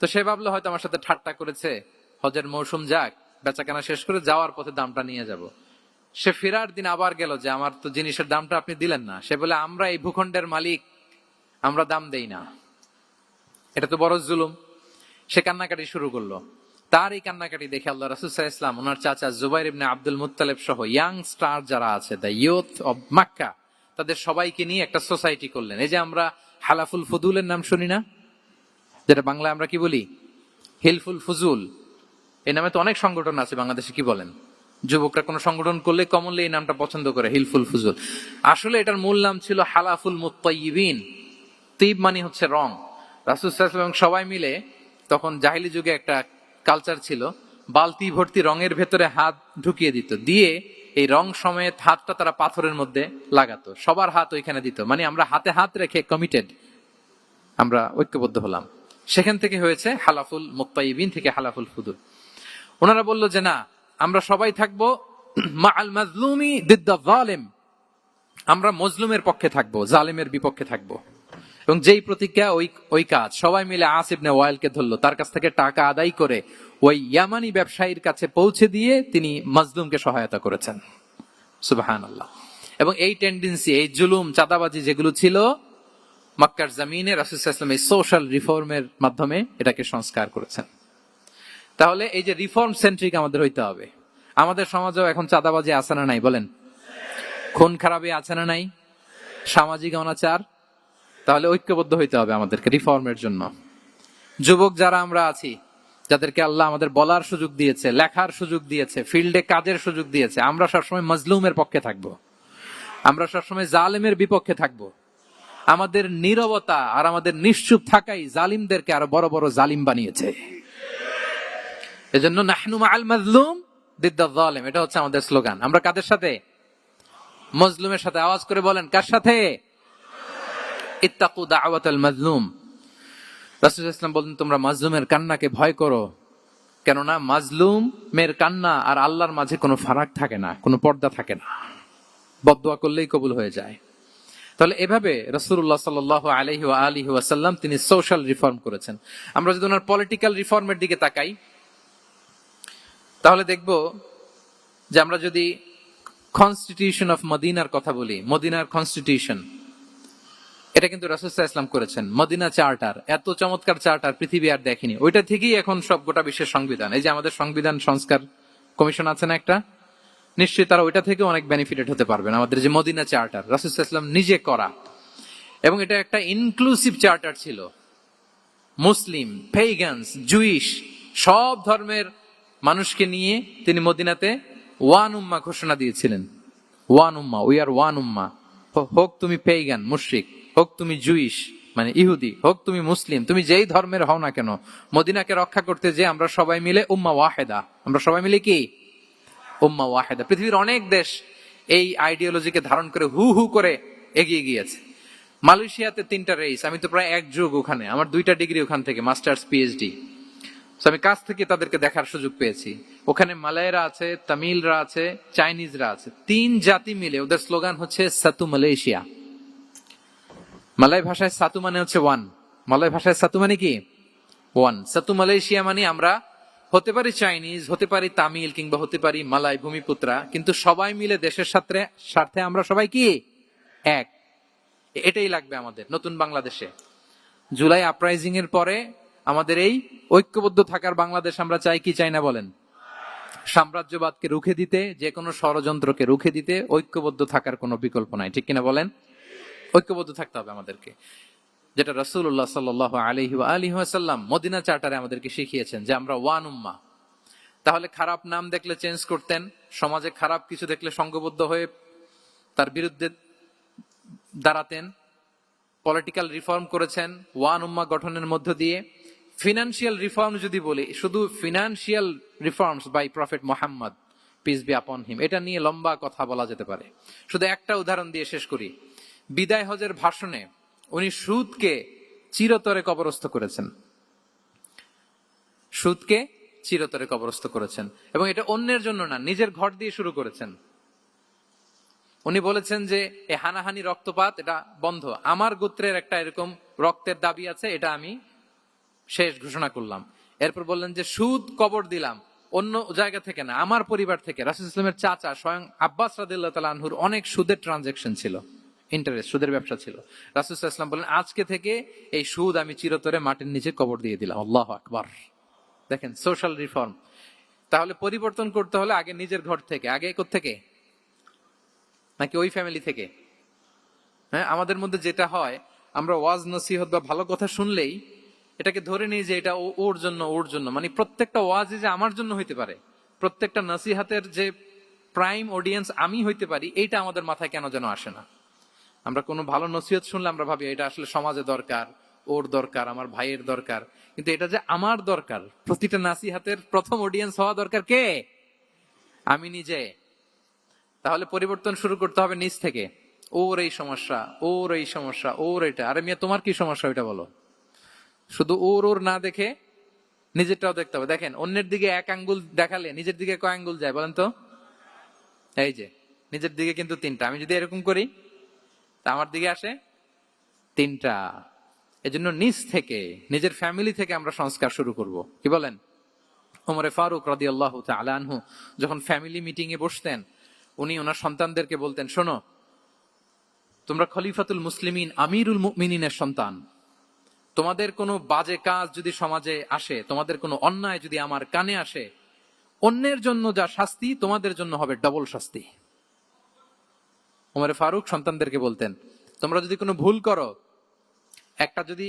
তো সে ভাবলো হয়তো আমার সাথে ঠাট্টা করেছে, হজের মৌসুম যাক, বেচাকেনা শেষ করে যাওয়ার পথে দামটা নিয়ে যাব। সে ফেরার দিন আবার গেল যে আমার তো জিনিসের দামটা আপনি দিলেন না। সে বলে, আমরা এই ভূখণ্ডের মালিক, আমরা দাম দেই না, এটা তো বড় জুলুম। সে কান্নাকাটি শুরু করলো। তার এই কান্নাকাটি দেখে আল্লাহ রাসূল সাল্লাল্লাহু আলাইহি ওয়াসাল্লাম, ওনার চাচা জুবাইর ইবনে আব্দুল মুত্তালিব সহ ইয়াং স্টার যারা আছে, দ্য ইয়ুথ অব মক্কা, তাদের সবাইকে নিয়ে একটা সোসাইটি করলেন। এই যে আমরা হালাফুল ফুদুলের নাম শুনি না, যেটা বাংলায় আমরা কি বলি? হিলফুল ফুজুল। এই নামে তো অনেক সংগঠন আছে বাংলাদেশে, কি বলেন? যুবকরা কোন সংগঠন করলে কমনলি এই নামটা পছন্দ করে, হিলফুল ফুজুল। আসলে এটার মূল নাম ছিল হালাফুল মুত্তাইয়িবিন। তিব মানে হচ্ছে রং। রাসূল সাল্লাল্লাহু আলাইহি ওয়াসাল্লাম সবাই মিলে, তখন জাহিলি যুগে একটা কালচার ছিল, বালতি ভর্তি রঙের ভেতরে হাত ঢুকিয়ে দিত, দিয়ে এই রং সমেত হাতটা তারা পাথরের মধ্যে লাগাতো, সবার হাত ওইখানে দিত, মানে আমরা হাতে হাত রেখে কমিটেড, আমরা ঐক্যবদ্ধ হলাম। সেখান থেকে হয়েছে হালাফুল মুত্তাইয়িবিন, থেকে হালাফুল ফুদুল। ওনারা বলল যে না, আমরা সবাই থাকবো মাআল মাজলুমি দিদ্দা যালিম, আমরা মজলুমের পক্ষে থাকবো, জালেমের বিপক্ষে থাকবো। এবং যেই প্রতিজ্ঞা ওই কাজ। সবাই মিলে আস ইবনে ওয়াইলকে ধরলো, তার কাছ থেকে টাকা আদায় করে ওই ইয়ামানি ব্যবসায়ীর কাছে পৌঁছে দিয়ে তিনি মাজলুমকে সহায়তা করেছেন। সুবহানাল্লাহ। এবং এই টেন্ডেন্সি, এই জুলুম, চাঁদাবাজি যেগুলো ছিল মক্কার জমিনে, রাসূল সাল্লাল্লাহু আলাইহি ওয়াসাল্লাম এই সোশ্যাল রিফর্মের মাধ্যমে এটাকে সংস্কার করেছেন। তাহলে এই যে রিফর্ম সেন্ট্রিক আমাদের হইতে হবে। আমাদের সমাজেও এখন চাঁদাবাজি আছে না নাই বলেন? খুন খারাপি আছে না নাই? সামাজিক অনাচার। তাহলে ঐক্যবদ্ধ হইতে হবে আমাদেরকে রিফর্মের জন্য। যুবক যারা আমরা আছি, যাদেরকে আল্লাহ আমাদের বলার সুযোগ দিয়েছে, লেখার সুযোগ দিয়েছে, ফিল্ডে কাজের সুযোগ দিয়েছে, আমরা সবসময় মজলুমের পক্ষে থাকবো, আমরা সবসময় জালেমের বিপক্ষে থাকবো। আমাদের নীরবতা আর আমাদের নিশ্চুপ থাকাই জালিমদেরকে আরো বড় বড় জালিম বানিয়েছে। এজন্য নাহনু মাআল মাজলুম দিদ্দা যালিম, এটা হচ্ছে আমাদের স্লোগান। আমরা কাদের সাথে? মজলুমের সাথে। আওয়াজ করে বলেন, কার সাথে? ইত্তাকু দাওয়াতাল মাজলুম। রাসূল সাল্লাল্লাহু আলাইহি ওয়াসাল্লাম বলেন, তোমরা মাজলুমের কান্নাকে ভয় করো, কেননা মাজলুমের কান্না আর আল্লাহর মাঝে কোনো ফারাক থাকে না, কোনো পর্দা থাকে না, বদদোয়া করলেই কবুল হয়ে যায়। তাহলে এভাবে রাসূলুল্লাহ সাল্লাল্লাহু আলাইহি ওয়া আলিহি ওয়াসাল্লাম তিনি সোশ্যাল রিফর্ম করেছেন। আমরা যদি ওনার পলিটিক্যাল রিফর্মের দিকে তাকাই, তাহলে দেখব যে আমরা যদি কনস্টিটিউশন অফ মদিনার কথা বলি, মদিনার কনস্টিটিউশন, এটা কিন্তু রাসূল সাল্লাল্লাহু আলাইহি ওয়াসাল্লাম করেছেন। মদিনা চার্টার, এত চমৎকার চার্টার পৃথিবী আর দেখেনি। ওইটা থেকেই এখন সব গোটা বিশ্বের সংবিধান। এই যে আমাদের সংবিধান সংস্কার কমিশন আছে না একটা, নিশ্চয়ই তারা ওইটা থেকে অনেক বেনিফিটেড হতে পারবেন। আমাদের যে মদিনা চার্টার রাসূল সাল্লাল্লাহু আলাইহি ওয়াসাল্লাম নিজে করা, এবং এটা একটা ইনক্লুসিভ চার্টার ছিল। মুসলিম, পেগানস, জুইশ সব ধর্মের মানুষকে নিয়ে তিনি মদিনাতে ওয়ান উম্মাহ ঘোষণা দিয়েছিলেন। ওয়ান উম্মাহ, উই আর ওয়ান উম্মাহ। হোক তুমি পেগান মুশরিক, হোক তুমি জুইশ মানে ইহুদি, হোক তুমি মুসলিম, তুমি যেই ধর্মের হও না কেন, মদিনাকে রক্ষা করতে যে আমরা সবাই মিলে উম্মাহ ওয়াহিদা, আমরা সবাই মিলে কি উম্মাহ ওয়াহিদা। পৃথিবীর অনেক দেশ এই আইডিওলজিকে ধারণ করে হু হু করে এগিয়ে গিয়েছে। মালয়েশিয়াতে 3টা রেস, আমি তো প্রায় এক যুগ ওখানে, আমার 2টা ডিগ্রি ওখান থেকে, মাস্টার্স পিএইচডি। আমি কাছ থেকে তাদেরকে দেখার সুযোগ পেয়েছি। ওখানে মালয়েরা আছে, তামিলরা আছে, চাইনিজরা আছে, 3 জাতি মিলে ওদের স্লোগান হচ্ছে সাতু মালয়েশিয়া। মালয় ভাষায় সাতু মানে হচ্ছে ওয়ান, মালয় ভাষায় সাতু মানে কি ওয়ান। সাতু মালয়েশিয়া মানে আমরা হতে পারি চাইনিজ, হতে পারি তামিল, কিংবা হতে পারি মালয় ভূমিপুত্রা, কিন্তু সবাই মিলে দেশের স্বার্থে আমরা সবাই কি এক। এটাই লাগবে আমাদের নতুন বাংলাদেশে। জুলাই আপরাইজিং এর পরে আমাদের এই ঐক্যবদ্ধ থাকার বাংলাদেশ আমরা চাই কি চাই না বলেন? সাম্রাজ্যবাদকে রুখে দিতে, যে কোনো ষড়যন্ত্রকে রুখে দিতে ঐক্যবদ্ধ থাকার কোনো বিকল্প নাই, ঠিক কিনা বলেন? ঐক্যবদ্ধ থাকতে হবে আমাদেরকে, যেটা রাসূলুল্লাহ সাল্লাল্লাহু আলাইহি ওয়া আলিহি ওয়াসাল্লাম মদিনা চার্টারে আমাদেরকে শিখিয়েছেন যে আমরা ওয়ান উম্মাহ। তাহলে খারাপ নাম দেখলে চেঞ্জ করতেন, সমাজে খারাপ কিছু দেখলে সংঘবদ্ধ হয়ে তার বিরুদ্ধে দাঁড়াতেন। পলিটিক্যাল রিফর্ম করেছেন ওয়ান উম্মাহ গঠনের মধ্য দিয়ে। ফিনান্সিয়াল রিফর্ম যদি বলি, শুধু financial reforms by prophet Muhammad peace be upon him, এটা নিয়ে লম্বা কথা বলা যেতে পারে। শুধু একটা উদাহরণ দিয়ে শেষ করি। বিদায় হজের ভাষণে উনি সুদকে চিরতরে কবরস্থ করেছেন, সুদকে চিরতরে কবরস্থ করেছেন, এবং এটা অন্যের জন্য না, নিজের ঘর দিয়ে শুরু করেছেন। উনি বলেছেন যে এই হানাহানি রক্তপাত এটা বন্ধ, আমার গোত্রের একটা এরকম রক্তের দাবি আছে, এটা আমি শেষ ঘোষণা করলাম। এরপর বললেন যে সুদ কবর দিলাম, অন্য জায়গা থেকে না, আমার পরিবার থেকে। রাসূল সাল্লাল্লাহু আলাইহি ওয়াসাল্লামের চাচা স্বয়ং আব্বাস রাদিয়াল্লাহু তাআলা আনহুর অনেক সুদের ট্রানজাকশন ছিল, ইন্টারেস্ট, সুদের ব্যবসা ছিল। রাসূল সাল্লাল্লাহু আলাইহি ওয়াসাল্লাম বলেন আজকে থেকে এই সুদ আমি চিরতরে মাটির নিচে কবর দিয়ে দিলাম। আল্লাহু আকবার। দেখেন সোশ্যাল রিফর্ম। তাহলে পরিবর্তন করতে হলে আগে নিজের ঘর থেকে, আগে কোত্থেকে? নাকি ওই ফ্যামিলি থেকে? হ্যাঁ, আমাদের মধ্যে যেটা হয়, আমরা ওয়াজ নসিহত বা ভালো কথা শুনলেই এটাকে ধরে নিই যে এটা ওর জন্য, ওর জন্য, মানে প্রত্যেকটা ওয়াজই যে আমার জন্য হইতে পারে, প্রত্যেকটা নসিহাতের যে প্রাইম অডিয়েন্স আমি হইতে পারি, এইটা আমাদের মাথায় কেন যেন আসে না। আমরা কোনো ভালো নসিহত শুনলে আমরা ভাবি এটা আসলে সমাজে দরকার, ওর দরকার, আমার ভাইয়ের দরকার, কিন্তু এটা যে আমার দরকার, প্রতিটা নাসিহাতের প্রথম অডিয়েন্স হওয়া দরকার কে? আমি নিজে। তাহলে পরিবর্তন শুরু করতে হবে নিজ থেকে। ওর এই সমস্যা, ওর এই সমস্যা, ওর এটা, আরে মিয়া তোমার কি সমস্যা ওইটা বলো। শুধু ওর ওর না দেখে নিজেরটাও দেখতে হবে। দেখেন অন্যের দিকে 1 আঙ্গুল দেখালে নিজের দিকে কয় আঙ্গুল যায় বলেন তো? এই যে নিজের দিকে কিন্তু 3টা। আমি যদি এরকম করি তা আমার দিকে আসে 3টা। এজন্য নিজ থেকে, নিজের ফ্যামিলি থেকে আমরা সংস্কার শুরু করব। কি বলেন? ওমরে ফারুক রাদিয়াল্লাহু তাআলা আনহু যখন ফ্যামিলি মিটিং এ বসতেন, উনি ওনার সন্তানদেরকে বলতেন, শোনো, তোমরা খলিফাতুল মুসলিমিন, আমিরুল মুমিনিনের সন্তান, তোমাদের কোনো বাজে কাজ যদি সমাজে আসে, তোমাদের কোনো অন্যায় যদি আমার কানে আসে, অন্যের জন্য যা শাস্তি তোমাদের জন্য হবে ডবল শাস্তি। ওমরে ফারুক সন্তানদেরকে বলতেন, তোমরা যদি কোনো ভুল করো, একটা যদি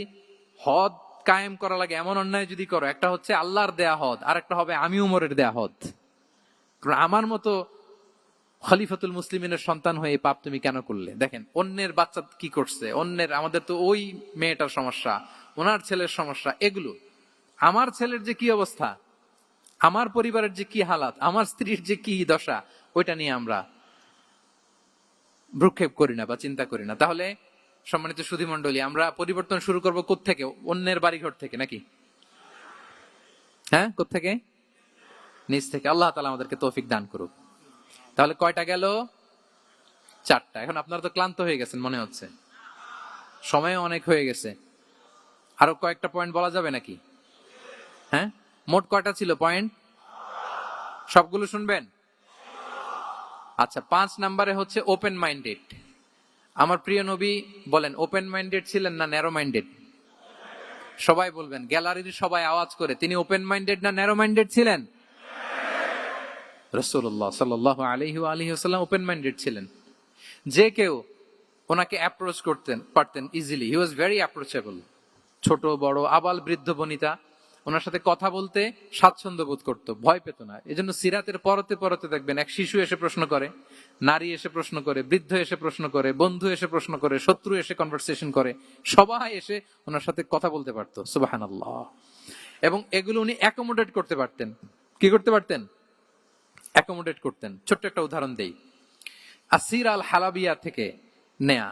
হদ কায়েম করা লাগে এমন অন্যায় যদি করো, একটা হচ্ছে আল্লাহর দেয়া হদ, আর একটা হবে আমি উমরের দেয়া হদ। আমার মতো খলিফাতুল মুসলিমিনের সন্তান হয়ে পাপ তুমি কেন করলে? দেখেন অন্যের বাচ্চা কি করছে, অন্যের, আমাদের তো ওই মেয়েটার সমস্যা, ওনার ছেলের সমস্যা, এগুলো আমার ছেলের যে কি অবস্থা, আমার পরিবারের যে কি হালাত, আমার স্ত্রীর যে কি দশা, ওইটা নিয়ে আমরা ভ্রুক্ষেপ করি না বা চিন্তা করি না। তাহলে সম্মানিত সুধী মণ্ডলী, আমরা পরিবর্তন শুরু করব কোত্থেকে? অন্যের বাড়িঘর থেকে নাকি? হ্যাঁ, কোত্থেকে? নিজ থেকে। আল্লাহ তাআলা আমাদেরকে তৌফিক দান করুক। তাহলে কয়টা গেল? 4টা। এখন আপনারা তো ক্লান্ত হয়ে গেছেন মনে হচ্ছে, সময় অনেক হয়ে গেছে। আরো কয়েকটা পয়েন্ট বলা যাবে নাকি? হ্যাঁ, মোট কয়টা ছিল পয়েন্ট? সবগুলো শুনবেন? আচ্ছা, 5 নম্বরে হচ্ছে ওপেন মাইন্ডেড। আমার প্রিয় নবী বলেন ওপেন মাইন্ডেড ছিলেন না ন্যারো মাইন্ডেড? সবাই বলবেন, গ্যালারির সবাই আওয়াজ করে, তিনি ওপেন মাইন্ডেড না ন্যারো মাইন্ডেড ছিলেন? রাসূলুল্লাহ সাল্লাল্লাহু আলাইহি ওয়া আলিহি ওয়াসাল্লাম ওপেন মাইন্ডেড ছিলেন। যে কেউ ওনাকে অ্যাপ্রোচ করতেন পারতেন easily, he was very approachable. ছোট বড় আবাল বৃদ্ধ বনিতা ওনার সাথে কথা বলতে স্বাচ্ছন্দ্য বোধ করতো, ভয় পেত না। এজন্য সিরাতের পরতে পরতে দেখবেন এক শিশু এসে প্রশ্ন করে, নারী এসে প্রশ্ন করে, বৃদ্ধ এসে প্রশ্ন করে, বন্ধু এসে প্রশ্ন করে, শত্রু এসে কনভারসেশন করে, সবাই এসে ওনার সাথে কথা বলতে পারতো। সুবহানাল্লাহ। এবং এগুলো উনি অ্যাকোমোডেট করতে পারতেন। কি করতে পারতেন? অ্যাকোমোডেট করতেন। ছোট্ট একটা উদাহরণ দেই, আসির আল হালাবিয়া থেকে নেয়া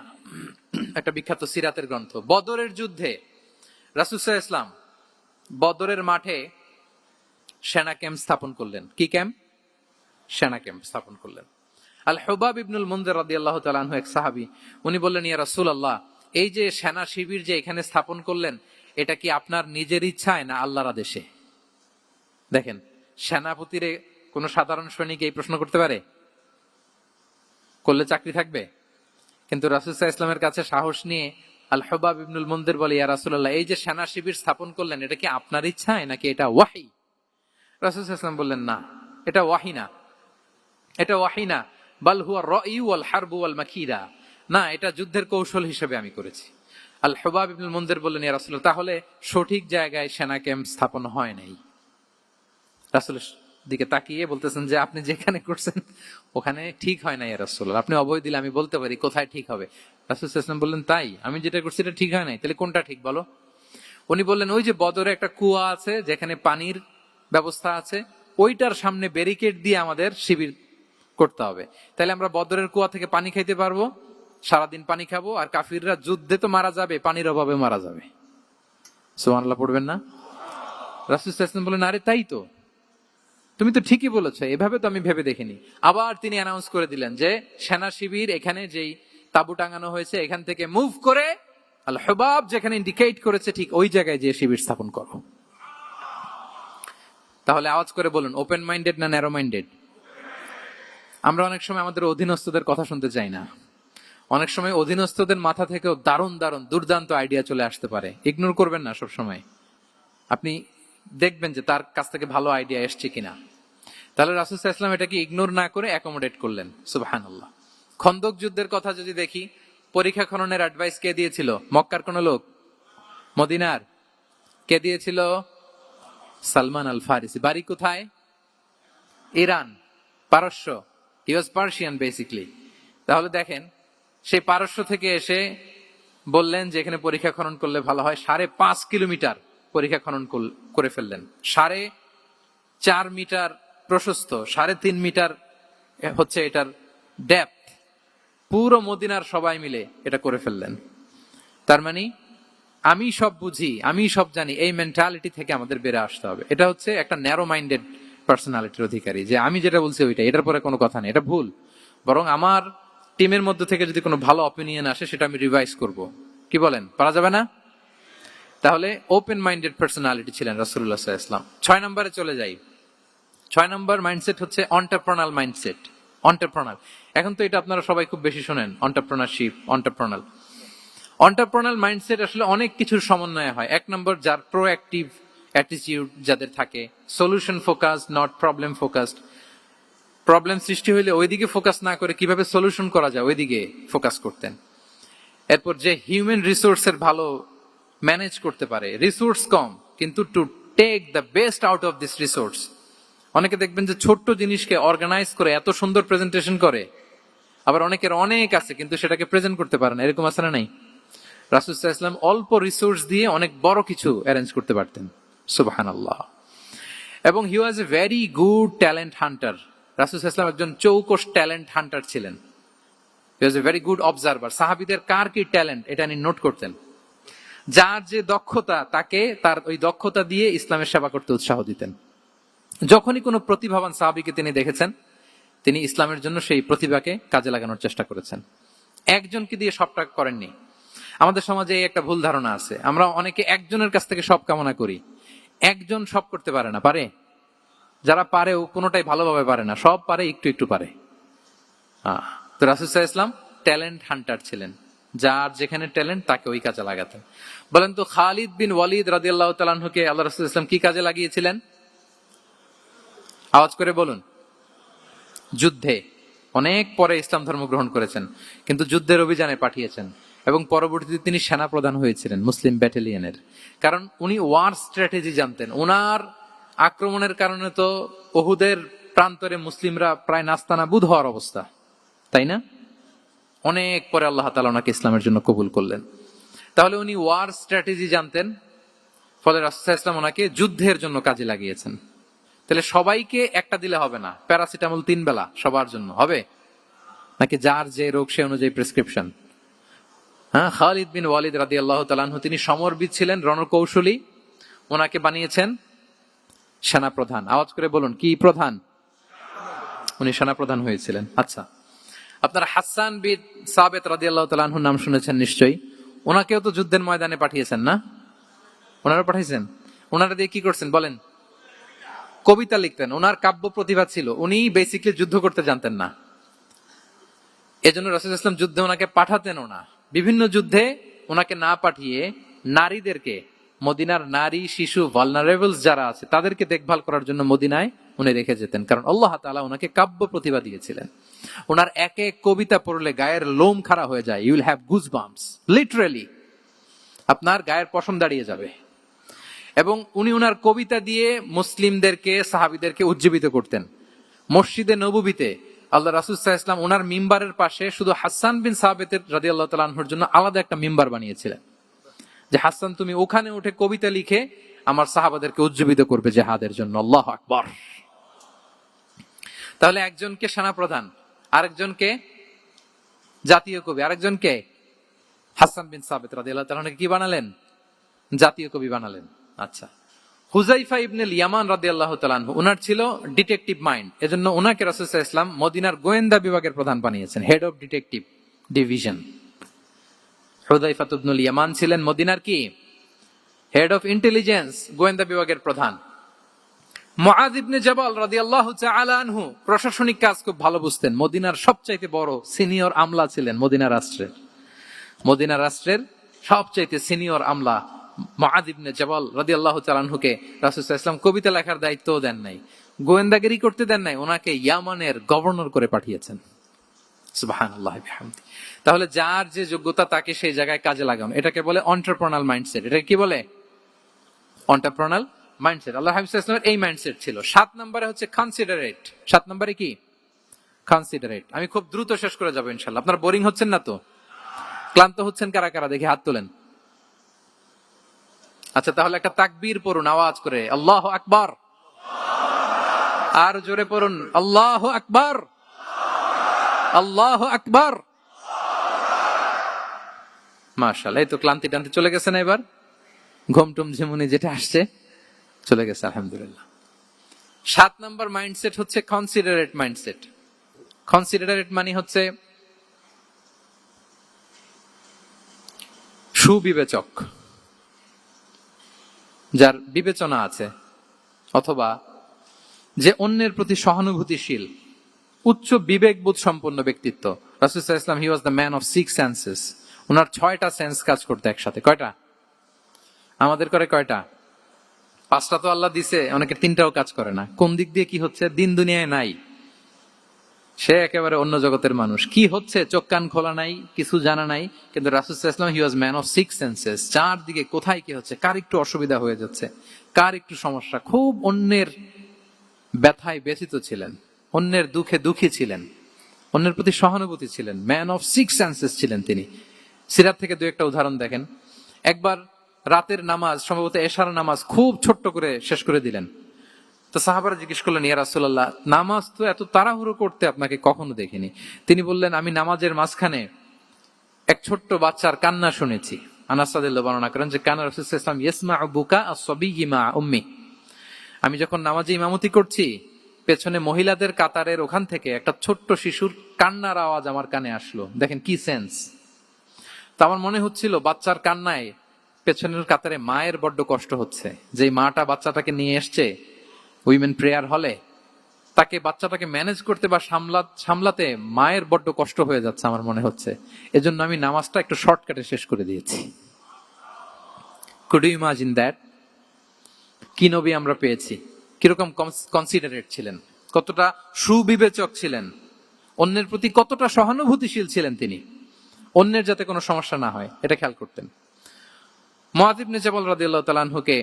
একটা বিখ্যাত সিরাতের গ্রন্থ। বদরের যুদ্ধে রাসূল সাল্লাল্লাহু আলাইহি ওয়াসাল্লাম বদরের মাঠে সেনা ক্যাম্প স্থাপন করলেন। কি ক্যাম্প? সেনা ক্যাম্প স্থাপন করলেন। আল হুবাব ইবনুল মুনজির রাদিয়াল্লাহু তাআলা আনহু এক সাহাবী, উনি বললেন, ইয়া রাসূলুল্লাহ, এই যে সেনা শিবির যে এখানে স্থাপন করলেন, এটা কি আপনার নিজের ইচ্ছায় না আল্লাহর আদেশে? দেখেন, সেনাপতিরে কোন সাধারণ সৈনিক এই প্রশ্ন করতে পারে? করলে চাকরি থাকবে? কিন্তু রাসূল সাল্লাল্লাহু আলাইহি ওয়াসাল্লামের কাছে সাহস নিয়ে আল হুবাব ইবনুল মুনজির বলে, ইয়া রাসূলুল্লাহ, এই যে সেনা শিবির স্থাপন করলেন, এটা কি আপনার ইচ্ছায় নাকি এটা ওয়াহী? রাসূল সাল্লাল্লাহু আলাইহি ওয়াসাল্লাম বললেন, না, এটা ওয়াহী না, এটা ওয়াহী না, বাল হুয়া রায়ু ওয়াল হারবু ওয়াল মাকিরা, না, এটা যুদ্ধের কৌশল হিসেবে আমি করেছি। আল হুবাব ইবনুল মুনজির বললেন, ইয়া রাসূলুল্লাহ, তাহলে সঠিক জায়গায় সেনা ক্যাম্প স্থাপন হয় নাই। রাসূলের দিকে তাকিয়ে বলতেছেন যে আপনি যেখানে করছেন ওখানে ঠিক হয় না ইয়া রাসূলুল্লাহ, আপনি অভয় দিলে আমি বলতে পারি কোথায় ঠিক হবে। রাসূল সাল্লাল্লাহু আলাইহি ওয়াসাল্লাম বললেন, তাই? আমি যেটা করছি এটা ঠিক হয় নাই, তাহলে কোনটা ঠিক বলো? উনি বললেন, ওই যে বদরে একটা কুয়া আছে যেখানে পানির ব্যবস্থা আছে, ওইটার সামনে ব্যারিকেড দিয়ে আমাদের শিবির করতে হবে। তাহলে আমরা বদরের কুয়া থেকে পানি খাইতে পারবো, সারাদিন পানি খাবো, আর কাফিররা যুদ্ধে তো মারা যাবে, পানির অভাবে মারা যাবে। সুবহানাল্লাহ পড়বেন না? রাসূল সাল্লাল্লাহু আলাইহি ওয়াসাল্লাম বললেন, আরে তাই তো, তুমি তো ঠিকই বলেছো, এভাবে তো আমি ভেবে দেখিনি। আবার তিনি অ্যানাউন্স করে দিলেন যে সেনা শিবির এখানে যেই তাবু টাঙানো হয়েছে এখান থেকে মুভ করে আল হুবাব যেখানে ইন্ডিকেট করেছে ঠিক ওই জায়গায় যে শিবির স্থাপন করো। তাহলে আওয়াজ করে বলুন, ওপেন মাইন্ডেড না ন্যারো মাইন্ডেড? আমরা অনেক সময় আমাদের অধীনস্থদের কথা শুনতে চাই না। অনেক সময় অধীনস্থদের মাথা থেকেও দারুণ দারুণ দুর্দান্ত আইডিয়া চলে আসতে পারে। ইগনোর করবেন না সব সময়, আপনি দেখবেন যে তার কাছ থেকে ভালো আইডিয়া এসছে কিনা। তাহলে রাসূল সাল্লাল্লাহু আলাইহি ওয়াসাল্লাম এটাকে ইগনোর না করে অ্যাকোমোডেট করলেন। সুবহানাল্লাহ। খন্দক যুদ্ধের কথা যদি দেখি, পরীক্ষা খননের অ্যাডভাইস কে দিয়েছিল? মক্কার কোন লোক? মদিনার? কে দিয়েছিল? সালমান আল ফারিসি। বাড়ি কোথায়? ইরান, পারস্য। হি ওয়াজ পার্সিয়ান বেসিক্যালি। তাহলে দেখেন, সেই পারস্য থেকে এসে বললেন যে এখানে পরীক্ষা খনন করলে ভালো হয়। 5.5 কিলোমিটার পরীক্ষা খনন করে ফেললেন। 4.5 মিটার প্রশস্ত, 3.5 মিটার হচ্ছে এটার ডেপথ। পুরো মদিনার সবাই মিলে এটা করে ফেললেন। তার মানে আমি সব বুঝি, আমি সব জানি, এই মেন্টালিটি থেকে আমাদের বেড়ে আসতে হবে। এটা হচ্ছে একটা ন্যারো মাইন্ডেড পার্সোনালিটির অধিকারী, যে আমি যেটা বলছি ওইটা, এটার পরে কোনো কথা নেই, এটা ভুল। বরং আমার টিমের মধ্যে থেকে যদি কোনো ভালো অপিনিয়ন আসে সেটা আমি রিভাইজ করব। কি বলেন, পারা যাবে না? তাহলে ওপেন মাইন্ডেড পার্সোনালিটি ছিলেন রাসূলুল্লাহ সাল্লাল্লাহু আলাইহি ওয়াসাল্লাম। 6 নম্বরে চলে যাই। 6 নম্বর মাইন্ডসেট হচ্ছে এন্টারপ্রেনাল মাইন্ডসেট। এন্টারপ্রেনাল, এখন তো এটা আপনারা সবাই খুব বেশি শোনেন, এন্টারপ্রেনারশিপ, এন্টারপ্রেনাল। এন্টারপ্রেনাল মাইন্ডসেট আসলে অনেক কিছুর সমন্বয় হয়। 1 নম্বর, যার প্রোঅ্যাক্টিভ অ্যাটিটিউড যাদের থাকে, solution focused, not problem focused. Problem সৃষ্টি হইলে ওইদিকে ফোকাস না করে কিভাবে সলিউশন করা যায় ওইদিকে ফোকাস করতেন। এরপর যে হিউম্যান রিসোর্সের ভালো ম্যানেজ করতে পারে, রিসোর্স কম কিন্তু to take the best out of this resource. অনেকে দেখবেন যে ছোট্ট জিনিসকে অর্গানাইজ করে এত সুন্দর প্রেজেন্টেশন করে, আবার অনেকের অনেক আছে কিন্তু সেটাকে প্রেজেন্ট করতে পারে না, এরকম আছে না নাই? রাসূল সাল্লাল্লাহু আলাইহি ওয়াসাল্লাম অল্প রিসোর্স দিয়ে অনেক বড় কিছু অ্যারেঞ্জ করতে পারতেন। সুবহানাল্লাহ। এবং he was a very good talent hunter. রাসূল সাল্লাল্লাহু আলাইহি ওয়াসাল্লাম একজন চৌকস ট্যালেন্ট হান্টার ছিলেন। He was a very good observer. সাহাবীদের কার কি ট্যালেন্ট এটা তিনি নোট করতেন। যার যে দক্ষতা তাকে তার ওই দক্ষতা দিয়ে ইসলামের সেবা করতে উৎসাহ দিতেন। যখনই কোনো প্রতিভাবান সাহাবীকে তিনি দেখেছেন, তিনি ইসলামের জন্য সেই প্রতিভাকে কাজে লাগানোর চেষ্টা করেছেন। একজনকে দিয়ে সবটা করেননি। আমাদের সমাজে এই একটা ভুল ধারণা আছে, আমরা অনেকে একজনের কাছ থেকে সব কামনা করি। একজন সব করতে পারে না, পারে? যারা পারেও কোনোটাই ভালোভাবে পারে না, সব পারে, একটু একটু পারে। তো রাসূল সাল্লাল্লাহু আলাইহি ওয়াসাল্লাম ট্যালেন্ট হান্টার ছিলেন, যার যেখানে ট্যালেন্ট তাকে ওই কাজে লাগাতেন। বলেন তো খালিদ বিন ওয়ালিদ রাদিয়াল্লাহু তাআলা আনহুকে আল্লাহ রাসূল সাল্লাল্লাহু আলাইহি ওয়াসাল্লাম কি কাজে লাগিয়েছিলেন? আওয়াজ করে বলুন। যুদ্ধে। অনেক পরে ইসলাম ধর্ম গ্রহণ করেছেন, কিন্তু যুদ্ধের অভিযানে পাঠিয়েছেন এবং পরবর্তীতে তিনি সেনা প্রধান হয়েছিলেন মুসলিম ব্যাটালিয়নের। কারণ উনি ওয়ার স্ট্র্যাটেজি জানতেন। ওনার আক্রমণের কারণে তো উহুদের প্রান্তরে মুসলিমরা প্রায় নাস্তানাবুদ হওয়ার অবস্থা, তাই না? অনেক পরে আল্লাহ তাআলা ওনাকে ইসলামের জন্য কবুল করলেন। তাহলে উনি ওয়ার স্ট্র্যাটেজি জানতেন, ফলে রাসূল সাল্লাল্লাহু আলাইহি ওয়াসাল্লাম ওনাকে যুদ্ধের জন্য কাজে লাগিয়েছেন। তাহলে সবাইকে একটা দিলে হবে না, প্যারাসিটামল 3 বেলা সবার জন্য হবে নাকি যার যে রোগ সে অনুযায়ী প্রেসক্রিপশন? খালিদ বিন ওয়ালিদ রাদিয়াল্লাহু তাআলা আনহু তিনি সমরবিদ ছিলেন, রণকৌশলী। ওনাকে বানিয়েছেন সেনা প্রধান। আওয়াজ করে বলুন, কি প্রধান? উনি সেনা প্রধান হয়েছিলেন। আচ্ছা, আপনারা হাসান বিন সাবিত রাদিয়াল্লাহু তাআলা আনহুর নাম শুনেছেন নিশ্চয়ই। ওনাকেও তো যুদ্ধের ময়দানে পাঠিয়েছেন না? ওনারা পাঠিয়েছেন। ওনারা দিয়ে কি করছেন বলেন? কবিতা লিখতেন। ওনার কাব্য প্রতিভা ছিল। উনি বেসিক্যালি যুদ্ধ করতে জানতেন না, এজন্য রাসূল সাল্লাল্লাহু আলাইহি ওয়াসাল্লাম যুদ্ধে ওনাকে পাঠাতেনও না। বিভিন্ন যুদ্ধে ওনাকে না পাঠিয়ে নারীদেরকে, মদিনার নারী শিশু ভালনারেবলস যারা আছে তাদেরকে দেখভাল করার জন্য মদিনায় উনি রেখে যেতেন। কারণ আল্লাহ তাআলা ওনাকে কাব্য প্রতিভা দিয়েছিলেন। ওনার এক এক কবিতা পড়লে গায়ের লোম খাড়া হয়ে যায়। You will have goosebumps, literally আপনার গায়ের পশম দাঁড়িয়ে যাবে। এবং উনি ওনার কবিতা দিয়ে মুসলিমদেরকে, সাহাবীদেরকে উজ্জীবিত করতেন। মসজিদে নববীতে আল্লাহ রাসূল সাল্লাল্লাহু আলাইহি ওয়াসাল্লাম ওনার মিম্বারের পাশে শুধু হাসান বিন সাবিত রাদিয়াল্লাহু তাআলা আনহুর জন্য আলাদা একটা মিম্বার বানিয়েছিলেন, যে হাসান তুমি ওখানে উঠে কবিতা লিখে আমার সাহাবাদেরকে উজ্জীবিত করবে জিহাদের জন্য। আল্লাহু আকবার। তাহলে একজনকে সেনাপ্রধান, আরেকজনকে জাতীয় কবি, আরেকজনকে হাসান বিন সাবিত রাদিয়াল্লাহু তাআলা আনহুকে কি বানালেন? জাতীয় কবি বানালেন। আচ্ছা, হুযাইফা ইবনে ইয়ামান রাদিয়াল্লাহু তাআলা আনহু, ওনার ছিল ডিটেকটিভ মাইন্ড, এজন্য ওনাকে রাসূল সাল্লাল্লাহু আলাইহি ওয়াসাল্লাম মদিনার গোয়েন্দা বিভাগের প্রধান বানিয়েছেন, head of detective division. Huzaifa ibnul Yaman ছিলেন মদিনার কি? হেড অফ ইন্টেলিজেন্স, গোয়েন্দা বিভাগের প্রধান। মুআয ইবনে জাবাল রাদিয়াল্লাহু তাআলা আনহু প্রশাসনিক কাজ খুব ভালো বুঝতেন। মদিনার সবচাইতে বড় সিনিয়র আমলা ছিলেন মদিনা রাষ্ট্রের। মদিনা রাষ্ট্রের সবচাইতে সিনিয়র আমলা মুআয ইবনে জাবাল রাদিয়াল্লাহু তাআলা আনহুকে রাসূল সাল্লাল্লাহু আলাইহি ওয়াসাল্লাম কবিতা লেখার দায়িত্বও দেন নাই, গোয়েন্দাগিরি করতে দেন নাই, ওনাকে ইয়ামানের গভর্নর করে পাঠিয়েছেন। সুবহানাল্লাহি ওয়া বিহামদিহি। তাহলে যার যে যোগ্যতা তাকে সেই জায়গায় কাজে লাগানো, এটাকে বলে এন্টারপ্রেনাল মাইন্ডসেট। এটা কি বলে? এন্টারপ্রেনাল মাইন্ডসেট। আল্লাহ হাবিব সাল্লাল্লাহু আলাইহি ওয়াসাল্লামের এই মাইন্ডসেট ছিল। 7 নম্বরে হচ্ছে কনসিডারেট। 7 নম্বরে কি? কনসিডারেট। আমি খুব দ্রুত শেষ করে যাব ইনশাআল্লাহ। আপনারা বোরিং হচ্ছেন না তো? ক্লান্ত হচ্ছেন কারা কারা দেখি হাত তোলেন। আচ্ছা, তাহলে একটা তাকবীর পড়ুন আওয়াজ করে, আল্লাহু আকবার। আর জোরে পড়ুন, আল্লাহু আকবার, আল্লাহু আকবার। মাশাআল্লাহ, এই তো ক্লান্তি টান্তি চলে গেছে না? এবার ঘুমটুম ঝিমুনি যেটা আসছে চলে গেছে আলহামদুলিল্লাহ। 7 নম্বর মাইন্ডসেট হচ্ছে কনসিডারেট মাইন্ডসেট। কনসিডারেট মানে হচ্ছে সুবিবেচক, যার বিবেচনা আছে, অথবা যে অন্যের প্রতি সহানুভূতিশীল, উচ্চ বিবেকবোধ সম্পন্ন ব্যক্তিত্ব। রাসূল সাল্লাল্লাহু আলাইহি ওয়াসাল্লাম he was the man of 6 senses. ওনার 6টা সেন্স কাজ করতে একসাথে। কয়টা? আমাদের করে কয়টা? 5টা তো আল্লাহ দিছে, অনেকের 3টাও কাজ করে না। কোন দিক দিয়ে কি হচ্ছে দিন দুনিয়ায় নাই, সে একেবারে অন্য জগতের মানুষ। কি হচ্ছে চোখ কান খোলা নাই, কিছু জানা নাই। কিন্তু রাসূল সাল্লাল্লাহু আলাইহি ওয়াসাল্লাম he was man of 6 senses. চারদিকে কোথায় কি হচ্ছে, কার একটু অসুবিধা হয়ে যাচ্ছে, কার একটু সমস্যা, খুব অন্যের ব্যথায় ব্যথিত ছিলেন, অন্যের দুঃখে দুঃখী ছিলেন, অন্যের প্রতি সহানুভূতি ছিলেন। ম্যান অফ 6 সেন্সেস ছিলেন তিনি। সিরাত থেকে 2-1টা উদাহরণ দেখেন। একবার রাতের নামাজ, সম্ভবত এশার নামাজ খুব ছোট্ট করে শেষ করে দিলেন। তো সাহাবারা জিজ্ঞেস করলেন, ইয়া রাসূলুল্লাহ, নামাজ তো এত তাড়াহুড়ো করতে আপনাকে কখনো দেখিনি। তিনি বললেন, আমি নামাজের মাঝখানে এক ছোট্ট বাচ্চার কান্না শুনেছি। আনাস রাদিয়াল্লাহু বর্ণনা করেন যে কানা রাসূলুল্লাহ সাল্লাল্লাহু আলাইহি ওয়াসাল্লাম ইয়াসমাউ বুকা আস-সাবিয়্যি মা উম্মি। আমি যখন নামাজে ইমামতি করছি, পেছনে মহিলাদের কাতারের ওখান থেকে একটা ছোট্ট শিশুর কান্নার আওয়াজ আমার কানে আসলো। দেখেন কি সেন্স। তো আমার মনে হচ্ছিল বাচ্চার কান্নায় পেছনের কাতারে মায়ের বড্ড কষ্ট হচ্ছে, যে মাটা বাচ্চাটাকে নিয়ে এসছে উইমেন প্রেয়ার হলে, তাকে বাচ্চাটাকে ম্যানেজ করতে বা সামলাতে মায়ের বড্ড কষ্ট হয়ে যাচ্ছে আমার মনে হচ্ছে। এজন্য আমি নামাজটা একটু শর্টকাটে শেষ করে দিয়েছি। Could you imagine that? কি নবী আমরা পেয়েছি, কিরকম কনসিডারেট ছিলেন, কতটা সুবিবেচক ছিলেন, অন্যের প্রতি কতটা সহানুভূতিশীল ছিলেন তিনি, অন্যের যাতে কোনো সমস্যা না হয় এটা খেয়াল করতেন। মুআয ইবনে জাবাল রাদিয়াল্লাহু তাআলা আনহুকে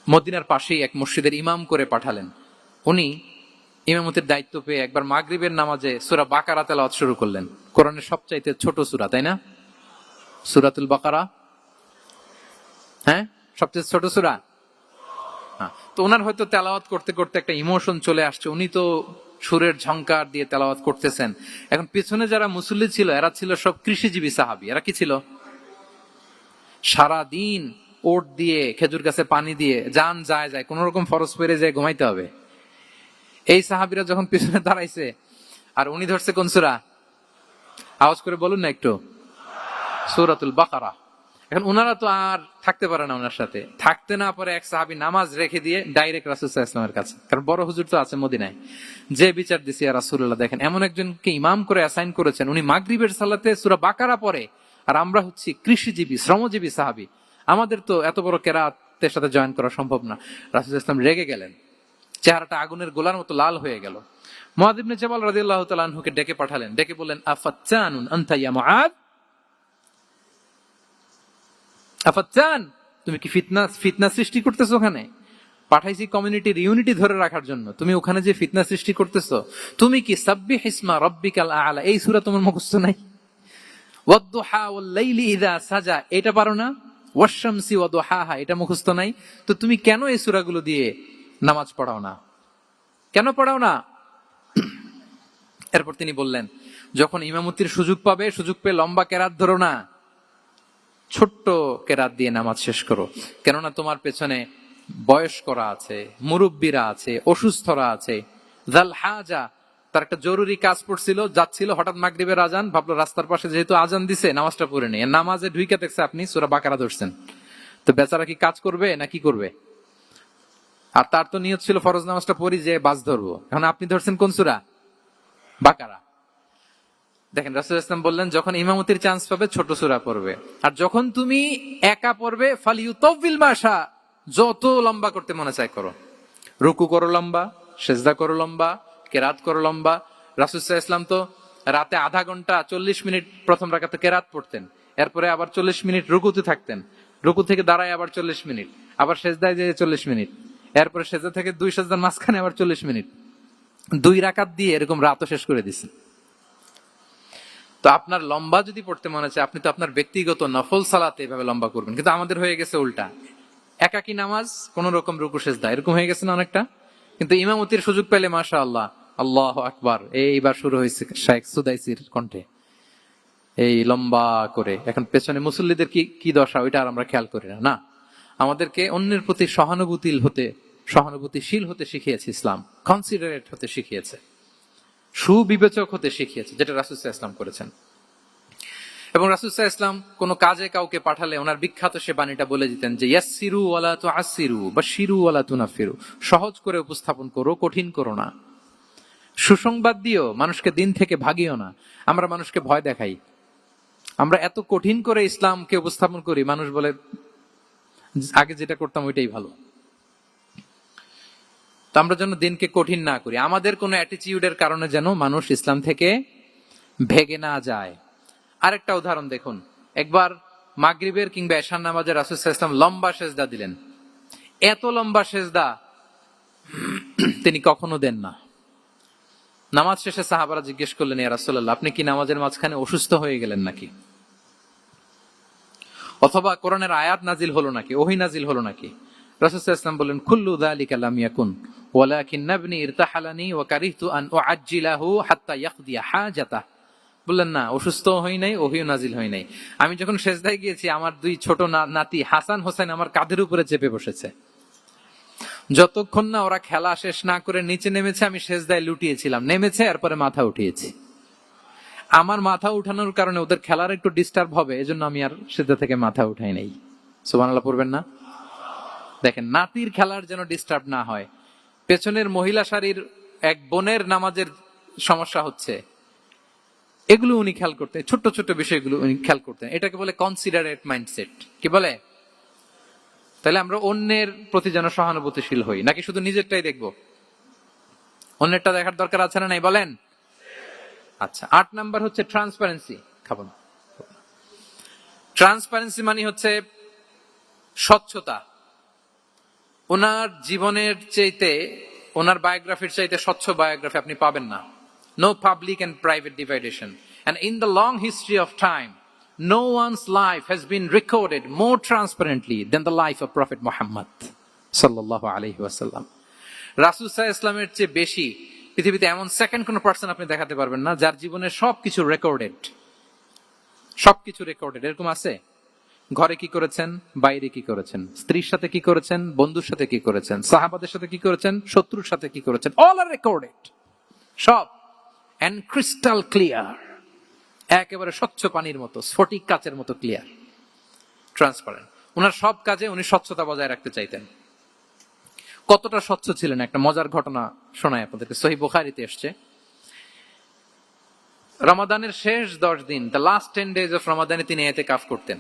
মদিনার পাশেই এক মসজিদের ইমাম করে পাঠালেন। উনি ইমামতির দায়িত্ব পেয়ে একবার মাগরিবের নামাজে সূরা বাকারা তেলাওয়াত শুরু করলেন। কোরআনের সবচাইতে ছোট সূরা, তাই না? সূরাতুল বাকারা, হ্যাঁ, সবচেয়ে ছোট সূরা। তো ওনার হয়তো তেলাওয়াত করতে করতে একটা ইমোশন চলে আসছে, উনি তো সুরের ঝংকার দিয়ে তেলাওয়াত করতেছেন। এখন পিছনে যারা মুসল্লি ছিল এরা ছিল সব কৃষিজীবী সাহাবী। এরা কি ছিল? সারা দিন ওট দিয়ে, খেজুর গাছে পানি দিয়ে যান যায় কোন রকম ফরজ পেরে যায় ঘুমাইতে হবে। এই সাহাবীরা যখন পিছনে দাঁড়াইছে আর উনি ধরছে কোন সূরা? আওয়াজ করে বলুন না একটু, সূরাতুল বাকারা। এখন ওনারা তো আর থাকতে পারে না, ওনার সাথে থাকতে না পারে এক সাহাবী নামাজ রেখে দিয়ে ডাইরেক্ট রাসূল সাল্লাল্লাহু আলাইহি ওয়াসাল্লামের কাছে, কারণ বড় হুজুর তো আছে মদিনায়। যে বিচার দিছে, ইয়া রাসূলুল্লাহ, দেখেন এমন একজনকে ইমাম করে অ্যাসাইন করেছেন, উনি মাগরিবের সালাতে সূরা বাকারা পড়ে, আর আমরা হচ্ছি কৃষিজীবী শ্রমজীবী সাহাবী, আমাদের তো এত বড় কেরাতের সাথে জয়েন করা সম্ভব না। রাসূল সাল্লাল্লাহু আলাইহি ওয়াসাল্লাম রেগে গেলেন, চেহারাটা আগুনের গোলার মতো লাল হয়ে গেল। মুআয ইবনে জাবাল রাদিয়াল্লাহু তাআলা আনহুকে ডেকে পাঠালেন, ডেকে বললেন, আফাত্তানুন আনতা ইয়া মুআয, আফাত্তান, তুমি কি ফিতনা সৃষ্টি করতেছো? ওখানে পাঠাইছি কমিউনিটির ইউনিটি ধরে রাখার জন্য, তুমি ওখানে যে ফিতনা সৃষ্টি করতেছো, তুমি কি সাব্বিহ ইসমা রাব্বিকাল আ'লা এই সূরা তোমার মুখস্থ নাই? ওয়াদ-দুহা ওয়াল-লাইলি ইযা সাজা এটা পারো না? ওয়াশ-শামসি ওয়া দুহাহা এটা মুখস্থ নাই? তো তুমি কেন এই সূরাগুলো দিয়ে নামাজ পড়াও না? কেন পড়াও না? এরপর তিনি বললেন, যখন ইমামতির সুযোগ পাবে, সুযোগ পেয়ে লম্বা কেরাত ধরো না, ছোট্ট কেরাত দিয়ে নামাজ শেষ করো। কেননা তোমার পেছনে বয়স্করা আছে, মুরব্বীরা আছে, অসুস্থরা আছে। জাল হাজা, তার একটা জরুরি কাজ পড়ছিল, যাচ্ছিল, হঠাৎ মাগরিবের আজান, ভাবলো রাস্তার পাশে যেহেতু আজান দিছে নামাজটা পড়ে নেই। নামাজে ঢুইকে দেখছে আপনি সূরা বাকারা ধরছেন, তো বেচারা কি কাজ করবে না কি করবে? আর তার তো নিয়ত ছিল ফরজ নামাজটা পড়ি যে বাস ধরবো, এখন আপনি ধরছেন কোন সূরা? বাকারা। দেখেন রাসূল ইসলাম বললেন, যখন ইমামতির চান্স পাবে ছোট সূরা পড়বে, আর যখন তুমি একা পড়বে ফালিউতাউবিল মাশা, যত লম্বা করতে মনে চায় করো, রুকু করো লম্বা, সিজদা করো লম্বা, কেরাত করো লম্বা। রাসূল সাল্লাল্লাহু আলাইহি ওয়াসাল্লাম তো রাতে আধা ঘন্টা 40 মিনিট প্রথম রাকাতে কেরাত পড়তেন, এরপরে আবার 40 মিনিট রুকুতে থাকতেন, রুকু থেকে দাঁড়ায় আবার 40 মিনিট, আবার সিজদায় যেয়ে 40 মিনিট, এরপরে সিজদা থেকে 2 সিজদার মাঝখানে আবার 40 মিনিট, 2 রাকাত দিয়ে এরকম রাতও শেষ করে দিয়েছেন। তো আপনার লম্বা যদি পড়তে মনে চায়, আপনি তো আপনার ব্যক্তিগত নফল সালাতে এভাবে লম্বা করবেন। কিন্তু আমাদের হয়ে গেছে উল্টা, একাকী নামাজ কোন রকম রুকু সিজদা এরকম হয়ে গেছে না অনেকটা। কিন্তু ইমামতির সুযোগ পেলে মাশাআল্লাহ, আল্লাহু আকবার, এইবার শুরু হয়েছে শাইখ সুদাইসির কণ্ঠে এই লম্বা করে। এখন পেছনে মুসল্লিদের কি দশা ওইটা আর আমরা খেয়াল করি না। আমাদেরকে অন্যের প্রতি সহানুভূতিশীল হতে শিখিয়েছে ইসলাম, কনসিডারেট হতে শিখিয়েছে, সুবিবেচক হতে শিখিয়েছে, যেটা রাসূল সাল্লাল্লাহু আলাইহি ওয়াসাল্লাম করেছেন। এবং রাসূল সাল্লাল্লাহু আলাইহি ওয়াসাল্লাম কোনো কাজে কাউকে পাঠালে ওনার বিখ্যাত সে বাণীটা বলে দিতেন যে ইয়াসসিরু ওয়ালা তুআসসিরু বাশশিরু ওয়ালা তুনাফিরু, সহজ করে উপস্থাপন করো, কঠিন করো না। সুসংবাদ দিও, মানুষকে দিন থেকে ভাগিও না। আমরা মানুষকে ভয় দেখাই, আমরা এত কঠিন করে ইসলামকে উপস্থাপন করি, মানুষ বলে আগে যেটা করতাম ওইটাই ভালো। তো আমরা যেন দিনকে কঠিন না করি, আমাদের কোনো অ্যাটিটিউডের কারণে যেন মানুষ ইসলাম থেকে ভেগে না যায়। আরেকটা উদাহরণ দেখুন, একবার মাগরিবের কিংবা এশার নামাজে রাসূল সাল্লাল্লাহু আলাইহি ওয়াসাল্লাম লম্বা সেজদা দিলেন। এত লম্বা সেজদা তিনি কখনো দেন না। নামাজ শেষে সাহাবারা জিজ্ঞেস করলেন, ইয়া রাসূলুল্লাহ, আপনি কি নামাজের মাঝখানে অসুস্থ হয়ে গেলেন নাকি? অথবা কোরআনের আয়াত নাজিল হলো নাকি, ওহী নাজিল হলো নাকি? রাসূল সাল্লাল্লাহু আলাইহি ওয়াসাল্লাম বললেন, কুল্লু যালিকা লাম ইয়াকুন ওয়ালাকিন নাবনি ইরতাহালানি ওয়া কারিহতু আন উআজ্জিলাহু হাত্তা ইয়াকদিয়া হাজাতাহ। বললেন না, অসুস্থ হই নাই, ওহিও নাজিল হয় নাই। আমি যখন সেজদায় গিয়েছি, আমার দুই ছোট নাতি হাসান হোসেন আমার কাঁধের উপরে চেপে বসেছে। যতক্ষণ না ওরা খেলা শেষ না করে নিচে নেমেছে, আমি সেজদায় লুটিয়েছিলাম। নেমেছে, এরপরে মাথা উঠিয়েছি। আমার মাথা উঠানোর কারণে ওদের খেলার একটু ডিস্টার্ব হবে, এজন্য আমি আর সেজদা থেকে মাথা উঠাই নাই। সুবহানাল্লাহ পড়বেন না? দেখেন, নাতির খেলার যেন ডিস্টার্ব না হয়। পেছনের মহিলা সারির এক বোনের নামাজের সমস্যা হচ্ছে, এগুলো উনি খেয়াল করতেন। ছোট্ট ছোট্ট বিষয়গুলো উনি খেয়াল করতেন। এটাকে বলে কনসিডারেট মাইন্ডসেট। কি বলে? তাহলে আমরা অন্যের প্রতি যেন সহানুভূতিশীল হই, নাকি শুধু নিজেরটাই দেখবো? অন্যেরটা দেখার দরকার আছে না নাই বলেন? আচ্ছা, 8 নাম্বার হচ্ছে ট্রান্সপারেন্সি। খাবো না। ট্রান্সপারেন্সি মানে হচ্ছে স্বচ্ছতা। ওনার জীবনের চাইতে, ওনার বায়োগ্রাফির চাইতে স্বচ্ছ বায়োগ্রাফি আপনি পাবেন না। No public and private dividation. And in the long history of time, no one's life has been recorded more transparently than the life of Prophet Muhammad sallallahu alaihi wasallam. রাসূল সাল্লাল্লাহু আলাইহি ওয়াসাল্লামের চেয়ে বেশি পৃথিবীতে এমন সেকেন্ড কোন পারসন আপনি দেখাতে পারবেন না যার জীবনের সবকিছু রেকর্ডেড। সবকিছু রেকর্ডেড। এরকম আছে? ঘরে কি করেছেন, বাইরে কি করেছেন, স্ত্রীর সাথে কি করেছেন, বন্ধুর সাথে কি করেছেন, সাহাবাদের সাথে কি করেছেন, শত্রুর সাথে কি করেছেন, অল আর রেকর্ডেড। সব and crystal clear, একেবারে স্বচ্ছ পানির মতো, স্ফটিক কাচের মতো ক্লিয়ার, ট্রান্সপারেন্ট। ওনার সব কাজে উনি স্বচ্ছতা বজায় রাখতে চাইতেন। কতটা স্বচ্ছ ছিলেন, একটা মজার ঘটনা শোনায় আপনাদেরকে। সহিহ বুখারীতে এসেছে, রমাদানের শেষ 10 দিন, দ্য লাস্ট 10 days অফ রমাদানে তিনি ইতিকাফ করতেন।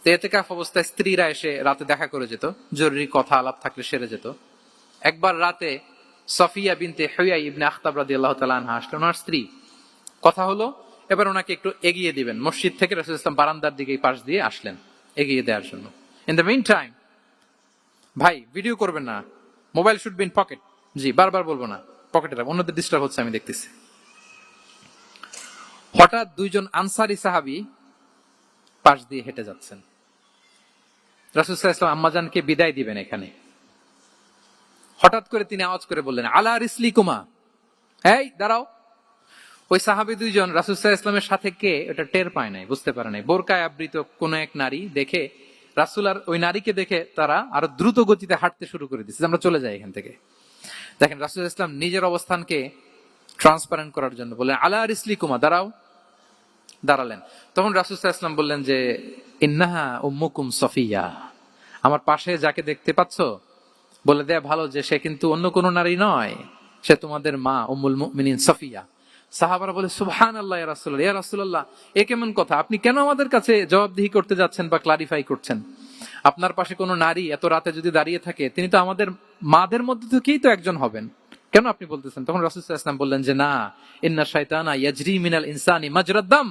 তো ইতিকাফ অবস্থায় স্ত্রীরা এসে রাতে দেখা করে যেত, জরুরি কথা আলাপ থাকলে সেরে যেত। একবার রাতে সফিয়া বিনতে হুয়াই ইবনে আখতাব রাদিয়াল্লাহু তাআলা আনহা আসলেন, ওনার স্ত্রী। কথা হলো, এবার ওনাকে একটু এগিয়ে দিবেন। মসজিদ থেকে রাসূল সাল্লাল্লাহু আলাইহি ওয়াসাল্লাম বারান্দার দিকে পাশ দিয়ে আসলেন এগিয়ে দেওয়ার জন্য। ইন দ্য মিন টাইম, ভাই ভিডিও করবেন না, mobile should be in pocket. জি, বারবার বলবো না, পকেটে রাখ, অন্যদের ডিস্টার্ব হচ্ছে আমি দেখতেছি। হঠাৎ দুইজন আনসারী সাহাবী পাশ দিয়ে হেঁটে যাচ্ছেন। রাসূল সাল্লাল্লাহু আলাইহি ওয়াসাল্লাম আম্মাজানকে বিদায় দিবেন এখানে। হঠাৎ করে তিনি আওয়াজ করে বললেন, আলা রিসলিকুমা, এই দাঁড়াও। ওই সাহাবী দুইজন রাসূল সাল্লাল্লাহু আলাইহি ওয়াসাল্লামের সাথে কে এটা টের পায় নাই, বুঝতে পারে নাই। বোরকায় আবৃত কোন এক নারী দেখে, রাসূল আর ওই নারীকে দেখে তারা আরো দ্রুত গতিতে হাঁটতে শুরু করে দিচ্ছে, আমরা চলে যাই এখান থেকে। দেখেন, রাসূল সাল্লাল্লাহু আলাইহি ওয়াসাল্লাম নিজের অবস্থানকে ট্রান্সপারেন্ট করার জন্য বললেন, আলা রিসলিকুমা, দাঁড়াও। দাঁড়ালেন। তখন রাসূল সাল্লাল্লাহু আলাইহি ওয়াসাল্লাম বললেন যে, ইন্নাহা উম্মুকুম সফিয়া, আমার পাশে যাকে দেখতে পাচ্ছ, বলে দেয়া ভালো যে সে কিন্তু অন্য কোন নারী নয়, সে তোমাদের মা উম্মুল মুমিনিন সফিয়া। সাহাবারা বলে, সুবহানাল্লাহ ইয়া রাসূলুল্লাহ, ইয়া রাসূলুল্লাহ, এ কেমন কথা? আপনি কেন আমাদের কাছে জবাবদিহি করতে যাচ্ছেন বা ক্লারিফাই করছেন? আপনার পাশে কোনো নারী এত রাতে যদি দাঁড়িয়ে থাকে, তিনি তো আমাদের মাদের মধ্যে থেকেই তো একজন হবেন, কেন আপনি বলতেছেন? তখন রাসূল সাল্লাল্লাহু আলাইহি ওয়াসাল্লাম বললেন যে, না, ইন্না শাইতানা ইয়াজরি মিনাল ইনসানি মাজরাদ দাম,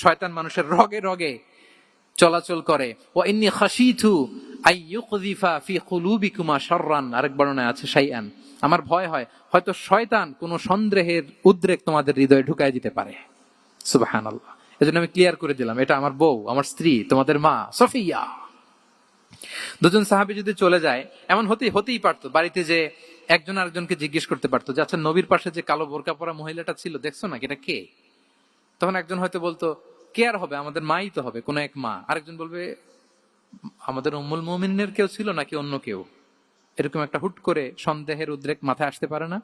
শয়তান মানুষের রগে রগে চলাচল করে। ওয়া ইন্নী খাশিতু আইয়ুকযিফা ফি কুলুবিকুমা শাররান, আরেক বর্ণনায় আছে শাইআন, আমার ভয় হয় হয়তো শয়তান কোন সন্দেহের উদ্রেক তোমাদের হৃদয়ে ঢুকায় দিতে পারে। সুবহানাল্লাহ। এজন্য আমি ক্লিয়ার করে দিলাম, এটা আমার বউ, আমার স্ত্রী, তোমাদের মা সফিয়া। দুজন সাহাবী যদি চলে যায়, এমন হতেই পারতো বাড়িতে যে একজন আরেকজনকে জিজ্ঞেস করতে পারতো যে, আচ্ছা, নবীর পাশে যে কালো বোরকা পরা মহিলাটা ছিল, দেখছো না, এটা কে? তখন একজন হয়তো বলতো, কে আর হবে, আমাদের মাই তো হবে, কোন এক মা। আরেকজন বলবে, আমাদের উম্মুল মুমিনের কেউ ছিল নাকি অন্য কেউ? এরকম একটা হুট করে সন্দেহের উদ্রেক মাথায় আসতে পারে না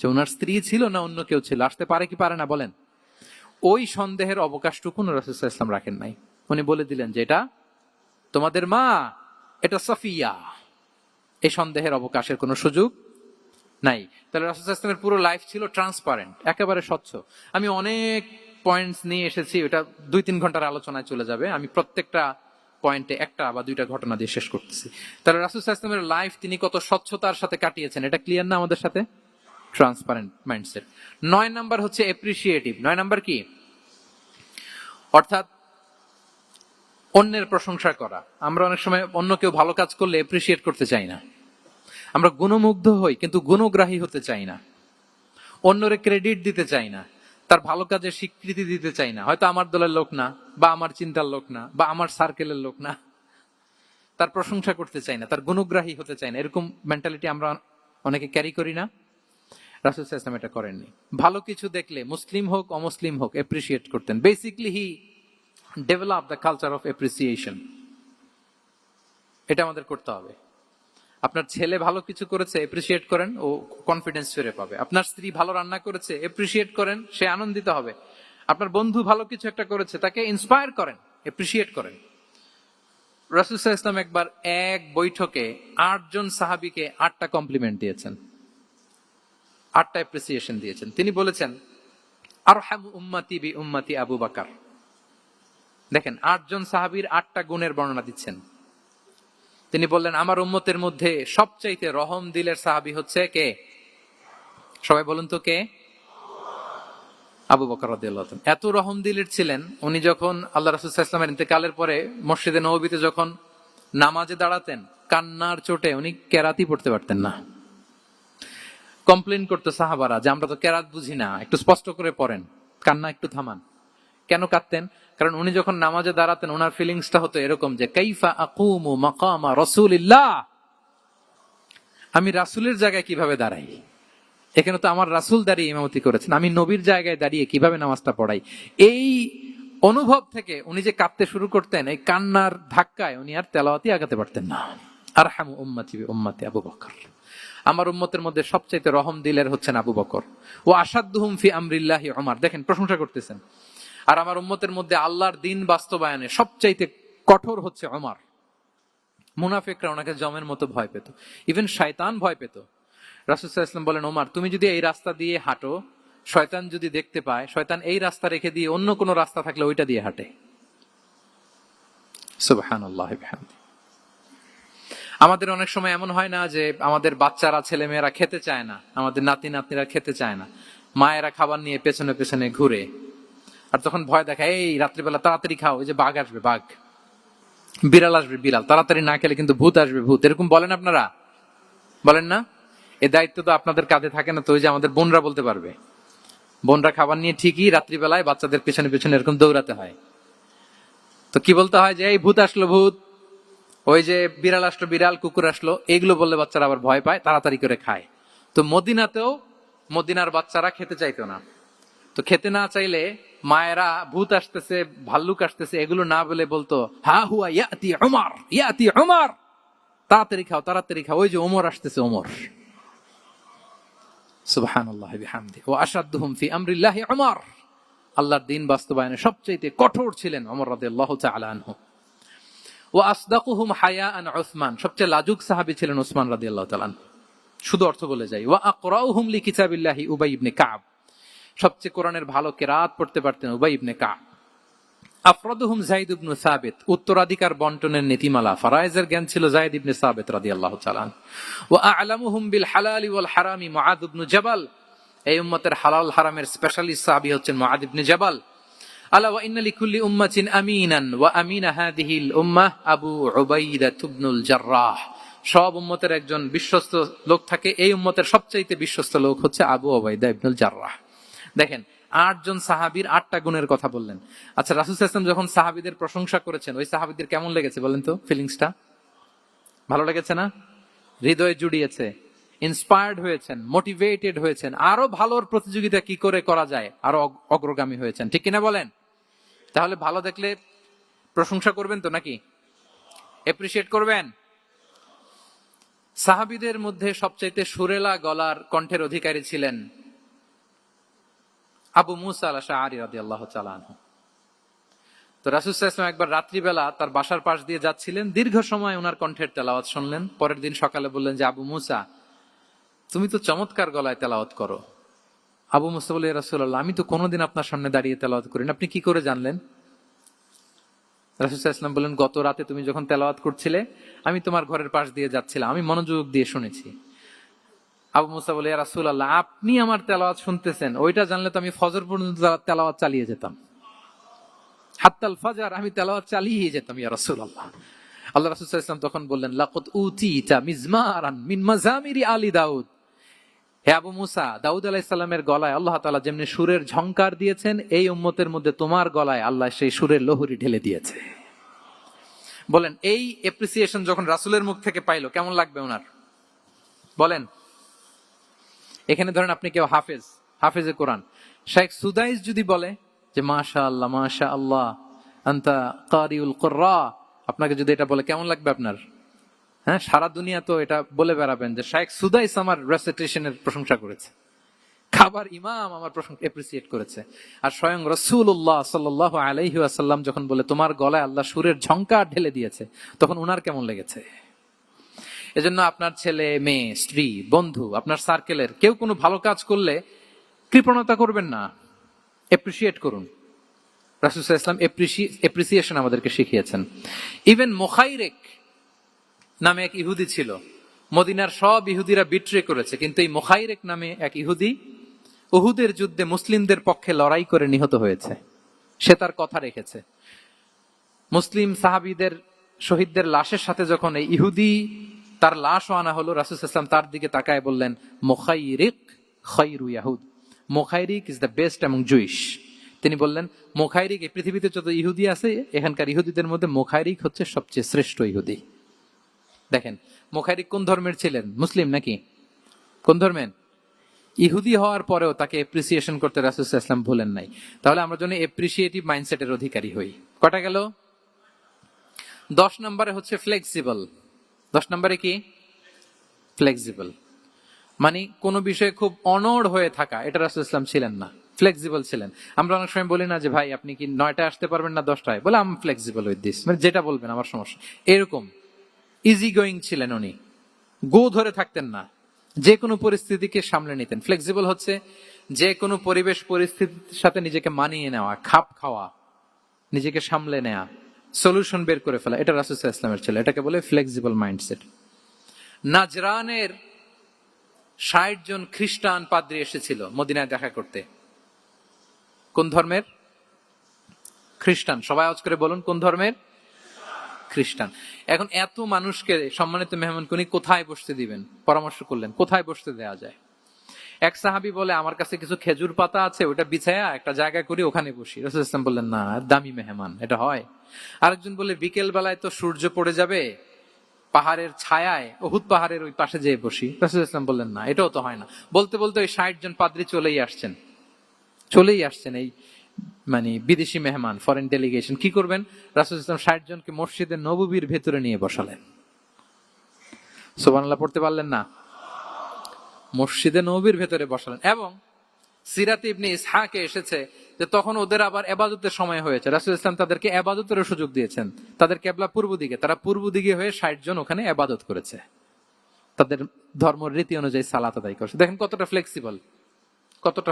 যে ওনার স্ত্রী ছিল না অন্য কেউ ছিল? আসতে পারে কি পারে না বলেন? ওই সন্দেহের অবকাশটুকু রাসূল সাল্লাল্লাহু আলাইহি ওয়াসাল্লাম রাখেন নাই। উনি বলে দিলেন যে, এটা তোমাদের মা, এটা সফিয়া। এই সন্দেহের অবকাশের কোনো সুযোগ নাই। তাহলে রাসূল সাল্লাল্লাহু আলাইহি ওয়াসাল্লামের পুরো লাইফ ছিল ট্রান্সপারেন্ট, একেবারে স্বচ্ছ। আমি অনেক পয়েন্টস নিয়ে এসেছি, এটা 2-3 ঘন্টার আলোচনায় চলে যাবে। আমি প্রত্যেকটা পয়েন্টে একটা বা দুইটা ঘটনা দিয়ে শেষ করতেছি। তাহলে রাসূল সাল্লাল্লাহু আলাইহি ওয়াসাল্লামের লাইফ তিনি কত স্বচ্ছতার সাথে কাটিয়েছেন, এটা ক্লিয়ার না আমাদের সাথে? Transparent mindset. 9 নাম্বার হচ্ছে অ্যাপ্রিসিয়েটিভ। 9 নাম্বার কি? অর্থাৎ অন্যের প্রশংসা করা। আমরা অনেক সময় অন্য কেউ ভালো কাজ করলে অ্যাপ্রিসিয়েট করতে চাই না। আমরা গুণমুগ্ধ হই কিন্তু গুণগ্রাহী হতে চাই না। অন্যরে ক্রেডিট দিতে চাই না, তার ভালো কাজের স্বীকৃতি দিতে চাই না। হয়তো আমার দলের লোক না, বা আমার চিন্তার লোক না, বা আমার সার্কেলের লোক না। তার প্রশংসা করতে চাই না, তার গুণগ্রাহী হতে চাই না, এরকম মেন্টালিটি আমরা অনেকে ক্যারি করি না? রাসূল সাল্লাল্লাহু আলাইহি ওয়াসাল্লাম এটা করেননি। ভালো কিছু দেখলে মুসলিম হোক অমুসলিম হোক এপ্রিসিয়েট করতেন। Basically he develop the culture of appreciation. এটা আমাদের করতে হবে। আপনার ছেলে ভালো কিছু করেছে, এপ্রিসিয়েট করেন, ও কনফিডেন্স ফিরে পাবে। আপনার স্ত্রী ভালো রান্না করেছে, এপ্রিসিয়েট করেন, সে আনন্দিত হবে। আপনার বন্ধু ভালো কিছু একটা করেছে, তাকে ইন্সপায়ার করেন, এপ্রিসিয়েট করেন। রাসূল সাল্লাল্লাহু আলাইহি ওয়াসাল্লাম একবার এক বৈঠকে 8 জন সাহাবীকে 8টা কমপ্লিমেন্ট দিয়েছেন, 8টা এপ্রিসিয়েশন দিয়েছেন। তিনি বলেছেন, আরহামু উম্মতি বি উম্মতি আবু বকর। দেখেন, 8 জন সাহাবীর 8টা গুণের বর্ণনা দিচ্ছেন। তিনি বললেন, আমার উম্মতের মধ্যে সবচাইতে রহম দিলের সাহাবী হচ্ছে কে? সবাই বলুন তো কে? আবু বকর রাদিয়াল্লাহু তাআলা। এত রহম দিলের ছিলেন, উনি যখন আল্লাহ রাসূল সাল্লাল্লাহু আলাইহি ওয়াসাল্লামের ইন্তেকালের পরে মসজিদে নববীতে যখন নামাজে দাঁড়াতেন, কান্নার চোটে উনি কেরাতই পড়তে পারতেন না। কমপ্লেন করতো সাহাবারা যে আমরা তো কেরাত বুঝি না, একটু স্পষ্ট করে পড়েন, কান্না একটু থামান। কেন কাঁদতেন? কারণ উনি যখন নামাজে দাঁড়াতেন, ওনার ফিলিংসটা হতো এরকম যে কাইফা আকুমু মাকামা রাসূলিল্লাহ, আমি রাসূলের জায়গায় কিভাবে দাঁড়াই? এখানে তো আমার রাসূল দাঁড়িয়ে ইমামতি করেছেন, আমি নবীর জায়গায় দাঁড়িয়ে কিভাবে নামাজটা পড়াই? এই অনুভব থেকে উনি যে কাঁদতে শুরু করতেন, এই কান্নার ধাক্কায় উনি আর তেলাওয়াতই আগাতে পারতেন না। আরহামু উম্মতি বি উম্মতি আবু বকর। আমার উম্মতের মধ্যে সবচাইতে রহম দিলের হচ্ছেন আবু বকর। ও আসাদ্দুহুম ফি আমরিল্লাহি উমর। দেখেন, প্রশংসা করতেছেন। আর আমার উম্মতের মধ্যে আল্লাহর দিন বাস্তবায়নে সবচাইতে কঠোর হচ্ছে ওমর। মুনাফিকরা ওনাকে জমের মতো ভয় পেত, ইভেন শয়তান ভয় পেত। রাসূল সাল্লাল্লাহু আলাইহি ওয়াসাল্লাম বলেন, ওমর তুমি যদি এই রাস্তা দিয়ে হাঁটো, শয়তান যদি দেখতে পায়, শয়তান এই রাস্তা রেখে দিয়ে অন্য কোনো রাস্তা থাকলে ওইটা দিয়ে হাঁটে। সুবহানাল্লাহি ওয়া বিহামদিহি। আমাদের অনেক সময় এমন হয় না যে আমাদের বাচ্চারা, ছেলে মেয়েরা খেতে চায় না, আমাদের নাতি নাতনিরা খেতে চায় না, মায়েরা খাবার নিয়ে পেছনে পেছনে ঘুরে, আর তখন ভয় দেখায়, এই রাত্রিবেলা তাড়াতাড়ি খাও, ওই যে বাঘ আসবে বাঘ, বিড়াল আসবে বিড়াল, তাড়াতাড়ি না খেলে কিন্তু ভূত আসবে ভূত। এরকম বলেন আপনারা? বলেন না? এই দায়িত্ব তো আপনাদের কাঁধে থাকে না? তো ওই যে আমাদের বোনরা বলতে পারবে, বোনরা খাবার নিয়ে ঠিকই রাত্রিবেলায় বাচ্চাদের পেছনে পেছনে এরকম দৌড়াতে হয়। তো কি বলতে হয় যে এই ভূত আসলো ভূত, ওই যে বিড়াল আসলো বিড়াল, কুকুর আসলো, এগুলো বললে বাচ্চারা আবার ভয় পায়, তাড়াতাড়ি করে খায়। তো মদিনাতেও মদিনার বাচ্চারা খেতে চাইতো না। তো খেতে না চাইলে মায়েরা ভূত আসতেছে, ভাল্লুক আসতেছে, এগুলো না বলে বলতো, হা হুয়া ইয়াতি উমর, ইয়াতি উমর, তাড়াতাড়ি খাও তাড়াতাড়ি খাও, ওই যে ওমর আসতেছে ওমর। সুবহানাল্লাহি ওয়া বিহামদিহি। ওয়া আশাদ্দুহুম ফি আমরিল্লাহি উমর। আল্লাহর দিন বাস্তবায়নে সবচেয়ে কঠোর ছিলেন ওমর রাদিয়াল্লাহু তাআলা আনহু। ওয়া আসদাকুহুম হায়াআন উসমান। সবচেয়ে লাজুক সাহাবী ছিলেন উসমান রাদিয়াল্লাহু তাআলা আনহু। শুধু অর্থ বলে যাই। ওয়া আকরাউহুম লিকিতাবিল্লাহি উবাই ইবনে কাব। সবচেয়ে কোরআনের ভালো কেরাত পড়তে পারতেন উবাই ইবনে কাব। আফরাদুহুম যায়েদ ইবনে সাবিত। উত্তরাধিকার বন্টনের নীতিমালা, ফারায়েজের জ্ঞান ছিল যায়েদ ইবনে সাবিত রাদিয়াল্লাহু তাআলা। ওয়া আ'লামুহুম বিল হালালি ওয়াল হারামি মুআদ ইবনে জাবাল। এই উম্মতের হালাল হারামের স্পেশালিস্ট সাহাবী হচ্ছেন মুআদ ইবনে জাবাল। আলা ওয়া ইন্না লিকুল্লি উম্মাতিন আমিনান ওয়া আমিনা হাযিহিল উম্মাহ আবু উবাইদা ইবনুল জাররাহ। সব উম্মতের একজন বিশ্বস্ত লোক থাকে, এই উম্মতের সবচাইতে বিশ্বস্ত লোক হচ্ছে আবু উবাইদা ইবনুল জাররাহ। দেখেন, 8 জন সাহাবীর 8টা গুণের কথা বললেন। আচ্ছা, রাসূল সাল্লাল্লাহু আলাইহি ওয়াসাল্লাম যখন সাহাবীদের প্রশংসা করেছেন, ওই সাহাবীদের কেমন লেগেছে বলেন তো? ফিলিংসটা ভালো লেগেছে না? হৃদয়ে জুড়িয়েছে, ইন্সপায়ার্ড হয়েছেন, মোটিভেটেড হয়েছেন, আরো ভালোর প্রতিযোগিতা কি করে করা যায়, আরো অগ্রগামী হয়েছেন, ঠিক কিনা বলেন? তাহলে ভালো দেখলে প্রশংসা করবেন তো, নাকি এপ্রিসিয়েট করবেন? সাহাবীদের মধ্যে সবচাইতে সুরেলা গলার কণ্ঠের অধিকারী ছিলেন আবু মুসা আল-আশআরী রাদিয়াল্লাহু তাআলা আনহু। তো রাসূল সাল্লাল্লাহু আলাইহি ওয়াসাল্লাম একবার রাত্রিবেলা তার বাসার পাশ দিয়ে যাচ্ছিলেন, দীর্ঘ সময় ওনার কণ্ঠের তেলাওয়াত শুনলেন। পরের দিন সকালে বললেন যে, আবু মুসা, তুমি তো চমৎকার গলায় তেলাওয়াত করো। আবু মুসা বলে, ইয়া রাসূলুল্লাহ, আমি তো কোনোদিন আপনার সামনে দাঁড়িয়ে তেলাওয়াত করি না, আপনি কি করে জানলেন? রাসূল সাল্লাল্লাহু আলাইহি ওয়াসাল্লাম বললেন, গত রাতে তুমি যখন তেলাওয়াত করছিলে, আমি তোমার ঘরের পাশ দিয়ে যাচ্ছিলাম, আমি মনোযোগ দিয়ে শুনেছি। আবু মুসা বলে, ইয়া রাসূলুল্লাহ, আপনি আমার তেলাওয়াত শুনতেছেন, ওইটা জানলে তো আমি ফজর পর্যন্ত তেলাওয়াত চালিয়ে যেতাম, হাত্তাল ফাজর আমি তেলাওয়াত চালিয়ে যেতাম ইয়া রাসূলুল্লাহ। আল্লাহ রাসূল সাল্লাল্লাহু আলাইহি ওয়াসাল্লাম তখন বললেন, লাকাদ উতিতা মিজমারান মিন মাজামিরি আলি দাউদ। হে আবু মুসা, দাউদ আলাইহিস সালামের গলায় আল্লাহ তাআলা যেমনি সুরের ঝংকার দিয়েছেন, এই উম্মতের মধ্যে তোমার গলায় আল্লাহ সেই সুরের লহরী ঢেলে দিয়েছে। বলেন এই এপ্রিসিয়েশন যখন রাসূলের মুখ থেকে পাইলো কেমন লাগবে ওনার? বলেন। এখানে ধরেন আপনি কেউ হাফেজে কোরআন, শেখ সুদাইস যদি বলে যে মাশাআল্লাহ মাশাআল্লাহ আনতা কারিউল কুররা, আপনাকে যদি এটা বলে কেমন লাগবে আপনার? হ্যাঁ, সারা দুনিয়া তো এটা বলে বেড়াবেন যে শেখ সুদাইস আমার রেসিটেশনের প্রশংসা করেছে, খাবার ইমাম আমার প্রশংসা এপ্রিসিয়েট করেছে। আর স্বয়ং রাসূলুল্লাহ সাল্লাল্লাহু আলাইহি ওয়াসাল্লাম যখন বলে তোমার গলায় আল্লাহ সুরের ঝংকার ঢেলে দিয়েছে, তখন ওনার কেমন লেগেছে? এজন্য আপনার ছেলে মেয়ে স্ত্রী বন্ধু আপনার সার্কেলের কেউ কোনো ভালো কাজ করলে কৃপণতা করবেন না, এপ্রিসিয়েট করুন। রাসূল সাল্লাল্লাহু আলাইহি ওয়াসাল্লাম এপ্রিসিয়েশন আমাদেরকে শিখিয়েছেন। ইভেন মুখাইরেক নামে এক ইহুদি ছিল, মদিনার সব ইহুদিরা বিট্রে করেছে, কিন্তু এই মুখাইরেক নামে এক ইহুদি উহুদের যুদ্ধে মুসলিমদের পক্ষে লড়াই করে নিহত হয়েছে। সে তার কথা রেখেছে। মুসলিম সাহাবীদের শহীদদের লাশের সাথে যখন এই ইহুদি তার লাশও আনা হলো, রাসূল সাল্লাল্লাহু আলাইহি ওয়াসাল্লাম তার দিকে তাকায় বললেন মুখাইরিক খায়রু ইয়াহুদ, Mukhayriq is the best among Jewish. তিনি বললেন মুখাইরিক, এই পৃথিবীতে যত ইহুদি আছে এখানকার ইহুদিদের মধ্যে মুখাইরিক হচ্ছে সবচেয়ে শ্রেষ্ঠ ইহুদি। দেখেন মুখাইরিক কোন ধর্মের ছিলেন? মুসলিম নাকি? কোন ধর্মের? ইহুদি হওয়ার পরেও তাকে এপ্রিসিয়েশন করতে রাসূল সাল্লাল্লাহু আলাইহি ওয়াসাল্লাম ভুলেন নাই। তাহলে আমরা জন্য এপ্রিসিয়েটিভ মাইন্ডসেটের অধিকারী হই। কটা গেল? 10 নম্বরে হচ্ছে ফ্লেক্সিবল। 10 নম্বরে কি? ফ্লেক্সিবল, মানে কোন বিষয়ে খুব অনড় হয়ে থাকা, এটা রাসূল সাল্লাল্লাহু আলাইহি ওয়াসাল্লাম ছিলেন না, ফ্লেক্সিবল ছিলেন। আমরা অনেক সময় বলি না যে ভাই আপনি কি 9টায় আসতে পারবেন না 10টায়? বলে আম ফ্লেক্সিবল উইথ দিস, মানে যেটা বলবেন আমার সমস্যা। এরকম ইজি গোয়িং ছিলেন উনি, গো ধরে থাকতেন না, যে কোনো পরিস্থিতিকে সামলে নিতেন। ফ্লেক্সিবল হচ্ছে যে কোনো পরিবেশ পরিস্থিতির সাথে নিজেকে মানিয়ে নেওয়া, খাপ খাওয়া, নিজেকে সামলে নেওয়া, সলিউশন বের করে ফেলা, এটা রাসূল সাল্লাল্লাহু আলাইহি ওয়াসাল্লামের ছিল। এটাকে বলে ফ্লেক্সিবল মাইন্ডসেট। নাজরানের 60 জন খ্রিস্টান পাদ্রী এসেছিল মদিনায় দেখা করতে। কোন ধর্মের? খ্রিস্টান। সবাই আওয়াজ করে বলুন কোন ধর্মের? খ্রিস্টান। এখন এত মানুষকে সম্মানিত মেহমানকুনি কোথায় বসতে দিবেন? পরামর্শ করলেন কোথায় বসতে দেয়া যায়। এক সাহাবী বলে আমার কাছে কিছু খেজুর পাতা আছে, ওটা বিছায়া একটা জায়গা করি ওখানে বসি। রাসূল সাল্লাল্লাহু আলাইহি ওয়াসাল্লাম বললেন না, দামি মেহমান, এটা হয়? আরেকজন বলে বিকেল বেলায় তো সূর্য পড়ে যাবে, পাহাড়ের ছায়ায় উহুদ পাহাড়ের ওই পাশে যেয়ে বসি। রাসূল সাল্লাল্লাহু আলাইহি ওয়াসাল্লাম বললেন না, এটাও তো হয় না। বলতে বলতে ওই 60 জন পাদ্রী চলেই আসছেন এই মানে বিদেশি মেহমান, ফরেন ডেলিগেশন। কি করবেন? রাসূল সাল্লাল্লাহু আলাইহি ওয়াসাল্লাম 60 জনকে মসজিদে নববীর ভেতরে নিয়ে বসালেন। সুবহানাল্লাহ পড়তে পারলেন না? মসজিদে নববীর ভেতরে বসালেন। এবং সিরাতে ইবনে ইসহাকে এসেছে যে তখন ওদের আবার ইবাদতের সময় হয়েছে, রাসূল সাল্লাল্লাহু আলাইহি ওয়াসাল্লাম তাদেরকে ইবাদতেরও সুযোগ দিয়েছেন। তাদের কিবলা পূর্ব দিকে, তারা পূর্ব দিকে হয়ে 60 জন ওখানে ইবাদত করেছে, তাদের ধর্ম রীতি অনুযায়ী সালাত আদায় করেছে। দেখেন কতটা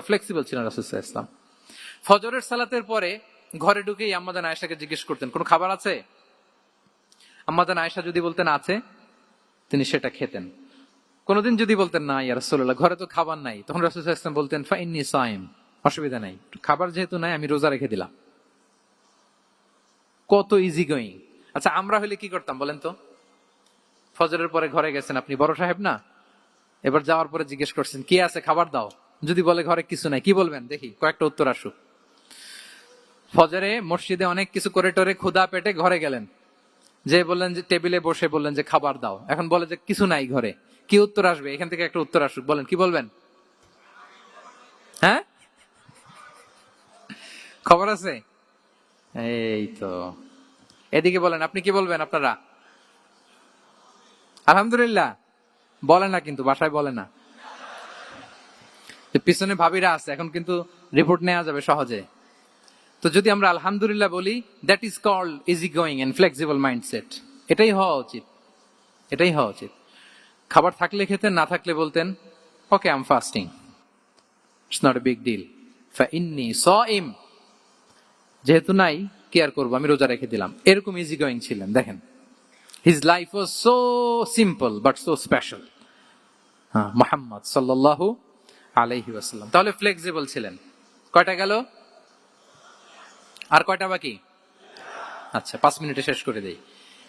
ফ্লেক্সিবল ছিলেন রাসূল সাল্লাল্লাহু আলাইহি ওয়াসাল্লাম। ফজরের সালাতের পরে ঘরে ঢুকেই আম্মা জান আয়েশাকে জিজ্ঞেস করতেন কোনো খাবার আছে? আম্মা জান আয়েশা যদি বলতেন আছে, তিনি সেটা খেতেন। কোনদিন যদি বলতেন না ইয়া রাসূলুল্লাহ ঘরে তো খাবার নাই, তখন রাসূল সাল্লাল্লাহু আলাইহি ওয়াসাল্লাম বলতেন ফাইন্নী সাইম, অসুবিধা নাই, খাবার যেহেতু নাই আমি রোজা রেখে দিলাম। কত ইজি গোয়িং। আচ্ছা আমরা হলে কি করতাম বলেন তো? ফজরের পরে ঘরে গেছেন আপনি, বড় সাহেব না, এবার যাওয়ার পরে জিজ্ঞেস করছেন কি আছে খাবার দাও, যদি বলে ঘরে কিছু নাই, কি বলবেন দেখি? কয়েকটা উত্তর আসুক। ফজরে মসজিদে অনেক কিছু করে টোরে ক্ষুধা পেটে ঘরে গেলেন, যে বললেন যে টেবিলে বসে বললেন যে খাবার দাও, এখন বলে যে কিছু নাই ঘরে, কি উত্তর আসবে? এখান থেকে একটা উত্তর আসুক, বলেন কি বলবেন? হ্যাঁ খবর আছে? এই তো এদিকে বলেন, আপনি কি বলবেন? আপনারা আলহামদুলিল্লাহ বলে না, কিন্তু বাসায় বলে না। পিছনে ভাবিরা আছে, এখন কিন্তু রিপোর্ট নেওয়া যাবে সহজে। তো যদি আমরা আলহামদুলিল্লাহ বলি, that is called easy going and flexible mindset. এটাই হওয়া উচিত। খাবার থাকলে খেতেন, না থাকলে বলতেন okay I am fasting, it's not a big deal, ফাইন্নী সাইম, যেহেতু নাই কি আর করবো, আমি রোজা রেখে দিলাম। এরকম ইজি গোয়িং ছিলেন। দেখেন his life was so simple but so special. Muhammad সাল্লাল্লাহু আলাইহি ওয়াসাল্লাম তাহলে ফ্লেক্সিবল ছিলেন। কয়টা গেল? আর কয়টা বাকি? আচ্ছা 5 মিনিটে শেষ করে দেই।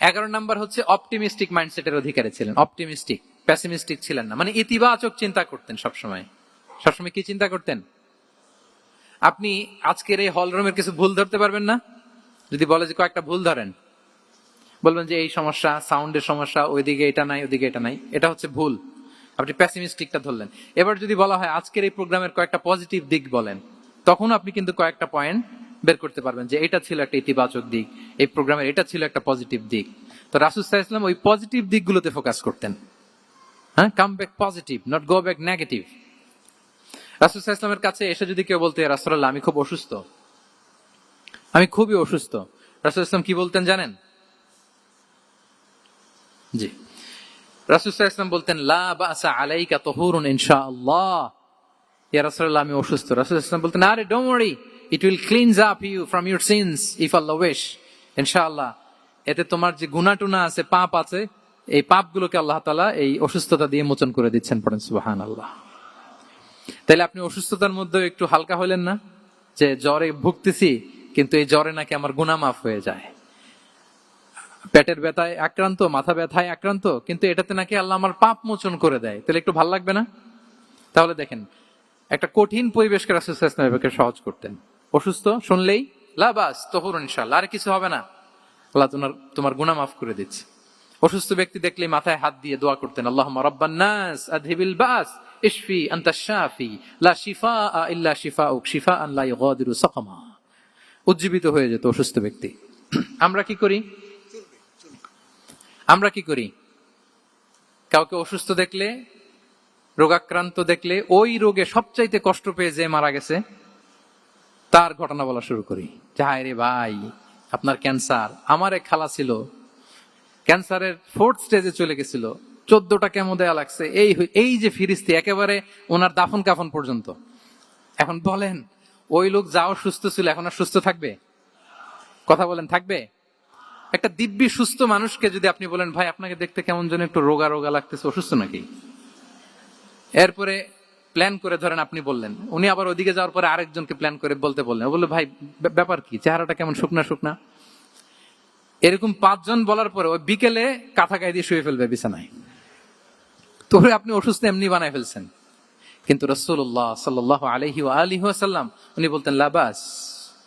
11 নাম্বার হচ্ছে অপটিমিস্টিক মাইন্ডসেটের অধিকারী ছিলেন। অপটিমিস্টিক, পেসিমিস্টিক ছিলেন না, মানে ইতিবাচক চিন্তা করতেন সবসময়। কি চিন্তা করতেন? আপনি আজকের এই হল রুমের কিছু ভুল ধরতে পারবেন না? যদি বলে যে কয়েকটা ভুল ধরেন, বলবেন যে এই সমস্যা, সাউন্ডের সমস্যা, ওইদিকে এটা নাই, ওইদিকে এটা নাই, এটা হচ্ছে ভুল। আপনি প্যাসিমিস্টিকটা ধরলেন। এবার যদি বলা হয় আজকের এই প্রোগ্রামের কয়েকটা পজিটিভ দিক বলেন, তখন আপনি কিন্তু কয়েকটা পয়েন্ট বের করতে পারবেন যে এটা ছিল একটা ইতিবাচক দিক, এই প্রোগ্রামের এটা ছিল একটা পজিটিভ দিক। তো রাসূল সাল্লাল্লাহু আলাইহি ওয়াসাল্লাম ওই পজিটিভ দিকগুলোতে ফোকাস করতেন। হ্যাঁ, come back positive, not go back negative. রাসূল সাল্লাল্লাহু আলাইহি ওয়াসাল্লামের কাছে এসে যদি কেউ বলতে, ইয়া রাসূলুল্লাহ আমি খুব অসুস্থ, আমি খুবই অসুস্থ, রাসূল সাল্লাল্লাহু আলাইহি ওয়াসাল্লাম কি বলতেন জানেন? জি, রাসূল সাল্লাল্লাহু আলাইহি ওয়াসাল্লাম বলতেন লা বাসা আলাইকা তাহুরুন ইনশাআল্লাহ। ইয়া রাসূলুল্লাহ আমি অসুস্থ। রাসূল সাল্লাল্লাহু আলাইহি ওয়াসাল্লাম বলতেন আরে don't worry, it will cleanse up you from your sins if Allah wish. ইনশাআল্লাহ এতে তোমার যে গুনাহ টুনা আছে, পাপ আছে, এই পাপগুলোকে আল্লাহ তাআলা এই অসুস্থতা দিয়ে মোচন করে দিচ্ছেন। পড়েন সুবহানাল্লাহ। তাইলে আপনি অসুস্থতার মধ্যে একটু হালকা হলেন না, যে জ্বরে ভুগতেছি কিন্তু এই জ্বরে নাকি আমার গুনাহ মাফ হয়ে যায়। পেটের ব্যথায় আক্রান্ত, মাথা ব্যথায় আক্রান্ত, কিন্তু এটাতে নাকি আল্লাহ আমার পাপ মোচন করে দেয়, তাহলে একটু ভাল লাগবে না? তাহলে দেখেন, একটা কঠিন পরিবেশকে রাসূল সাল্লাল্লাহু আলাইহি ওয়াসাল্লাম সহজ করতেন। অসুস্থ শুনলেই লা বাস তাহুরুন ইনশাআল্লাহ, আর কিছু হবে না, আল্লাহ তোমার গুনাহ মাফ করে দিচ্ছে। অসুস্থ ব্যক্তি দেখলেই মাথায় হাত দিয়ে দোয়া করতেন, আল্লাহুম্মা রাব্বান নাস আযহিবিল বাস ইশফি আনতাশ শাফি লা শিফাআ ইল্লা শিফাউক শিফাআন লা ইগাদিরু সাকামা। উজ্জীবিত হয়ে যেত অসুস্থ ব্যক্তি। আমরা কি করি? আমরা কি করি? কাউকে অসুস্থ দেখলে, রোগাক্রান্ত দেখলে, ওই রোগে সবচাইতে কষ্ট পেয়ে যে মারা গেছে তার ঘটনা বলা শুরু করি। যে হায় রে ভাই, আপনার ক্যান্সার, আমার এক খালা ছিল, ক্যান্সারের 4th স্টেজে চলে গেছিল, 14টা কেমো দেয়া লাগছে, এই যে ফিরিস্তি, একেবারে ওনার দাফন কাফন পর্যন্ত। এখন বলেন, ওই লোক যাও সুস্থ ছিল, এখন আর সুস্থ থাকবে? কথা বলেন, থাকবে? একটা দিব্যি সুস্থ মানুষকে যদি আপনি বলেন ভাই আপনাকে দেখতে কেমন যেন একটু রোগা রোগা লাগতেছে, অসুস্থ নাকি? এরপরে প্ল্যান করে ধরেন আপনি বললেন, উনি আবার ওদিকে যাওয়ার পরে আরেকজনকে প্ল্যান করে বলতে বললেন, বললো ভাই ব্যাপার কি, চেহারাটা কেমন শুকনা শুকনা। এরকম 5 জন বলার পরে ওই বিকেলে কাঁথা গায়ে দিয়ে শুয়ে ফেলবে বিছানায়। তোরে আপনি অসুস্থ এমনি বানায় ফেলছেন। কিন্তু রাসূলুল্লাহ সাল্লাল্লাহু আলাইহি ওয়া আলিহি ওয়াসাল্লাম উনি বলতেন লাবাস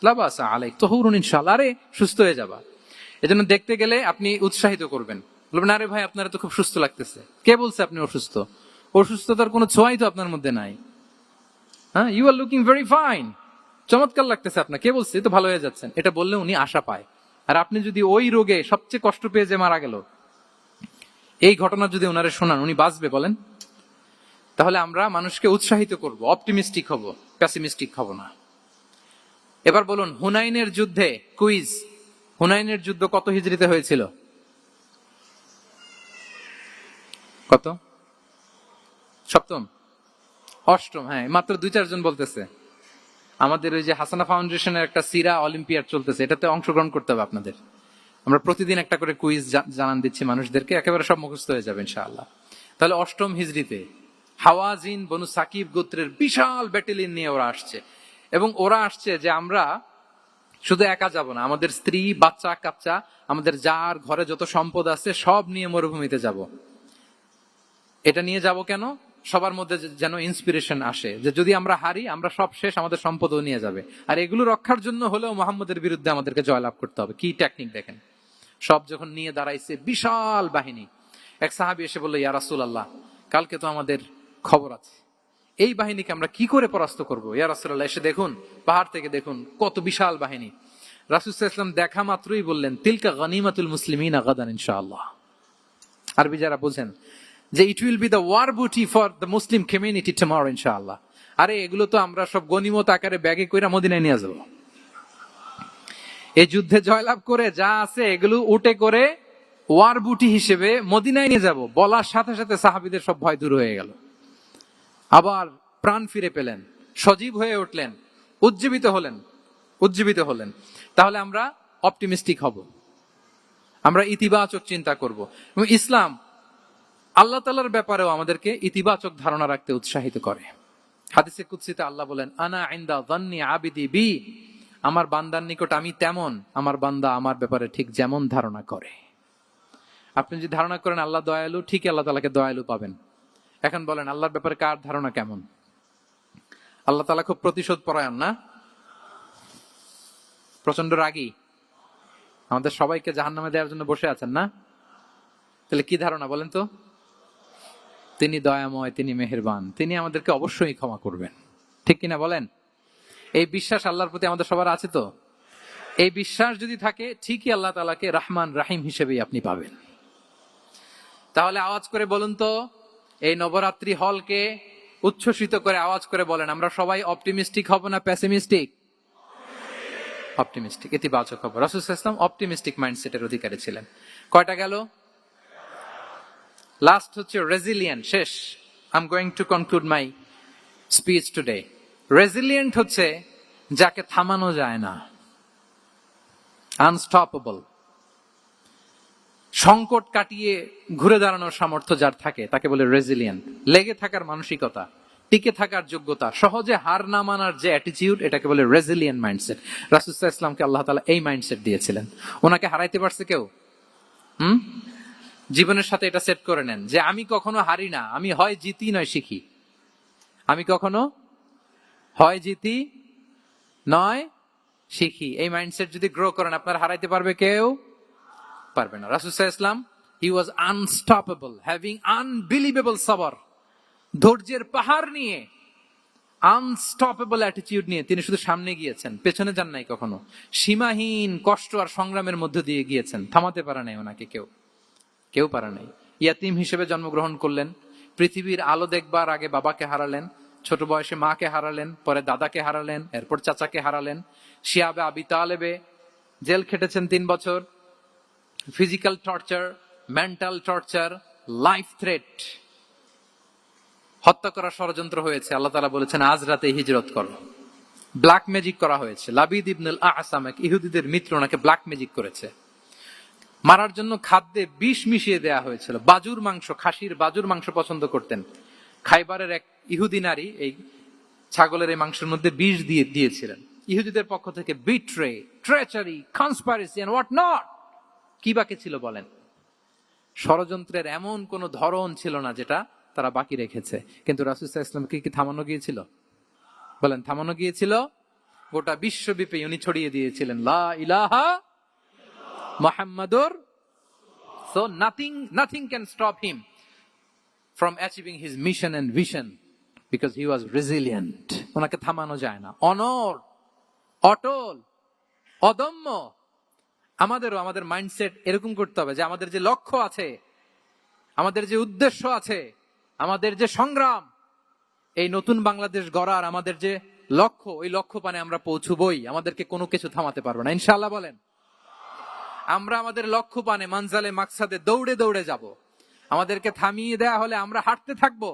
লাবাস আলাইক তাহুরুন ইনশাআল্লাহ, আরে সুস্থ হয়ে যাবা। এজন্য দেখতে গেলে আপনি উৎসাহিত করবেন, বলবেন আরে ভাই আপনারা তো খুব সুস্থ লাগতেছে। কে বলছে আপনি অসুস্থ? অসুস্থতার কোনো ছোঁয়াই তো আপনার মধ্যে নাই। হ্যাঁ, you are looking very fine, চমৎকার লাগতেছে আপনার, কে বলছে? তো ভালো হয়ে যাচ্ছেন। এটা বললে উনি আশা পায়। আর আপনি যদি ওই রোগে সবচেয়ে কষ্ট পেয়ে যে মারা গেল, এই ঘটনা যদি ওনারে শোনান, উনি বাঁচবে বলেন? তাহলে আমরা মানুষকে উৎসাহিত করব, অপটিমিস্টিক হব, প্যাসিমিস্টিক হব না। এবার বলুন, হুনাইনের যুদ্ধে, কুইজ, হুনাইনের যুদ্ধ কত হিজরিতে হয়েছিল? কত? 7ম, 8ম? হ্যাঁ, মাত্র 2-4 জন বলতেছে। আমাদের ওই যে হাসানা ফাউন্ডেশনের একটা সিরা অলিম্পিয়াড চলতেছে, এটাতে অংশগ্রহণ করতে হবে আপনাদের। আমরা প্রতিদিন একটা করে কুইজ জানান দিচ্ছি মানুষদেরকে, একেবারে সব মুখস্থ হয়ে যাবে ইনশাআল্লাহ। তাহলে 8ম হিজরিতে হাওয়াজিন বনু সাকিব গোত্রের বিশাল ব্যাটালিয়ন নিয়ে ওরা আসছে, এবং ওরা আসছে যে আমরা শুধু একা যাব না, আমাদের স্ত্রী, বাচ্চা কাচ্চা, আমাদের যার ঘরে যত সম্পদ আছে সব নিয়ে মরুভূমিতে যাব। এটা নিয়ে যাব কেন? সবার মধ্যে যেন ইন্সপিরেশন আসে যে যদি আমরা হারি, আমরা সব শেষ, আমাদের সম্পদও নিয়ে যাবে। আর এগুলো রক্ষার জন্য হলেও মুহাম্মদের বিরুদ্ধে আমাদেরকে জয়লাভ করতে হবে। কি টেকনিক দেখেন। সব যখন নিয়ে দাঁড়াইছে বিশাল বাহিনী, এক সাহাবী এসে বলল, ইয়া রাসূলুল্লাহ, কালকে তো আমাদের খবর আছে, এই বাহিনীকে আমরা কি করে পরাস্ত করব? ইয়া রাসূলুল্লাহ, এসে দেখুন, পাহাড় থেকে দেখুন কত বিশাল বাহিনী। রাসূল সাল্লাল্লাহু আলাইহি ওয়াসাল্লাম দেখা মাত্রই বললেন, তিলকা গনিমাতুল মুসলিমিনা গাদান ইনশাআল্লাহ। আরবি যারা বুঝেন, যে it will be the war booty for the Muslim community tomorrow ইনশাআল্লাহ। আরে এগুলো তো আমরা সব গনিমত আকারে ব্যাগে কইরা মদিনায় নিয়ে যাব। এই যুদ্ধে জয়লাভ করে যা আছে এগুলো উঠে করে ওয়ার বুটি হিসেবে মদিনায় নিয়ে যাব। বলার সাথে সাথে সাহাবীদের সব ভয় দূর হয়ে গেল, আবার প্রাণ ফিরে পেলেন, সজীব হয়ে উঠলেন, উজ্জীবিত হলেন। তাহলে আমরা অপটিমিস্টিক হব, আমরা ইতিবাচক চিন্তা করব। এবং ইসলাম আল্লাহ তাআলার ব্যাপারেও আমাদেরকে ইতিবাচক ধারণা রাখতে উৎসাহিত করে। হাদিসে কুদসিতে আল্লাহ বলেন, আনা ইনদা যান্নি আবিদি বি, আমার বান্দার নিকট আমি তেমন, আমার বান্দা আমার ব্যাপারে ঠিক যেমন ধারণা করে। আপনি যদি ধারণা করেন আল্লাহ দয়ালু, ঠিক আল্লাহ তাআলাকে দয়ালু পাবেন। এখন বলেন, আল্লাহর ব্যাপারে কার ধারণা কেমন? আল্লাহ তাআলা খুব প্রতিশোধ পরায়ণ না? প্রচন্ড রাগী আমাদের সবাইকে জাহান্নামে দেওয়ার জন্য বসে আছেন না? তাহলে কি ধারণা বলেন তো? তিনি দয়াময়, তিনি মেহেরবান, তিনি আমাদেরকে অবশ্যই ক্ষমা করবেন, ঠিক কিনা বলেন? এই বিশ্বাস আল্লাহর প্রতি আমাদের সবার আছে তো? এই বিশ্বাস যদি থাকে, ঠিকই আল্লাহ তাআলাকে রহমান রাহিম হিসেবেই আপনি পাবেন। তাহলে আওয়াজ করে বলুন তো, এই নবরাত্রি হলকে উচ্ছ্বসিত করে আওয়াজ করে বলেন, আমরা সবাই অপটিমিস্টিক হব না পেসিমিস্টিক? অপটিমিস্টিক, ইতিবাচক হব। রাসূল সাল্লাল্লাহু আলাইহি ওয়াসাল্লাম অপটিমিস্টিক মাইন্ডসেটের অধিকারী ছিলেন। কয়টা গেল? লাস্ট হচ্ছে রেজিলিয়েন্ট। শেষ। I am going to conclude my speech today. Resilient হচ্ছে যাকে থামানো যায় না, আনস্টপেবল। সংকট কাটিয়ে ঘুরে দাঁড়ানোর সামর্থ্য যার থাকে তাকে বলে রেজিলিয়েন্ট। লেগে থাকার মানসিকতা, টিকে থাকার যোগ্যতা, সহজে হার না মানার যে অ্যাটিটিউড, এটাকে বলে রেজিলিয়েন্ট মাইন্ডসেট। রাসূল সাল্লাল্লাহু আলাইহি ওয়াসাল্লামকে আল্লাহ তাআলা এই মাইন্ডসেট দিয়েছিলেন। ওনাকে হারাইতে পারছে কেউ? জীবনের সাথে এটা সেট করে নেন যে আমি কখনো হারি না, আমি হয় জিতি নয় শিখি। আমি কখনো হয় জিতি নয় শিখি। এই মাইন্ডসেট যদি গ্রো করেন, আপনার হারাইতে পারবে কেউ? পারবে না। রাসূল সাল্লাল্লাহু আলাইহি ওয়াসাল্লাম, he was unstoppable, having unbelievable সাবর। ধৈর্যের পাহাড় নিয়ে, আনস্টপেবল অ্যাটিটিউড নিয়ে তিনি শুধু সামনে গিয়েছেন, পেছনে যান নাই কখনো। সীমাহীন কষ্ট আর সংগ্রামের মধ্য দিয়ে গিয়েছেন, থামাতে পারে নাই ওনাকে কেউ পারে নাই। ইয়াতিম হিসেবে জন্মগ্রহণ করলেন, পৃথিবীর আলো দেখবার আগে বাবাকে হারালেন, ছোট বয়সে মাকে হারালেন, পরে দাদাকে হারালেন, এরপর চাচাকে হারালেন। শিয়াবে আবি তালেবে জেল খেটেছেন 3 বছর। Physical torture, mental torture, life threat, হত্যা করার ষড়যন্ত্র হয়েছে। আল্লাহ তাআলা বলেছেন আজ রাতে হিজরত করো। ব্ল্যাক ম্যাজিক করা হয়েছে। লাবিদ ইবনুল আ'সাম, এক ইহুদিদের মিত্র, ওনাকে ব্ল্যাক ম্যাজিক করেছে। মারার জন্য খাদ্যে বিষ মিশিয়ে দেয়া হয়েছিল। বাজুর মাংস, খাসির বাজুর মাংস পছন্দ করতেন। খাইবারের এক ইহুদি নারী এই ছাগলের এই মাংসের মধ্যে বিষ দিয়েছিলেন। ইহুদিদের পক্ষ থেকে betray, treachery, conspiracy and what not, কি বাকি ছিল বলেন? ষড়যন্ত্রের এমন কোন ধরন ছিল না যেটা তারা বাকি রেখেছে। কিন্তু রাসূল সাল্লাল্লাহু আলাইহি ওয়াসাল্লামকে কি থামানো গিয়েছিল? বলেন, থামানো গিয়েছিল? গোটা বিশ্বব্যাপী উনি ছড়িয়ে দিয়েছিলেন লা ইলাহা মুহাম্মাদুর। So nothing can stop him from achieving his mission and vision because he was resilient. ওনাকে থামানো যায় না। অনড়, অটল, অদম্য। আমাদের মাইন্ডসেট এরকম করতে হবে যে আমাদের যে লক্ষ্য আছে, আমাদের যে উদ্দেশ্য আছে, আমাদের যে সংগ্রাম, এই নতুন বাংলাদেশ গড়ার আমাদের যে লক্ষ্য, ওই লক্ষ্য পানে আমরা পৌঁছবই। আমাদেরকে কোনো কিছু থামাতে পারবে না, ইনশাআল্লাহ বলেন। আমরা আমাদের লক্ষ্য পানে, মানজালে মাকসাদে দৌড়ে দৌড়ে যাব। আমাদেরকে থামিয়ে দেয়া হলে আমরা হাঁটতে থাকবো।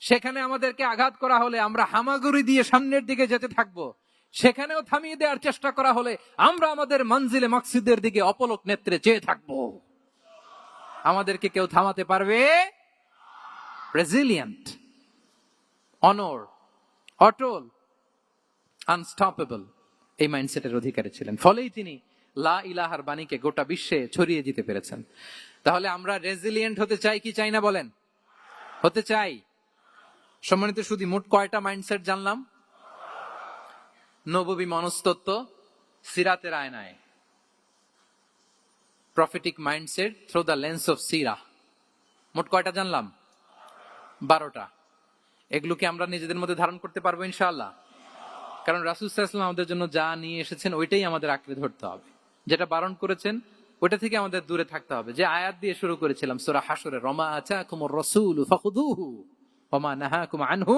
সেখানে আমাদেরকে আঘাত করা হলে আমরা হামাগুড়ি দিয়ে সামনের দিকে যেতে থাকবো। সেখানেও থামিয়ে দেওয়ার চেষ্টা করা হলে আমরা আমাদের মঞ্জিলে মাকসুদের দিকে অপলক নেত্রে চেয়ে থাকবো। আমাদেরকে কেউ থামাতে পারবে? রেজিলিয়েন্ট, অনড়, অটল, আনস্টপেবল, এই মাইন্ডসেটের অধিকারী ছিলেন। ফলেই তিনি লা ইলাহার বাণীকে গোটা বিশ্বে ছড়িয়ে দিতে পেরেছেন। তাহলে আমরা রেজিলিয়েন্ট হতে চাই কি চাই না বলেন? হতে চাই। সম্মানিত শুধু মোট কয়টা মাইন্ডসেট জানলাম? নববী মনস্তত্ত্ব, সিরাতের আয়নায়, prophetic mindset through the lens of সিরা। মোট কয়টা জানলাম? 12টা। এগুলোকে আমরা নিজেদের মধ্যে ধারণ করতে পারবো ইনশাআল্লাহ। কারণ রাসূল সাল্লাল্লাহু আলাইহি ওয়াসাল্লাম আমাদের জন্য যা নিয়ে এসেছেন ওইটাই আমাদের আঁকড়ে ধরতে হবে। যেটা বারণ করেছেন ওইটা থেকে আমাদের দূরে থাকতে হবে। যে আয়াত দিয়ে শুরু করেছিলাম সূরা হাশরে, রমা আতাকুমুর রাসূলু ফাখুযুহু ওয়া মা নাহাকুম আনহু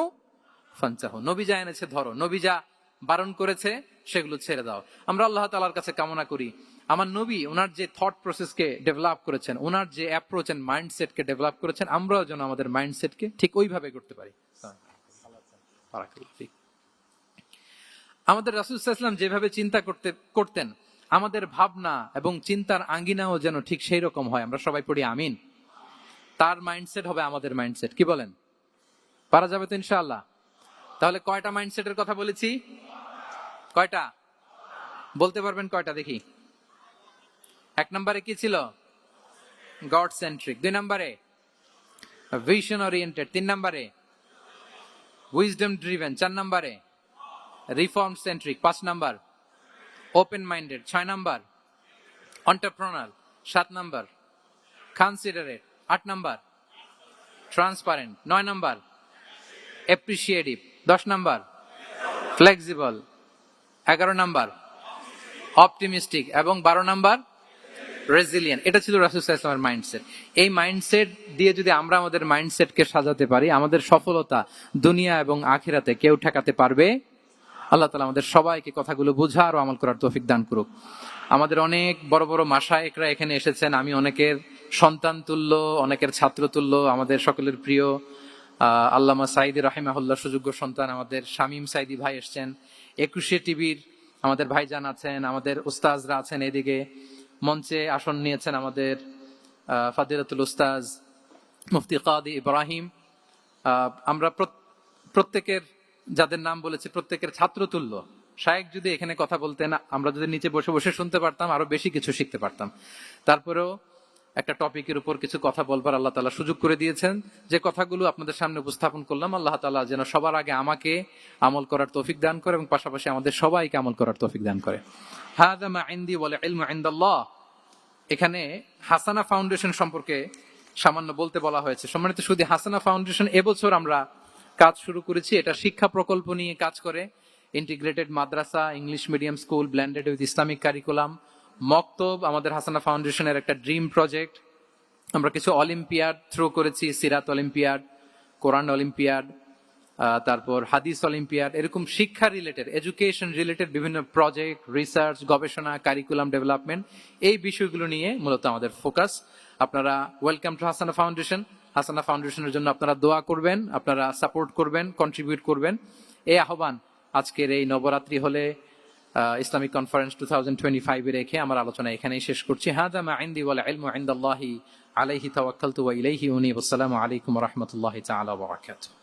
ফানতাহু। নবী যা এনেছে ধরো, নবী যা বারণ করেছে সেগুলো ছেড়ে দাও। আমরা আল্লাহ তাআলার কাছে কামনা করি আমার নবী ওনার যে থট প্রসেসকে ডেভেলপ করেছেন, ওনার যে অ্যাপ্রোচ এন্ড মাইন্ডসেটকে ডেভেলপ করেছেন, আমরাও যেন আমাদের মাইন্ডসেটকে ঠিক ওইভাবে করতে পারি। আমাদের রাসূল সাল্লাল্লাহু আলাইহি ওয়াসাল্লাম যেভাবে চিন্তা করতেন, আমাদের ভাবনা এবং চিন্তার আঙ্গিনাও যেন ঠিক সেই রকম হয়। আমরা সবাই পড়ি আমিন। তার মাইন্ডসেট হবে আমাদের মাইন্ডসেট। কি বলেন? পারা যাবে তো ইনশাআল্লাহ? তাহলে কয়টা মাইন্ডসেটের কথা বলেছি? কয়টা বলতে পারবেন? কয়টা দেখি। 1 নম্বরে কি ছিল? God centric. 2 নম্বরে ভিশন ওরিয়েন্টেড। 3 নম্বরে উইজডম ড্রিভেন। 4 নম্বরে reform centric. 5 number open minded. 6 number entrepreneur 7 number, considerate 8 number, transparent 9 number, appreciative 10 number, flexible 11 number, optimistic এবং 12 নাম্বার রেজিলিয়েন্ট। এটা ছিল রাসূল সাল্লাল্লাহু আলাইহি ওয়াসাল্লামের মাইন্ডসেট। এই মাইন্ডসেট দিয়ে যদি আমরা আমাদের মাইন্ডসেটকে সাজাতে পারি, আমাদের সফলতা দুনিয়া এবং আখিরাতে কেউ ঠেকাতে পারবে। আল্লাহ তাআলা আমাদের সবাইকে কথাগুলো বোঝার ও আমল করার তৌফিক দান করুক। আমাদের অনেক বড় বড় মাশায়েখরা এখানে এসেছেন। আমি অনেকের সন্তান তুল্য, অনেকের ছাত্র তুল্য, আমাদের সকলের প্রিয় আল্লামা সাঈদী রাহিমাহুল্লাহ সুযোগ্য সন্তান আমাদের শামীম সাঈদী ভাই এসেছেন। 21 টিভির আমাদের ভাইজান আছেন, আমাদের উস্তাজরা আছেন। এদিকে মঞ্চে আসন নিয়েছেন আমাদের ফাদিলাতুল উস্তাজ মুফতি কাদি ইব্রাহিম। আমরা প্রত্যেকের যাদের নাম বলেছি প্রত্যেকের ছাত্র তুল্য। শায়েখ যদি এখানে কথা বলতেন, আমরা যদি নিচে বসে বসে শুনতে পারতাম, আরো বেশি কিছু শিখতে পারতাম। তারপরেও একটা টপিকের উপর কিছু কথা বলবার আল্লাহ তাআলা সুযোগ করে দিয়েছেন। যে কথাগুলো আপনাদের সামনে উপস্থাপন করলাম, আল্লাহ তাআলা যেন সবার আগে আমাকে আমল করার তৌফিক দান করে এবং পাশাপাশি আমাদের সবাইকে আমল করার তৌফিক দান করে। হাযা মা ইনদি ওয়াল ইলমু ইনদাল্লাহ। এখানে হাসানা ফাউন্ডেশন সম্পর্কে সামান্য বলতে বলা হয়েছে। সম্মানিত সুধী, হাসানা ফাউন্ডেশন এবছর আমরা কাজ শুরু করেছি। এটা শিক্ষা প্রকল্প নিয়ে কাজ করে। Integrated Madrasa, English medium school, blended with Islamic curriculum, মক্তব আমাদের হাসানা ফাউন্ডেশনের একটা ড্রিম প্রজেক্ট। আমরা কিছু অলিম্পিয়াড থ্রো করেছি, সিরাত অলিম্পিয়াড, কোরআন অলিম্পিয়াড, তারপর হাদিস অলিম্পিয়াড। এরকম শিক্ষা রিলেটেড, এডুকেশন রিলেটেড বিভিন্ন প্রজেক্ট, রিসার্চ, গবেষণা, কারিকুলাম ডেভেলপমেন্ট, এই বিষয়গুলো নিয়ে মূলত আমাদের ফোকাস। আপনারা ওয়েলকাম টু হাসানা ফাউন্ডেশন। হাসানা ফাউন্ডেশনের জন্য আপনারা দোয়া করবেন, আপনারা সাপোর্ট করবেন, কন্ট্রিবিউট করবেন। এই আহ্বান আজকের এই নবরাত্রি হলে ইসলামিক কনফারেন্স 2025 রেখে আমার আলোচনা এখানেই শেষ করছি। হাযা মা ইনদি ওয়াল ইলমু ইনদাল্লাহি আলাইহি তাওয়াক্কালতু ওয়া ইলাইহি উনীব। আসসালামু আলাইকুম ওয়া রাহমাতুল্লাহি তাআলা ওয়া বারাকাতুহু।